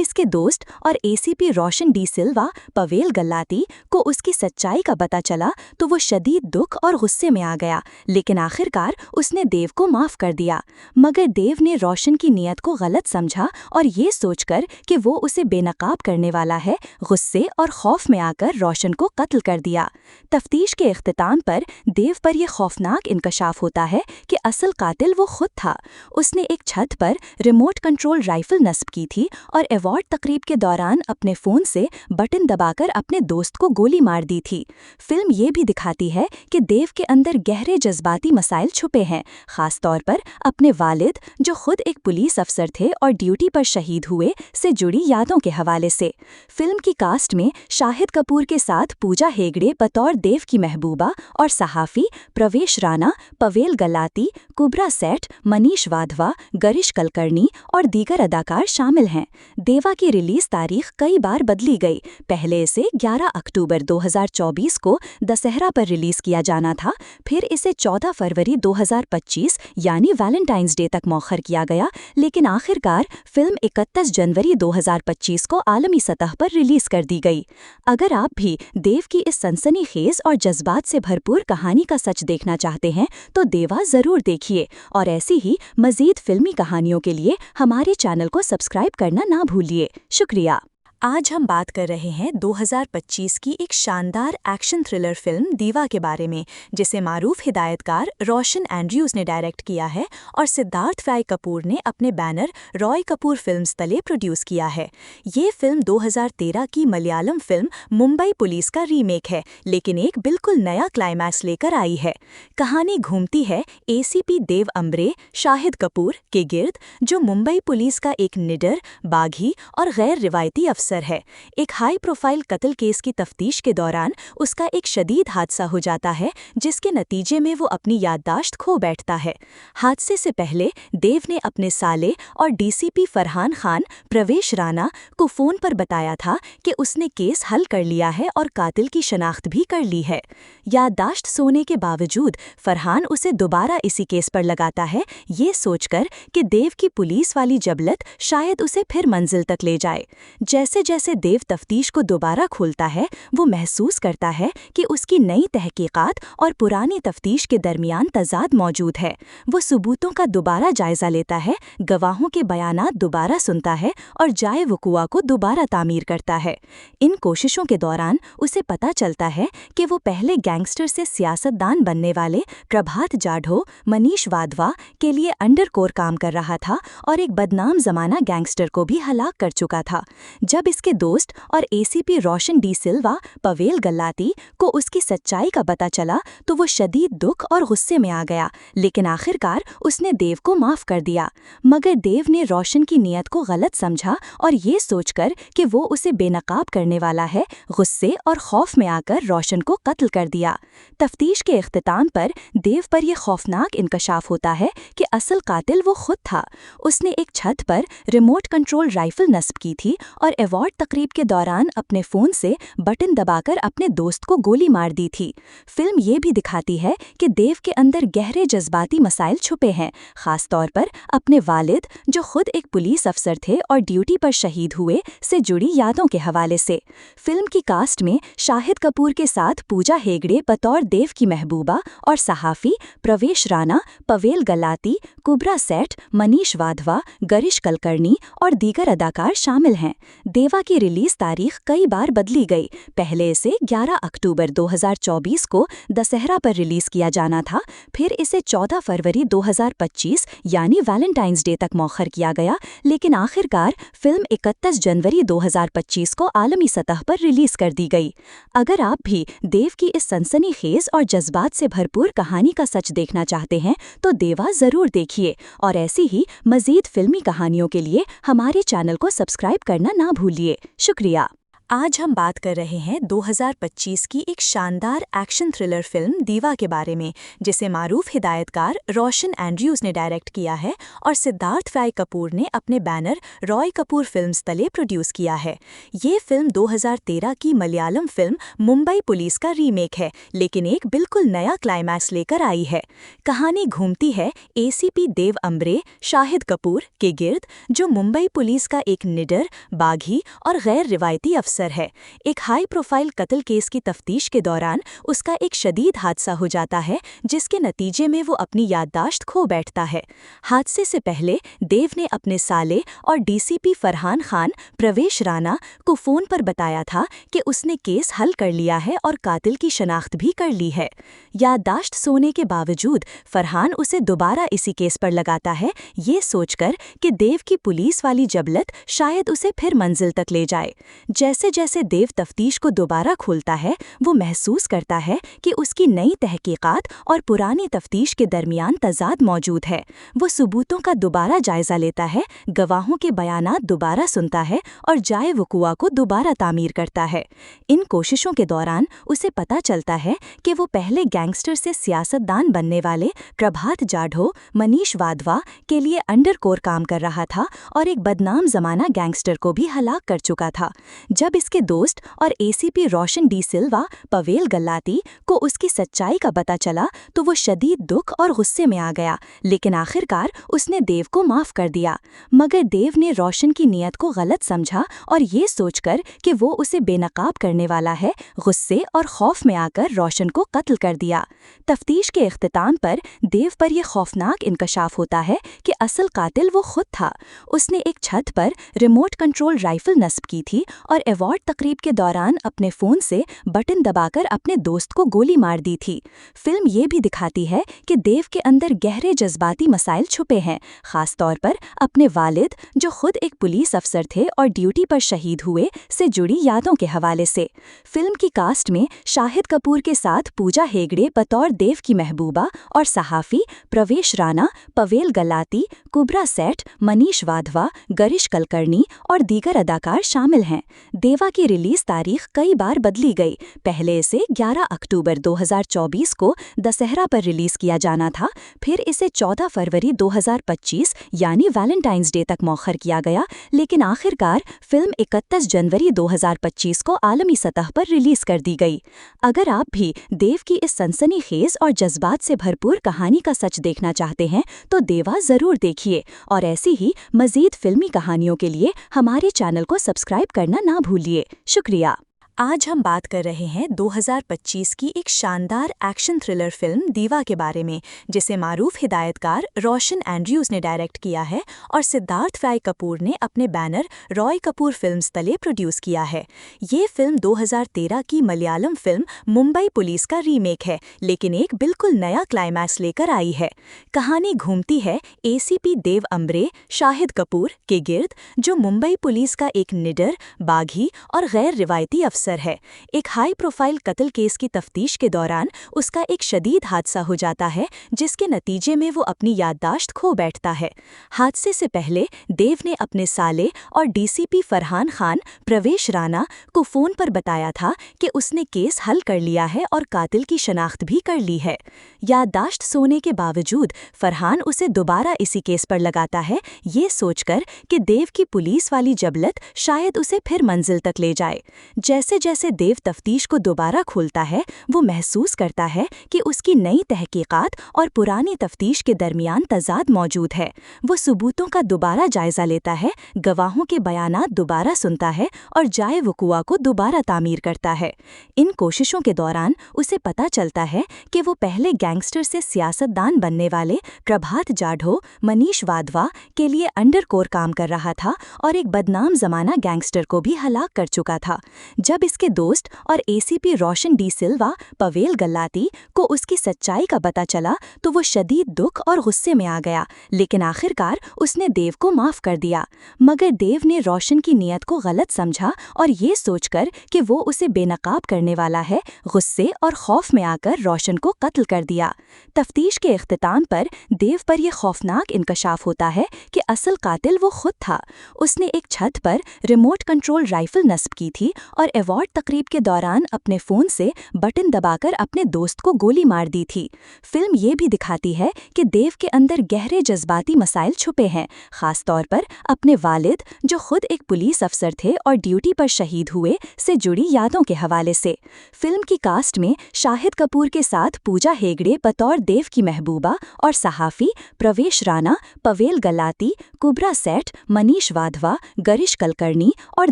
इसके दोस्त और एसीपी रोशन डी सिल्वा पवेल गल्लाती को उसकी सच्चाई का पता चला तो वो शदीद दुख और गुस्से में आ गया, लेकिन आखिरकार उसने देव को माफ कर दिया। मगर देव ने रोशन की नीयत को गलत समझा और ये सोचकर कि वो उसे बेनकाब करने वाला है, गुस्से और खौफ में आकर रोशन को कत्ल कर दिया। तफ्तीश के इख्तिताम पर देव पर यह खौफनाक इंकशाफ होता है कि असल कातिल वो खुद था। उसने एक छत पर रिमोट कंट्रोल राइफल नस्ब की थी और अवार्ड तकरीब के दौरान अपने फ़ोन से बटन दबाकर अपने दोस्त को गोली मार दी थी। फिल्म ये भी दिखाती है कि देव के अंदर गहरे जज्बाती मसाइल छुपे हैं, ख़ास तौर पर अपने वालिद, जो खुद एक पुलिस अफसर थे और ड्यूटी पर शहीद हुए, से जुड़ी यादों के हवाले से। फिल्म की कास्ट में शाहिद कपूर के साथ पूजा हेगड़े बतौर देव की महबूबा और सहाफ़ी, प्रवेश राणा, पवेल गल्लाती, कुब्रा सेठ, मनीष वाधवा, गरिश कलकर्णी और दीगर अदाकार शामिल हैं। देवा की रिलीज तारीख कई बार बदली गई। पहले इसे 11 अक्टूबर 2024 को दशहरा पर रिलीज किया जाना था, फिर इसे 14 फरवरी 2025 यानी वैलेंटाइंस डे तक मौखर किया गया, लेकिन आखिरकार फिल्म 31 जनवरी 2025 को आलमी सतह पर रिलीज कर दी गई। अगर आप भी देव की इस सनसनीखेज और जज्बात से भरपूर कहानी का सच देखना चाहते हैं तो देवा ज़रूर देखिए, और ऐसी ही मज़ीद फिल्मी कहानियों के लिए हमारे चैनल को सब्सक्राइब करना ना भूलिए। शुक्रिया। आज हम बात कर रहे हैं 2025 की एक शानदार एक्शन थ्रिलर फिल्म दीवा के बारे में, जिसे मारूफ हिदायतकार रोशन एंड्रयूज ने डायरेक्ट किया है और सिद्धार्थ राय कपूर ने अपने बैनर रॉय कपूर फिल्म्स तले प्रोड्यूस किया है। ये फिल्म 2013 की मलयालम फिल्म मुंबई पुलिस का रीमेक है, लेकिन एक बिल्कुल नया क्लाइमैक्स लेकर आई है। कहानी घूमती है एसीपी देव अम्ब्रे शाहिद कपूर के गिर्द, जो मुंबई पुलिस का एक निडर, बागी और गैर रिवायती अफसर है। एक हाई प्रोफाइल कत्ल केस की तफ्तीश के दौरान उसका एक शदीद हादसा हो जाता है, जिसके नतीजे में वो अपनी याददाश्त खो बैठता है। हादसे से पहले देव ने अपने साले और डीसीपी फरहान खान प्रवेश राणा को फ़ोन पर बताया था कि उसने केस हल कर लिया है और कातिल की शनाख्त भी कर ली है। याददाश्त सोने के बावजूद फरहान उसे दोबारा इसी केस पर लगाता है, ये सोचकर कि देव की पुलिस वाली जबलत शायद उसे फिर मंजिल तक ले जाए। जैसे जैसे देव तफ्तीश को दोबारा खोलता है, वो महसूस करता है कि उसकी नई तहकीकात और पुरानी तफ्तीश के दरमियान तजाद मौजूद है। वो सबूतों का दोबारा जायजा लेता है, गवाहों के बयानात दोबारा सुनता है और जाए वकुआ को दोबारा तामीर करता है। इन कोशिशों के दौरान उसे पता चलता है कि वो पहले गैंगस्टर से सियासतदान बनने वाले प्रभात जाढ़ो मनीष वाधवा के लिए अंडरकोर काम कर रहा था और एक बदनाम जमाना गैंगस्टर को भी हलाक कर चुका था। जब इसके दोस्त और एसीपी रोशन डी सिल्वा पवेल गल्लाती को उसकी सच्चाई का पता चला तो वो शदीद दुख और गुस्से में आ गया, लेकिन आखिरकार उसने देव को माफ कर दिया। मगर देव ने रोशन की नीयत को गलत समझा और ये सोचकर कि वो उसे बेनकाब करने वाला है, गुस्से और खौफ में आकर रोशन को कत्ल कर दिया। तफ्तीश के इख्तिताम पर देव पर यह खौफनाक इंकशाफ होता है कि असल कातिल वो खुद था। उसने एक छत पर रिमोट कंट्रोल राइफल नस्ब की थी और अवार्ड तकरीब के दौरान अपने फ़ोन से बटन दबाकर अपने दोस्त को गोली मार दी थी। फिल्म ये भी दिखाती है कि देव के अंदर गहरे जज्बाती मसाइल छुपे हैं, ख़ास तौर पर अपने वालिद, जो खुद एक पुलिस अफसर थे और ड्यूटी पर शहीद हुए, से जुड़ी यादों के हवाले से। फिल्म की कास्ट में शाहिद कपूर के साथ पूजा हेगड़े बतौर देव की महबूबा और सहाफ़ी प्रवेश राणा, पवेल गल्लाती, कुबरा सेठ, मनीष वाधवा, गरिश कलकर्णी और दीगर अदाकार शामिल हैं। देवा की रिलीज तारीख कई बार बदली गई। पहले इसे 11 अक्टूबर 2024 को दशहरा पर रिलीज किया जाना था, फिर इसे 14 फरवरी 2025 यानी वैलेंटाइंस डे तक मौखर किया गया, लेकिन आखिरकार फिल्म 31 जनवरी 2025 को आलमी सतह पर रिलीज कर दी गई। अगर आप भी देव की इस सनसनीखेज और जज्बात से भरपूर कहानी का सच देखना चाहते हैं तो देवा ज़रूर देखिए, और ऐसी ही मज़ीद फिल्मी कहानियों के लिए हमारे चैनल को सब्सक्राइब करना ना भूलिए। शुक्रिया। आज हम बात कर रहे हैं 2025 की एक शानदार एक्शन थ्रिलर फिल्म दीवा के बारे में, जिसे मारूफ हिदायतकार रोशन एंड्रयूज ने डायरेक्ट किया है और सिद्धार्थ राय कपूर ने अपने बैनर रॉय कपूर फिल्म्स तले प्रोड्यूस किया है। ये फिल्म 2013 की मलयालम फिल्म मुंबई पुलिस का रीमेक है, लेकिन एक बिल्कुल नया क्लाइमैक्स लेकर आई है। कहानी घूमती है एसीपी देव अम्ब्रे शाहिद कपूर के गिर्द, जो मुंबई पुलिस का एक निडर, बागी और गैर रिवायती अफसर है। एक हाई प्रोफाइल कत्ल केस की तफ्तीश के दौरान उसका एक शदीद हादसा हो जाता है, जिसके नतीजे में वो अपनी याददाश्त खो बैठता है। हादसे से पहले देव ने अपने साले और डीसीपी फरहान खान प्रवेश राणा को फ़ोन पर बताया था कि उसने केस हल कर लिया है और कातिल की शनाख्त भी कर ली है। याददाश्त सोने के बावजूद फरहान उसे दोबारा इसी केस पर लगाता है, ये सोचकर कि देव की पुलिस वाली जबलत शायद उसे फिर मंजिल तक ले जाए। जैसे जैसे देव तफ्तीश को दोबारा खोलता है, वो महसूस करता है कि उसकी नई तहकीकात और पुरानी तफ्तीश के दरमियान तजाद मौजूद है। वो सबूतों का दोबारा जायजा लेता है, गवाहों के बयानात दोबारा सुनता है और जाए वकुआ को दोबारा तामीर करता है। इन कोशिशों के दौरान उसे पता चलता है कि वो पहले गैंगस्टर से सियासतदान बनने वाले प्रभात जाढ़ो मनीष वाधवा के लिए अंडरकोर काम कर रहा था और एक बदनाम जमाना गैंगस्टर को भी हलाक कर चुका था। जब इसके दोस्त और एसीपी रोशन डी सिल्वा पवेल गल्लाती को उसकी सच्चाई का पता चला तो वो शदीद दुख और गुस्से में आ गया, लेकिन आखिरकार उसने देव को माफ कर दिया। मगर देव ने रोशन की नीयत को गलत समझा और ये सोचकर कि वो उसे बेनकाब करने वाला है, गुस्से और खौफ में आकर रोशन को कत्ल कर दिया। तफ्तीश के इख्तिताम पर देव पर यह खौफनाक इंकशाफ होता है कि असल कातिल वो खुद था। उसने एक छत पर रिमोट कंट्रोल राइफल नस्ब की थी और अवार्ड तकरीब के दौरान अपने फ़ोन से बटन दबाकर अपने दोस्त को गोली मार दी थी। फिल्म ये भी दिखाती है कि देव के अंदर गहरे जज्बाती मसाइल छुपे हैं, ख़ास तौर पर अपने वालिद, जो खुद एक पुलिस अफसर थे और ड्यूटी पर शहीद हुए, से जुड़ी यादों के हवाले से। फिल्म की कास्ट में शाहिद कपूर के साथ पूजा हेगड़े बतौर देव की महबूबा और सहाफ़ी प्रवेश राणा, पवेल गल्लाती, कुब्रा सेठ, मनीष वाधवा, गरिश कलकर्णी और दीगर अदाकार शामिल हैं। देवा की रिलीज तारीख कई बार बदली गई। पहले इसे 11 अक्टूबर 2024 को दशहरा पर रिलीज किया जाना था, फिर इसे 14 फरवरी 2025 यानी वैलेंटाइंस डे तक मौखर किया गया, लेकिन आखिरकार फिल्म 31 जनवरी 2025 को आलमी सतह पर रिलीज कर दी गई। अगर आप भी देव की इस सनसनीखेज और जज्बात से भरपूर कहानी का सच देखना चाहते हैं तो देवा ज़रूर देखिए, और ऐसी ही मज़ीद फिल्मी कहानियों के लिए हमारे चैनल को सब्सक्राइब करना ना भूलिए। शुक्रिया। आज हम बात कर रहे हैं 2025 की एक शानदार एक्शन थ्रिलर फिल्म दीवा के बारे में, जिसे मारूफ हिदायतकार रोशन एंड्रयूज ने डायरेक्ट किया है और सिद्धार्थ फ्राई कपूर ने अपने बैनर रॉय कपूर फिल्म्स तले प्रोड्यूस किया है। ये फिल्म 2013 की मलयालम फिल्म मुंबई पुलिस का रीमेक है, लेकिन एक बिल्कुल नया क्लाइमैक्स लेकर आई है। कहानी घूमती है एसीपी देव अम्ब्रे शाहिद कपूर के गिर्द, जो मुंबई पुलिस का एक निडर, बागी और गैर रिवायती अफसर है। एक हाई प्रोफाइल कत्ल केस की तफ्तीश के दौरान उसका एक शदीद हादसा हो जाता है, जिसके नतीजे में वो अपनी याददाश्त खो बैठता है। हादसे से पहले देव ने अपने साले और डीसीपी फरहान खान प्रवेश राणा को फ़ोन पर बताया था कि उसने केस हल कर लिया है और कातिल की शनाख्त भी कर ली है। याददाश्त सोने के बावजूद फरहान उसे दोबारा इसी केस पर लगाता है, ये सोचकर कि देव की पुलिस वाली जबलत शायद उसे फिर मंजिल तक ले जाए। जैसे जैसे देव तफ्तीश को दोबारा खोलता है, वो महसूस करता है कि उसकी नई तहकीकात और पुरानी तफ्तीश के दरमियान तजाद मौजूद है। वो सबूतों का दोबारा जायजा लेता है, गवाहों के बयानात दोबारा सुनता है और जाए वकुआ को दोबारा तामीर करता है। इन कोशिशों के दौरान उसे पता चलता है कि वो पहले गैंगस्टर से सियासतदान बनने वाले प्रभात जाढ़ो मनीष वाधवा के लिए अंडरकोर काम कर रहा था और एक बदनाम जमाना गैंगस्टर को भी हलाक कर चुका था। जब इसके दोस्त और एसीपी रोशन डी सिल्वा पवेल गल्लाती को उसकी सच्चाई का पता चला तो वो शदीद दुख और गुस्से में आ गया, लेकिन आखिरकार उसने देव को माफ कर दिया। मगर देव ने रोशन की नीयत को गलत समझा और ये सोचकर कि वो उसे बेनकाब करने वाला है, गुस्से और खौफ में आकर रोशन को कत्ल कर दिया। तफ्तीश के इख्तिताम पर देव पर यह खौफनाक इंकशाफ होता है कि असल कातिल वो खुद था। उसने एक छत पर रिमोट कंट्रोल राइफल नस्ब की थी और अवार्ड तकरीब के दौरान अपने फ़ोन से बटन दबाकर अपने दोस्त को गोली मार दी थी। फिल्म ये भी दिखाती है कि देव के अंदर गहरे जज्बाती मसाइल छुपे हैं, ख़ास तौर पर अपने वालिद, जो खुद एक पुलिस अफसर थे और ड्यूटी पर शहीद हुए, से जुड़ी यादों के हवाले से। फिल्म की कास्ट में शाहिद कपूर के साथ पूजा हेगड़े बतौर देव की महबूबा और सहाफ़ी प्रवेश राणा, पवेल गल्लाती, कुब्रा सेठ, मनीष वाधवा, गरिश कलकर्णी और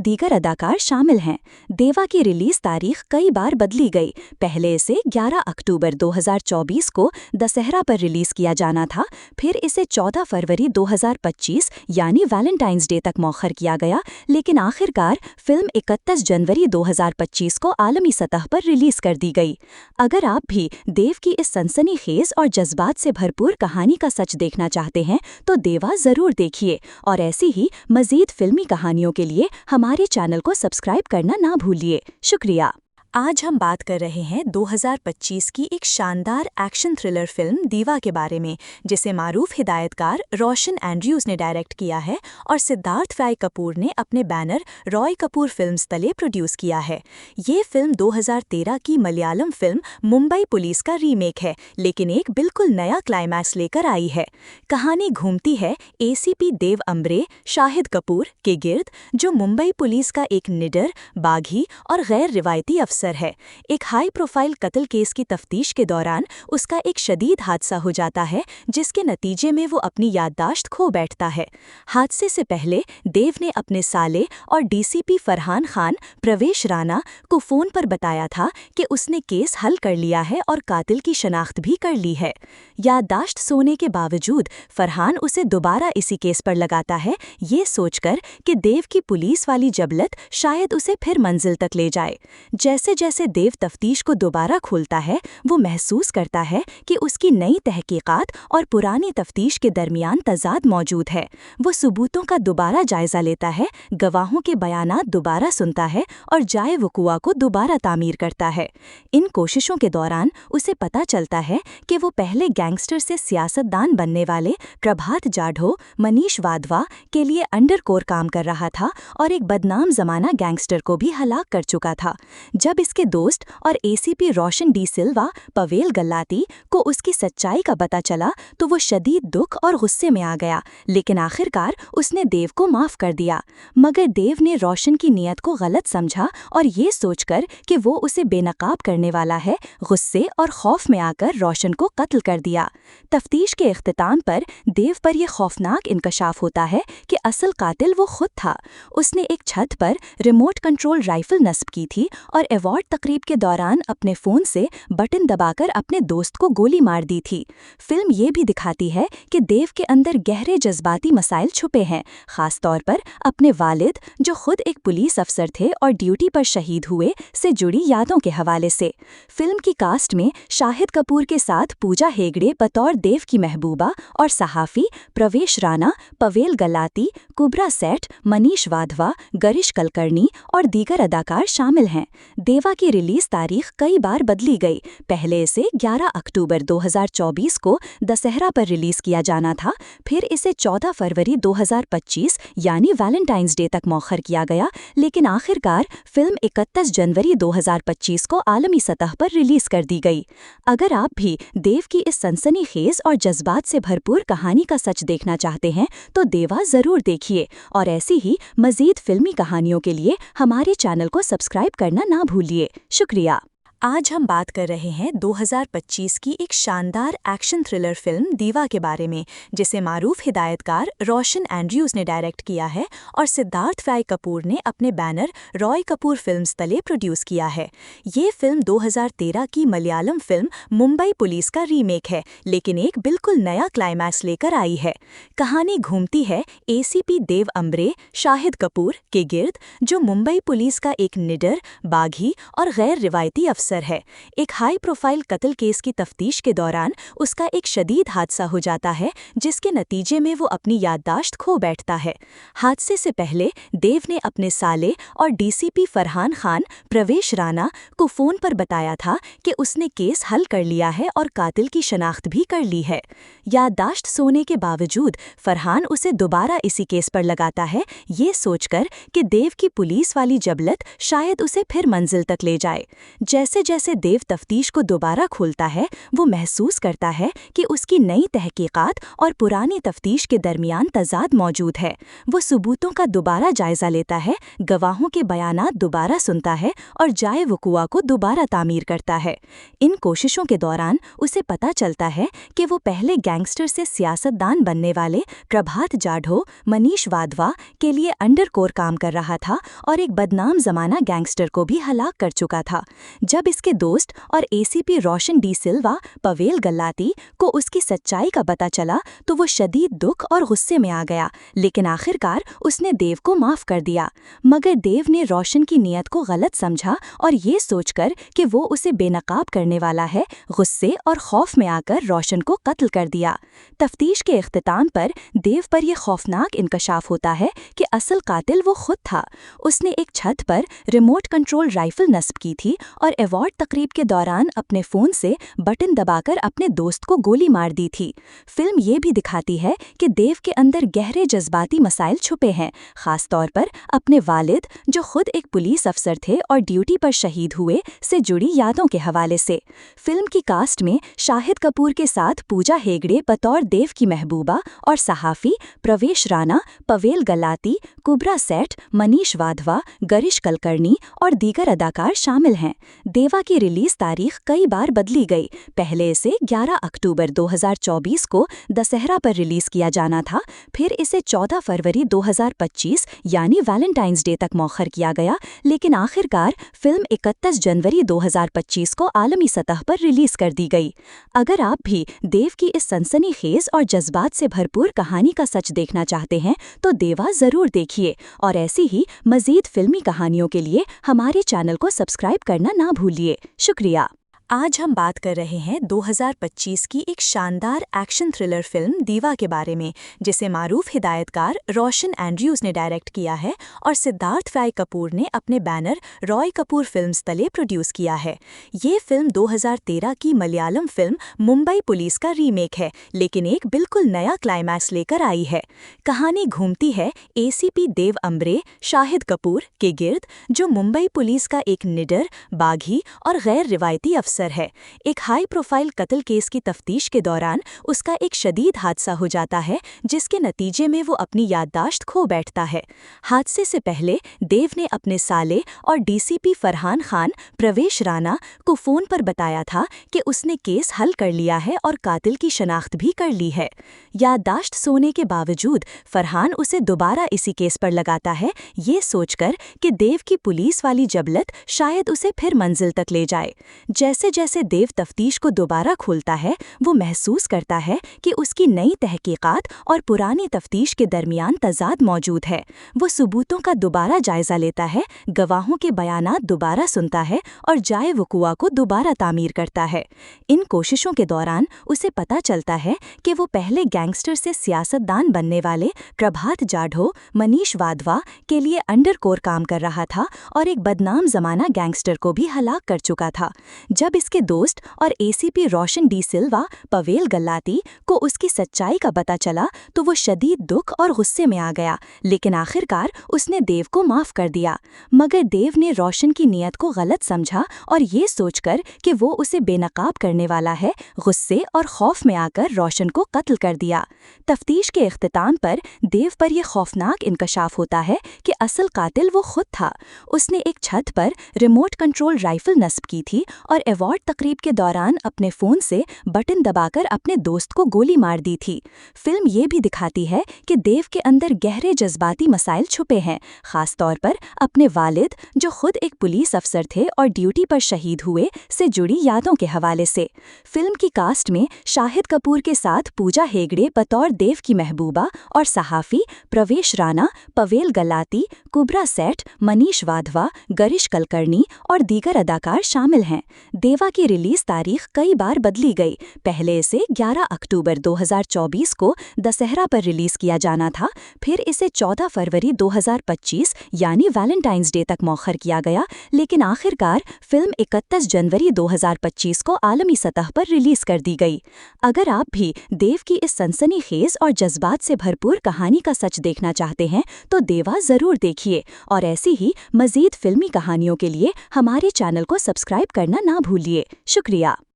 दीगर अदाकार शामिल हैं। देवा की रिलीज तारीख कई बार बदली गई। पहले इसे 11 अक्टूबर 2024 को दशहरा पर रिलीज किया जाना था, फिर इसे 14 फरवरी 2025 यानी वैलेंटाइंस डे तक मौखर किया गया, लेकिन आखिरकार फिल्म 31 जनवरी 2025 को आलमी सतह पर रिलीज कर दी गई। अगर आप भी देव की इस सनसनीखेज और जज्बात से भरपूर कहानी का सच देखना चाहते हैं तो देवा ज़रूर देखिए, और ऐसी ही मज़ीद फिल्मी कहानियों के लिए हमारे चैनल को सब्सक्राइब करना ना भूलिए। शुक्रिया। आज हम बात कर रहे हैं 2025 की एक शानदार एक्शन थ्रिलर फिल्म दीवा के बारे में, जिसे मारूफ हिदायतकार रोशन एंड्रयूज ने डायरेक्ट किया है और सिद्धार्थ राय कपूर ने अपने बैनर रॉय कपूर फिल्म्स तले प्रोड्यूस किया है। ये फिल्म 2013 की मलयालम फिल्म मुंबई पुलिस का रीमेक है, लेकिन एक बिल्कुल नया क्लाइमैक्स लेकर आई है। कहानी घूमती है एसीपी देव अम्बरे शाहिद कपूर के गिर्द, जो मुंबई पुलिस का एक निडर, बागी और गैर रिवायती अफसर है। एक हाई प्रोफाइल कत्ल केस की तफ्तीश के दौरान उसका एक शदीद हादसा हो जाता है, जिसके नतीजे में वो अपनी याददाश्त खो बैठता है। हादसे से पहले देव ने अपने साले और डीसीपी फरहान खान प्रवेश राणा को फोन पर बताया था कि उसने केस हल कर लिया है और कातिल की शनाख्त भी कर ली है। याददाश्त सोने के बावजूद फरहान उसे दोबारा इसी केस पर लगाता है, ये सोचकर कि देव की पुलिस वाली जबलत शायद उसे फिर मंजिल तक ले जाए। जैसे जैसे देव तफ्तीश को दोबारा खोलता है, वो महसूस करता है कि उसकी नई तहकीकात और पुरानी तफ्तीश के दरमियान तजाद मौजूद है। वो सबूतों का दोबारा जायजा लेता है, गवाहों के बयानात दोबारा सुनता है और जाए वकुआ को दोबारा तामीर करता है। इन कोशिशों के दौरान उसे पता चलता है कि वो पहले गैंगस्टर से सियासतदान बनने वाले प्रभात जाढ़ो मनीष वाधवा के लिए अंडरकोर काम कर रहा था और एक बदनाम जमाना गैंगस्टर को भी हलाक कर चुका था। जब इसके दोस्त और एसीपी रोशन डी सिल्वा पवेल गल्लाती को उसकी सच्चाई का पता चला, तो वो शदीद दुख और गुस्से में आ गया, लेकिन आखिरकार उसने देव को माफ कर दिया। मगर देव ने रोशन की नीयत को गलत समझा और ये सोचकर कि वो उसे बेनकाब करने वाला है, गुस्से और खौफ में आकर रोशन को कत्ल कर दिया। तफ्तीश के इख्तिताम पर देव पर यह खौफनाक इंकशाफ होता है कि असल कातिल वो खुद था। उसने एक छत पर रिमोट कंट्रोल राइफल नस्ब की थी और अवार्ड तकरीब के दौरान अपने फ़ोन से बटन दबाकर अपने दोस्त को गोली मार दी थी। फिल्म ये भी दिखाती है कि देव के अंदर गहरे जज्बाती मसाइल छुपे हैं, ख़ास तौर पर अपने वालिद, जो खुद एक पुलिस अफसर थे और ड्यूटी पर शहीद हुए, से जुड़ी यादों के हवाले से। फिल्म की कास्ट में शाहिद कपूर के साथ पूजा हेगड़े बतौर देव की महबूबा और सहाफ़ी प्रवेश राणा, पवेल गलाती, कुबरा सेठ, मनीष वाधवा, गरिश कलकर्णी और दीगर अदाकार शामिल हैं। देवा की रिलीज तारीख कई बार बदली गई। पहले इसे 11 अक्टूबर 2024 को दशहरा पर रिलीज किया जाना था, फिर इसे 14 फरवरी 2025 यानी वैलेंटाइंस डे तक मौखर किया गया, लेकिन आखिरकार फिल्म 31 जनवरी 2025 को आलमी सतह पर रिलीज कर दी गई। अगर आप भी देव की इस सनसनीखेज और जज्बात से भरपूर कहानी का सच देखना चाहते हैं, तो देवा ज़रूर देखिए और ऐसी ही मज़ीद फिल्मी कहानियों के लिए हमारे चैनल को सब्सक्राइब करना ना भूलिए। शुक्रिया। आज हम बात कर रहे हैं 2025 की एक शानदार एक्शन थ्रिलर फिल्म दीवा के बारे में, जिसे मारूफ हिदायतकार रोशन एंड्रयूज ने डायरेक्ट किया है और सिद्धार्थ राय कपूर ने अपने बैनर रॉय कपूर फिल्म्स तले प्रोड्यूस किया है। ये फिल्म 2013 की मलयालम फिल्म मुंबई पुलिस का रीमेक है, लेकिन एक बिल्कुल नया क्लाइमैक्स लेकर आई है। कहानी घूमती है एसीपी देव अम्बरे शाहिद कपूर के गिर्द, जो मुंबई पुलिस का एक निडर, बागी और गैर रिवायती अफसर है। एक हाई प्रोफाइल कत्ल केस की तफ्तीश के दौरान उसका एक शदीद हादसा हो जाता है, जिसके नतीजे में वो अपनी याददाश्त खो बैठता है। हादसे से पहले देव ने अपने साले और डीसीपी फरहान खान प्रवेश राणा को फोन पर बताया था कि उसने केस हल कर लिया है और कातिल की शनाख्त भी कर ली है। याददाश्त सोने के बावजूद फरहान उसे दोबारा इसी केस पर लगाता है, ये सोचकर कि देव की पुलिस वाली जबलत शायद उसे फिर मंजिल तक ले जाए। जैसे जैसे देव तफ्तीश को दोबारा खोलता है, वो महसूस करता है कि उसकी नई तहकीकात और पुरानी तफ्तीश के दरमियान तजाद मौजूद है। वो सबूतों का दोबारा जायजा लेता है, गवाहों के बयानात दोबारा सुनता है और जाए वकुआ को दोबारा तामीर करता है। इन कोशिशों के दौरान उसे पता चलता है कि वो पहले गैंगस्टर से सियासतदान बनने वाले प्रभात जाढ़ो मनीष वाधवा के लिए अंडरकोर काम कर रहा था और एक बदनाम जमाना गैंगस्टर को भी हलाक कर चुका था। जब जब इसके दोस्त और एसीपी रोशन डी सिल्वा पवेल गल्लाती को उसकी सच्चाई का पता चला तो वो शदीद दुख और गुस्से में आ गया, लेकिन आखिरकार उसने देव को माफ कर दिया। मगर देव ने रोशन की नीयत को गलत समझा और ये सोचकर कि वो उसे बेनकाब करने वाला है, गुस्से और खौफ में आकर रोशन को कत्ल कर दिया। तफ्तीश के इख्तिताम पर देव पर यह खौफनाक इंकशाफ होता है कि असल कातिल वो खुद था। उसने एक छत पर रिमोट कंट्रोल राइफल नस्ब की थी और अवार्ड तकरीब के दौरान अपने फ़ोन से बटन दबाकर अपने दोस्त को गोली मार दी थी। फिल्म ये भी दिखाती है कि देव के अंदर गहरे जज्बाती मसाइल छुपे हैं, ख़ास तौर पर अपने वालिद, जो खुद एक पुलिस अफसर थे और ड्यूटी पर शहीद हुए, से जुड़ी यादों के हवाले से। फिल्म की कास्ट में शाहिद कपूर के साथ पूजा हेगड़े बतौर देव की महबूबा और सहाफ़ी, प्रवेश राणा, पवेल गल्लाती, कुब्रा सेठ, मनीष वाधवा, गरिश कलकर्णी और दीगर अदाकार शामिल हैं। देवा की रिलीज तारीख कई बार बदली गई। पहले इसे 11 अक्टूबर 2024 को दशहरा पर रिलीज किया जाना था, फिर इसे 14 फरवरी 2025 यानी वैलेंटाइंस डे तक मौखर किया गया, लेकिन आखिरकार फिल्म 31 जनवरी 2025 को आलमी सतह पर रिलीज कर दी गई। अगर आप भी देव की इस सनसनीखेज और जज्बात से भरपूर कहानी का सच देखना चाहते हैं तो देवा ज़रूर देखिए, और ऐसी ही मज़ीद फिल्मी कहानियों के लिए हमारे चैनल को सब्सक्राइब करना ना भूलिए। शुक्रिया। आज हम बात कर रहे हैं 2025 की एक शानदार एक्शन थ्रिलर फिल्म दीवा के बारे में, जिसे मारूफ हिदायतकार रोशन एंड्रयूज़ ने डायरेक्ट किया है और सिद्धार्थ फ्राई कपूर ने अपने बैनर रॉय कपूर फिल्म्स तले प्रोड्यूस किया है। ये फिल्म 2013 की मलयालम फिल्म मुंबई पुलिस का रीमेक है, लेकिन एक बिल्कुल नया क्लाइमैक्स लेकर आई है। कहानी घूमती है एसीपी देव अम्ब्रे शाहिद कपूर के गिर्द, जो मुंबई पुलिस का एक निडर, बागी और गैर रिवायती अफसर है। एक हाई प्रोफाइल कत्ल केस की तफ्तीश के दौरान उसका एक शदीद हादसा हो जाता है, जिसके नतीजे में वो अपनी याददाश्त खो बैठता है। हादसे से पहले देव ने अपने साले और डीसीपी फरहान खान प्रवेश राणा को फ़ोन पर बताया था कि उसने केस हल कर लिया है और कातिल की शनाख्त भी कर ली है। याददाश्त सोने के बावजूद फरहान उसे दोबारा इसी केस पर लगाता है, ये सोचकर कि देव की पुलिस वाली जबलत शायद उसे फिर मंजिल तक ले जाए। जैसे जैसे देव तफ्तीश को दोबारा खोलता है, वो महसूस करता है कि उसकी नई तहकीकात और पुरानी तफ्तीश के दरमियान तजाद मौजूद है। वो सबूतों का दोबारा जायजा लेता है, गवाहों के बयानात दोबारा सुनता है और जाए वक़ुआ को दोबारा तामीर करता है। इन कोशिशों के दौरान उसे पता चलता है कि वो पहले गैंगस्टर से सियासतदान बनने वाले प्रभात जाढ़ो, मनीष वाधवा के लिए अंडरकोर काम कर रहा था और एक बदनाम जमाना गैंगस्टर को भी हलाक कर चुका था। जब इसके दोस्त और एसीपी रोशन डी सिल्वा पवेल गल्लाती को उसकी सच्चाई का पता चला तो वो शदीद दुख और गुस्से में आ गया, लेकिन आखिरकार उसने देव को माफ कर दिया। मगर देव ने रोशन की नीयत को गलत समझा और ये सोचकर कि वो उसे बेनकाब करने वाला है, गुस्से और खौफ में आकर रोशन को कत्ल कर दिया। तफ्तीश के इख्तिताम पर देव पर यह खौफनाक इंकशाफ होता है कि असल कातिल वो खुद था। उसने एक छत पर रिमोट कंट्रोल राइफल नस्ब की थी और अवार्ड तकरीब के दौरान अपने फ़ोन से बटन दबाकर अपने दोस्त को गोली मार दी थी। फिल्म ये भी दिखाती है कि देव के अंदर गहरे जज्बाती मसाइल छुपे हैं, ख़ास तौर पर अपने वालिद, जो खुद एक पुलिस अफसर थे और ड्यूटी पर शहीद हुए, से जुड़ी यादों के हवाले से। फिल्म की कास्ट में शाहिद कपूर के साथ पूजा हेगड़े बतौर देव की महबूबा और सहाफ़ी, प्रवेश राणा, पवेल गल्लाती, कुब्रा सेठ, मनीष वाधवा, गरिश कलकर्णी और दीगर अदाकार शामिल हैं। देवा की रिलीज तारीख कई बार बदली गई। पहले इसे 11 अक्टूबर 2024 को दशहरा पर रिलीज किया जाना था, फिर इसे 14 फरवरी 2025 यानी वैलेंटाइंस डे तक मौखर किया गया, लेकिन आखिरकार फिल्म 31 जनवरी 2025 को आलमी सतह पर रिलीज कर दी गई। अगर आप भी देव की इस सनसनीखेज और जज्बात से भरपूर कहानी का सच देखना चाहते हैं तो देवा ज़रूर देखिए, और ऐसी ही मज़ीद फिल्मी कहानियों के लिए हमारे चैनल को सब्सक्राइब करना ना भूलिए। शुक्रिया।